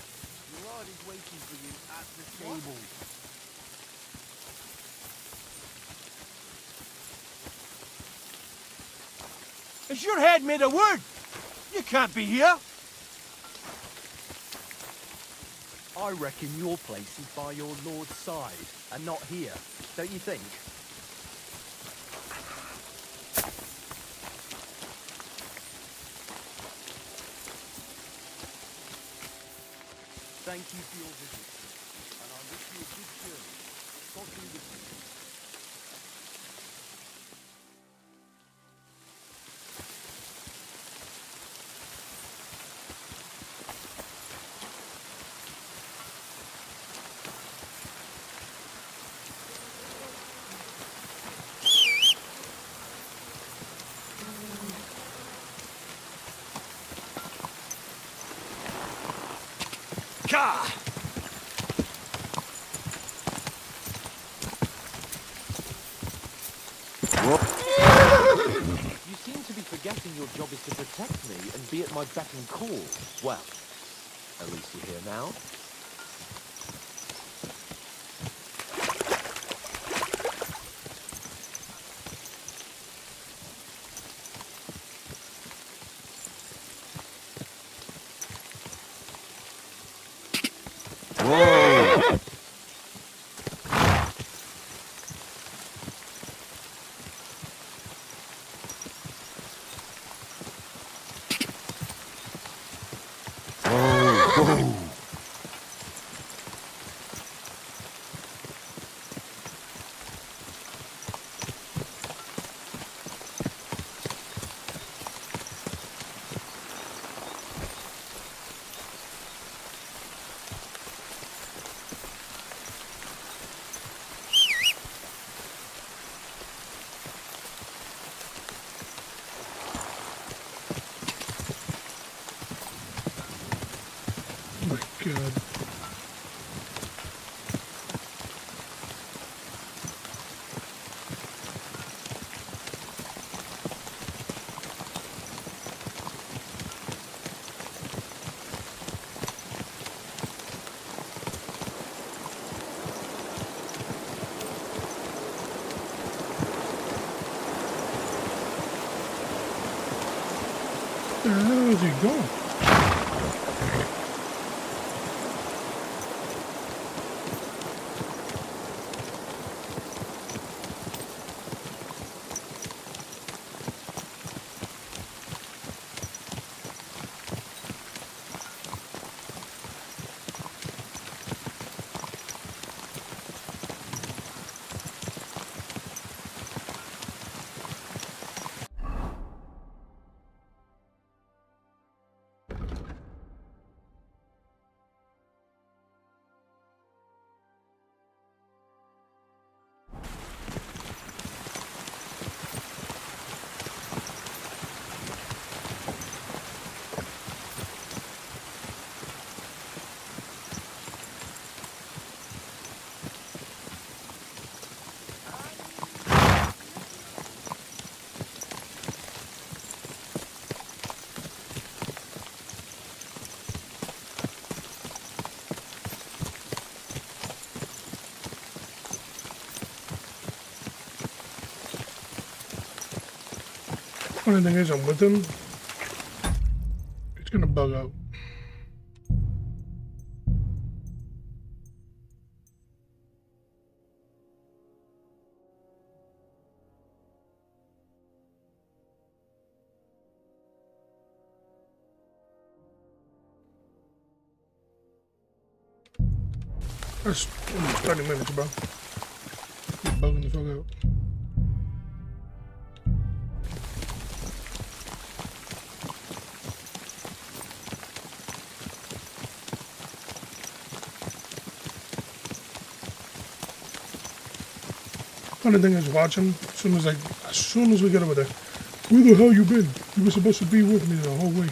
U: your lord is waiting for you at the stable.
T: Is your head made of wood? You can't be here.
I: I reckon your place is by your lord's side, and not here, don't you think? Thank you for your visit, and I wish you a good journey. God be with you.
T: Gah!
V: You seem to be forgetting your job is to protect me and be at my beck and call. Well, at least you're here now.
A: God. Where the hell is he going? Funny thing is, I'm with him. It's gonna bug out. That's only 30 minutes, bro. He's bugging the fuck out. Funny thing is, watch him as soon as we get over there. Where the hell you been? You were supposed to be with me the whole way.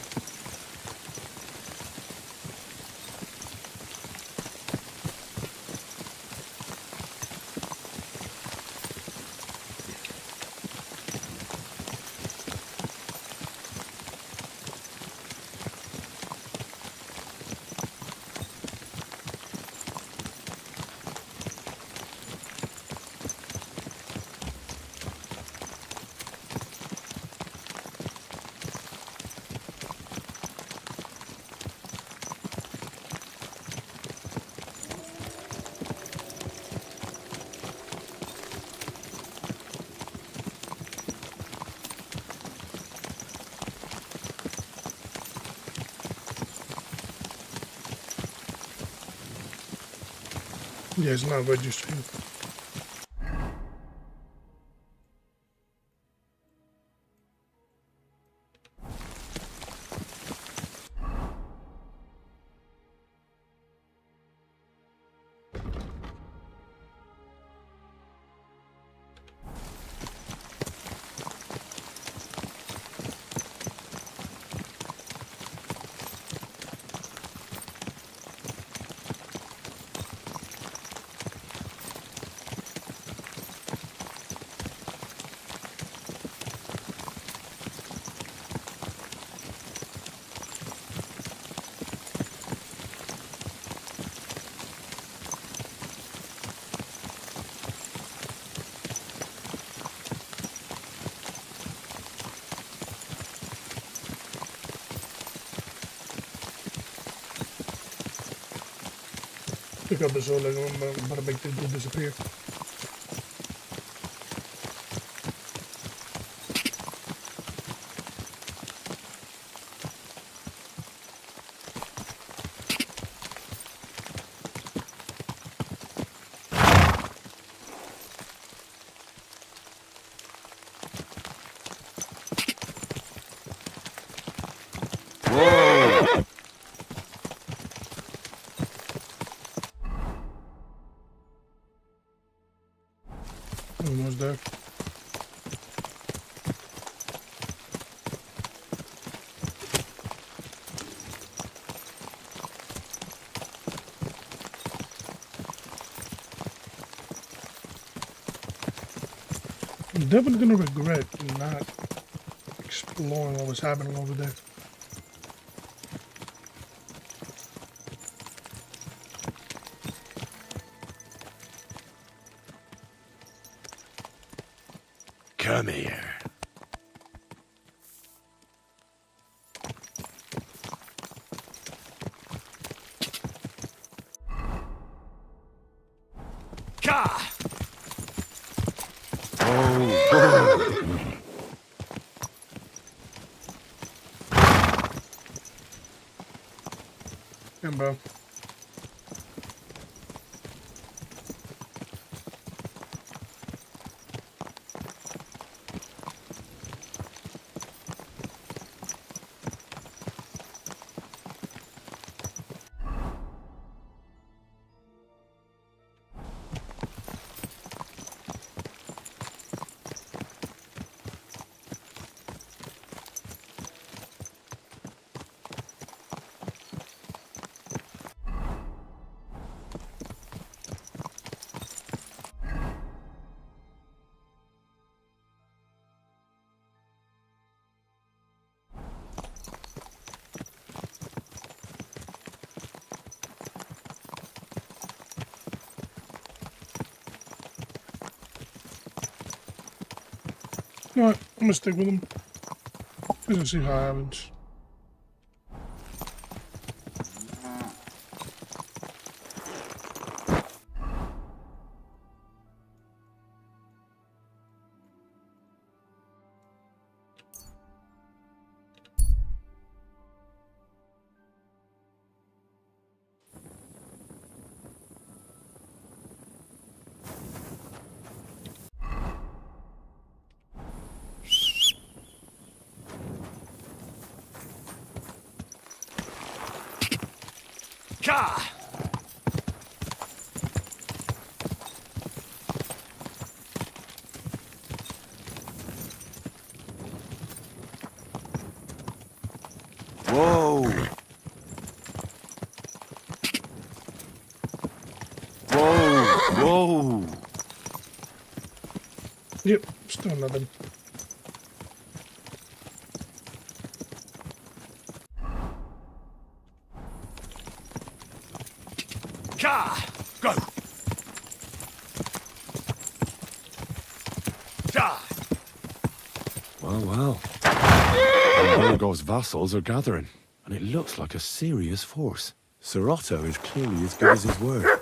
A: Yeah, it's not registering. Pick up the soul, like I'm about to make this dude disappear.
K: Whoa!
A: Almost there. I'm definitely gonna regret not exploring what was happening over there.
K: Come here. Ka! Oh.
A: And bro. You know what? I'm gonna stick with him. Just to see how it happens.
K: Ka! Whoa!
A: Yep, still nothing.
B: Ka! Go! Ja!
K: Well. Burgo's vassals are gathering, and it looks like a serious force. Sir Otto is clearly as good as his word.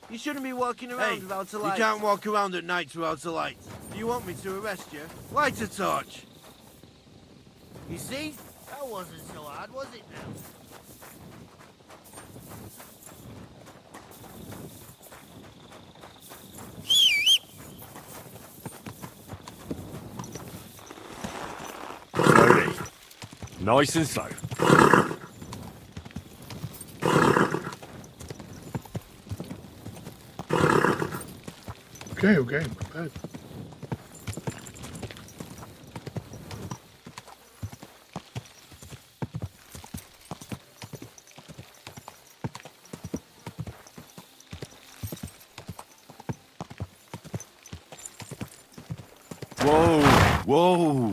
U: You shouldn't be walking around without a light.
G: You can't walk around at night without a light.
U: Do you want me to arrest you?
G: Light a torch.
U: You see?
G: That wasn't so hard, was it now?
B: Slowly. Nice and slow.
A: Okay, my bad.
K: Whoa!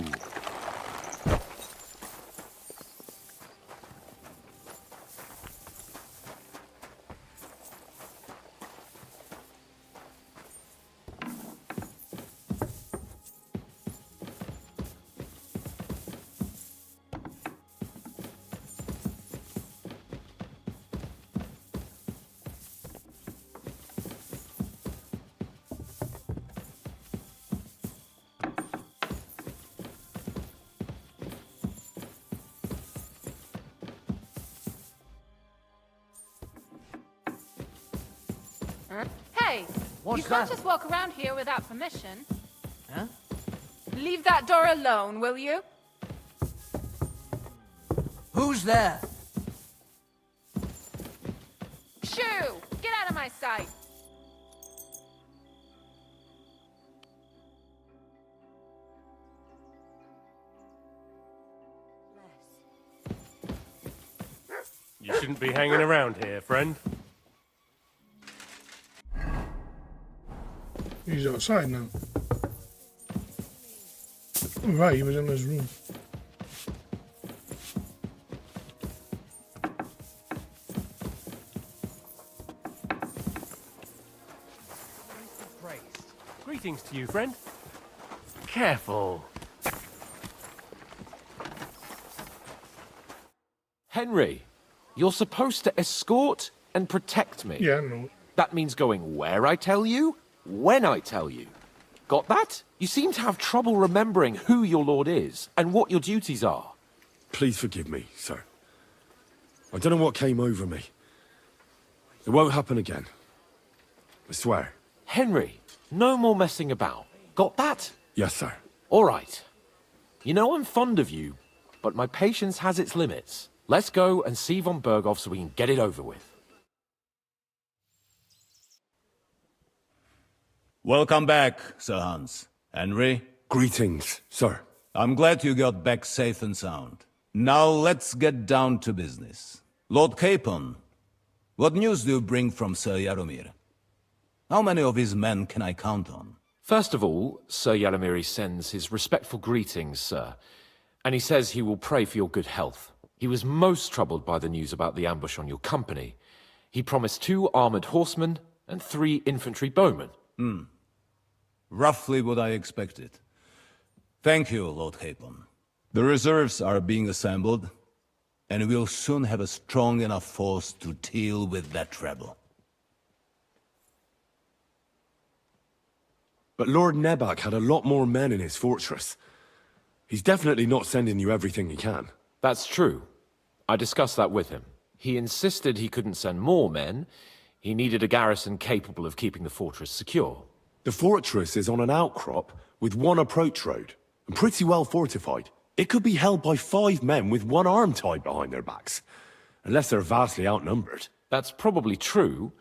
J: Hey,
U: What's
J: you can't
U: that?
J: just walk around here without permission.
U: Huh?
J: Leave that door alone, will you?
U: Who's there?
J: Shoo! Get out of my sight!
W: You shouldn't be hanging around here, friend.
A: He's outside now. All right, he was in his room.
W: Greetings to you, friend. Careful.
V: Henry, you're supposed to escort and protect me.
A: Yeah, I know.
V: That means going where I tell you, when I tell you. Got that? You seem to have trouble remembering who your lord is and what your duties are.
K: Please forgive me, sir. I don't know what came over me. It won't happen again. I swear.
V: Henry, no more messing about. Got that?
K: Yes, sir.
V: All right. You know I'm fond of you, but my patience has its limits. Let's go and see von Berghoff so we can get it over with.
X: Welcome back, Sir Hans. Henry?
K: Greetings, sir.
X: I'm glad you got back safe and sound. Now let's get down to business. Lord Capon, what news do you bring from Sir Jaromir? How many of his men can I count on?
V: First of all, Sir Jaromir sends his respectful greetings, sir. And he says he will pray for your good health. He was most troubled by the news about the ambush on your company. He promised 2 armored horsemen and 3 infantry bowmen.
X: Roughly what I expected. Thank you, Lord Capon. The reserves are being assembled, and we'll soon have a strong enough force to deal with that rebel.
K: But Lord Nebak had a lot more men in his fortress. He's definitely not sending you everything he can.
V: That's true. I discussed that with him. He insisted he couldn't send more men. He needed a garrison capable of keeping the fortress secure.
K: The fortress is on an outcrop with 1 approach road, and pretty well fortified.
B: It could be held by 5 men with one arm tied behind their backs. Unless they're vastly outnumbered.
H: That's probably true,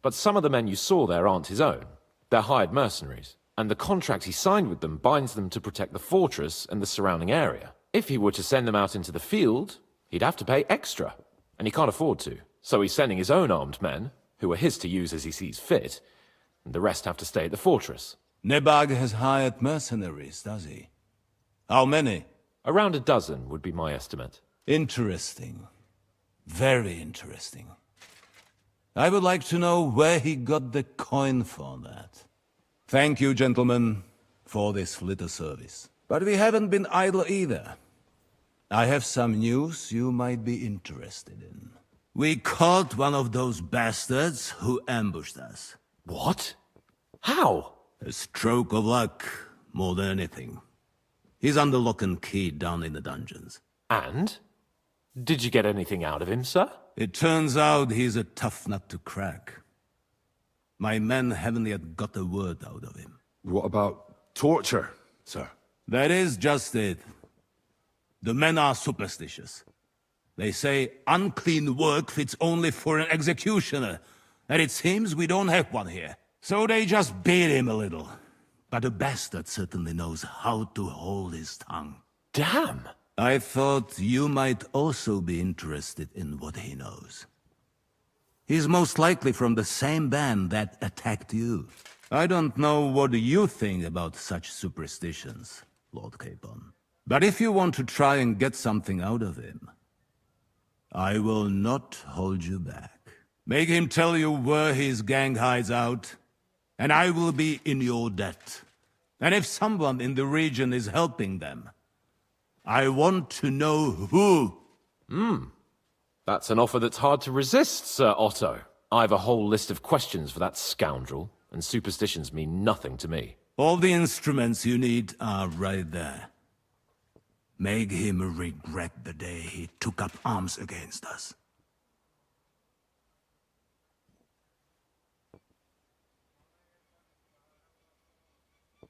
H: but some of the men you saw there aren't his own. They're hired mercenaries, and the contract he signed with them binds them to protect the fortress and the surrounding area. If he were to send them out into the field, he'd have to pay extra, and he can't afford to. So he's sending his own armed men, who are his to use as he sees fit, and the rest have to stay at the fortress.
X: Nebag has hired mercenaries, does he? How many?
H: Around a dozen would be my estimate.
X: Interesting. Very interesting. I would like to know where he got the coin for that. Thank you, gentlemen, for this little service. But we haven't been idle either. I have some news you might be interested in. We caught one of those bastards who ambushed us.
H: What? How?
X: A stroke of luck, more than anything. He's under lock and key down in the dungeons.
H: And? Did you get anything out of him, sir?
X: It turns out he's a tough nut to crack. My men haven't yet got a word out of him.
B: What about torture, sir?
X: That is just it. The men are superstitious. They say unclean work fits only for an executioner, and it seems we don't have one here. So they just beat him a little. But the bastard certainly knows how to hold his tongue.
H: Damn!
X: I thought you might also be interested in what he knows. He's most likely from the same band that attacked you. I don't know what you think about such superstitions, Lord Capon. But if you want to try and get something out of him, I will not hold you back. Make him tell you where his gang hides out, and I will be in your debt. And if someone in the region is helping them, I want to know who.
H: That's an offer that's hard to resist, Sir Otto. I've a whole list of questions for that scoundrel, and superstitions mean nothing to me.
X: All the instruments you need are right there. Make him regret the day he took up arms against us.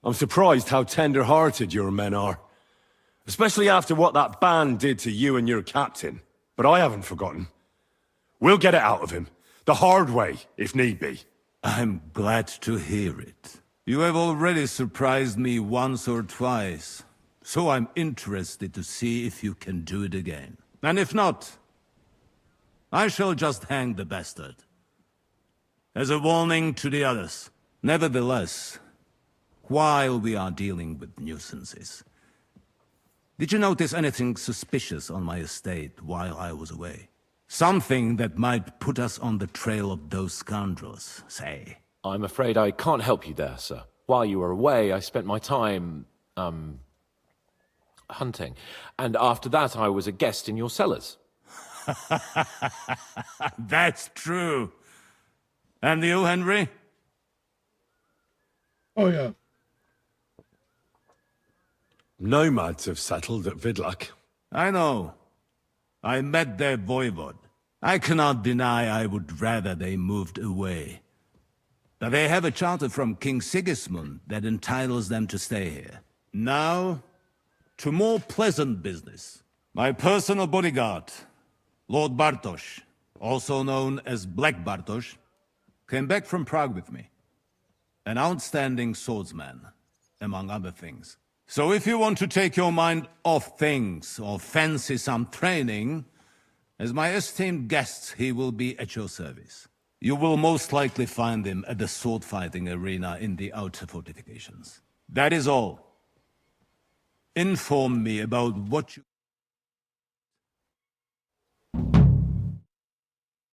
B: I'm surprised how tender-hearted your men are. Especially after what that band did to you and your captain. But I haven't forgotten. We'll get it out of him. The hard way, if need be.
X: I'm glad to hear it. You have already surprised me once or twice, so I'm interested to see if you can do it again. And if not, I shall just hang the bastard. As a warning to the others. Nevertheless, while we are dealing with nuisances, did you notice anything suspicious on my estate while I was away? Something that might put us on the trail of those scoundrels, say.
H: I'm afraid I can't help you there, sir. While you were away, I spent my time, hunting. And after that, I was a guest in your cellars.
X: That's true. And you, Henry?
A: Oh, yeah.
B: Nomads have settled at Vidlak.
X: I know. I met their voivod. I cannot deny I would rather they moved away. But they have a charter from King Sigismund that entitles them to stay here. Now, to more pleasant business. My personal bodyguard, Lord Bartosz, also known as Black Bartosz, came back from Prague with me. An outstanding swordsman, among other things. So if you want to take your mind off things or fancy some training, as my esteemed guest, he will be at your service. You will most likely find him at the sword-fighting arena in the outer fortifications. That is all. Inform me about what you...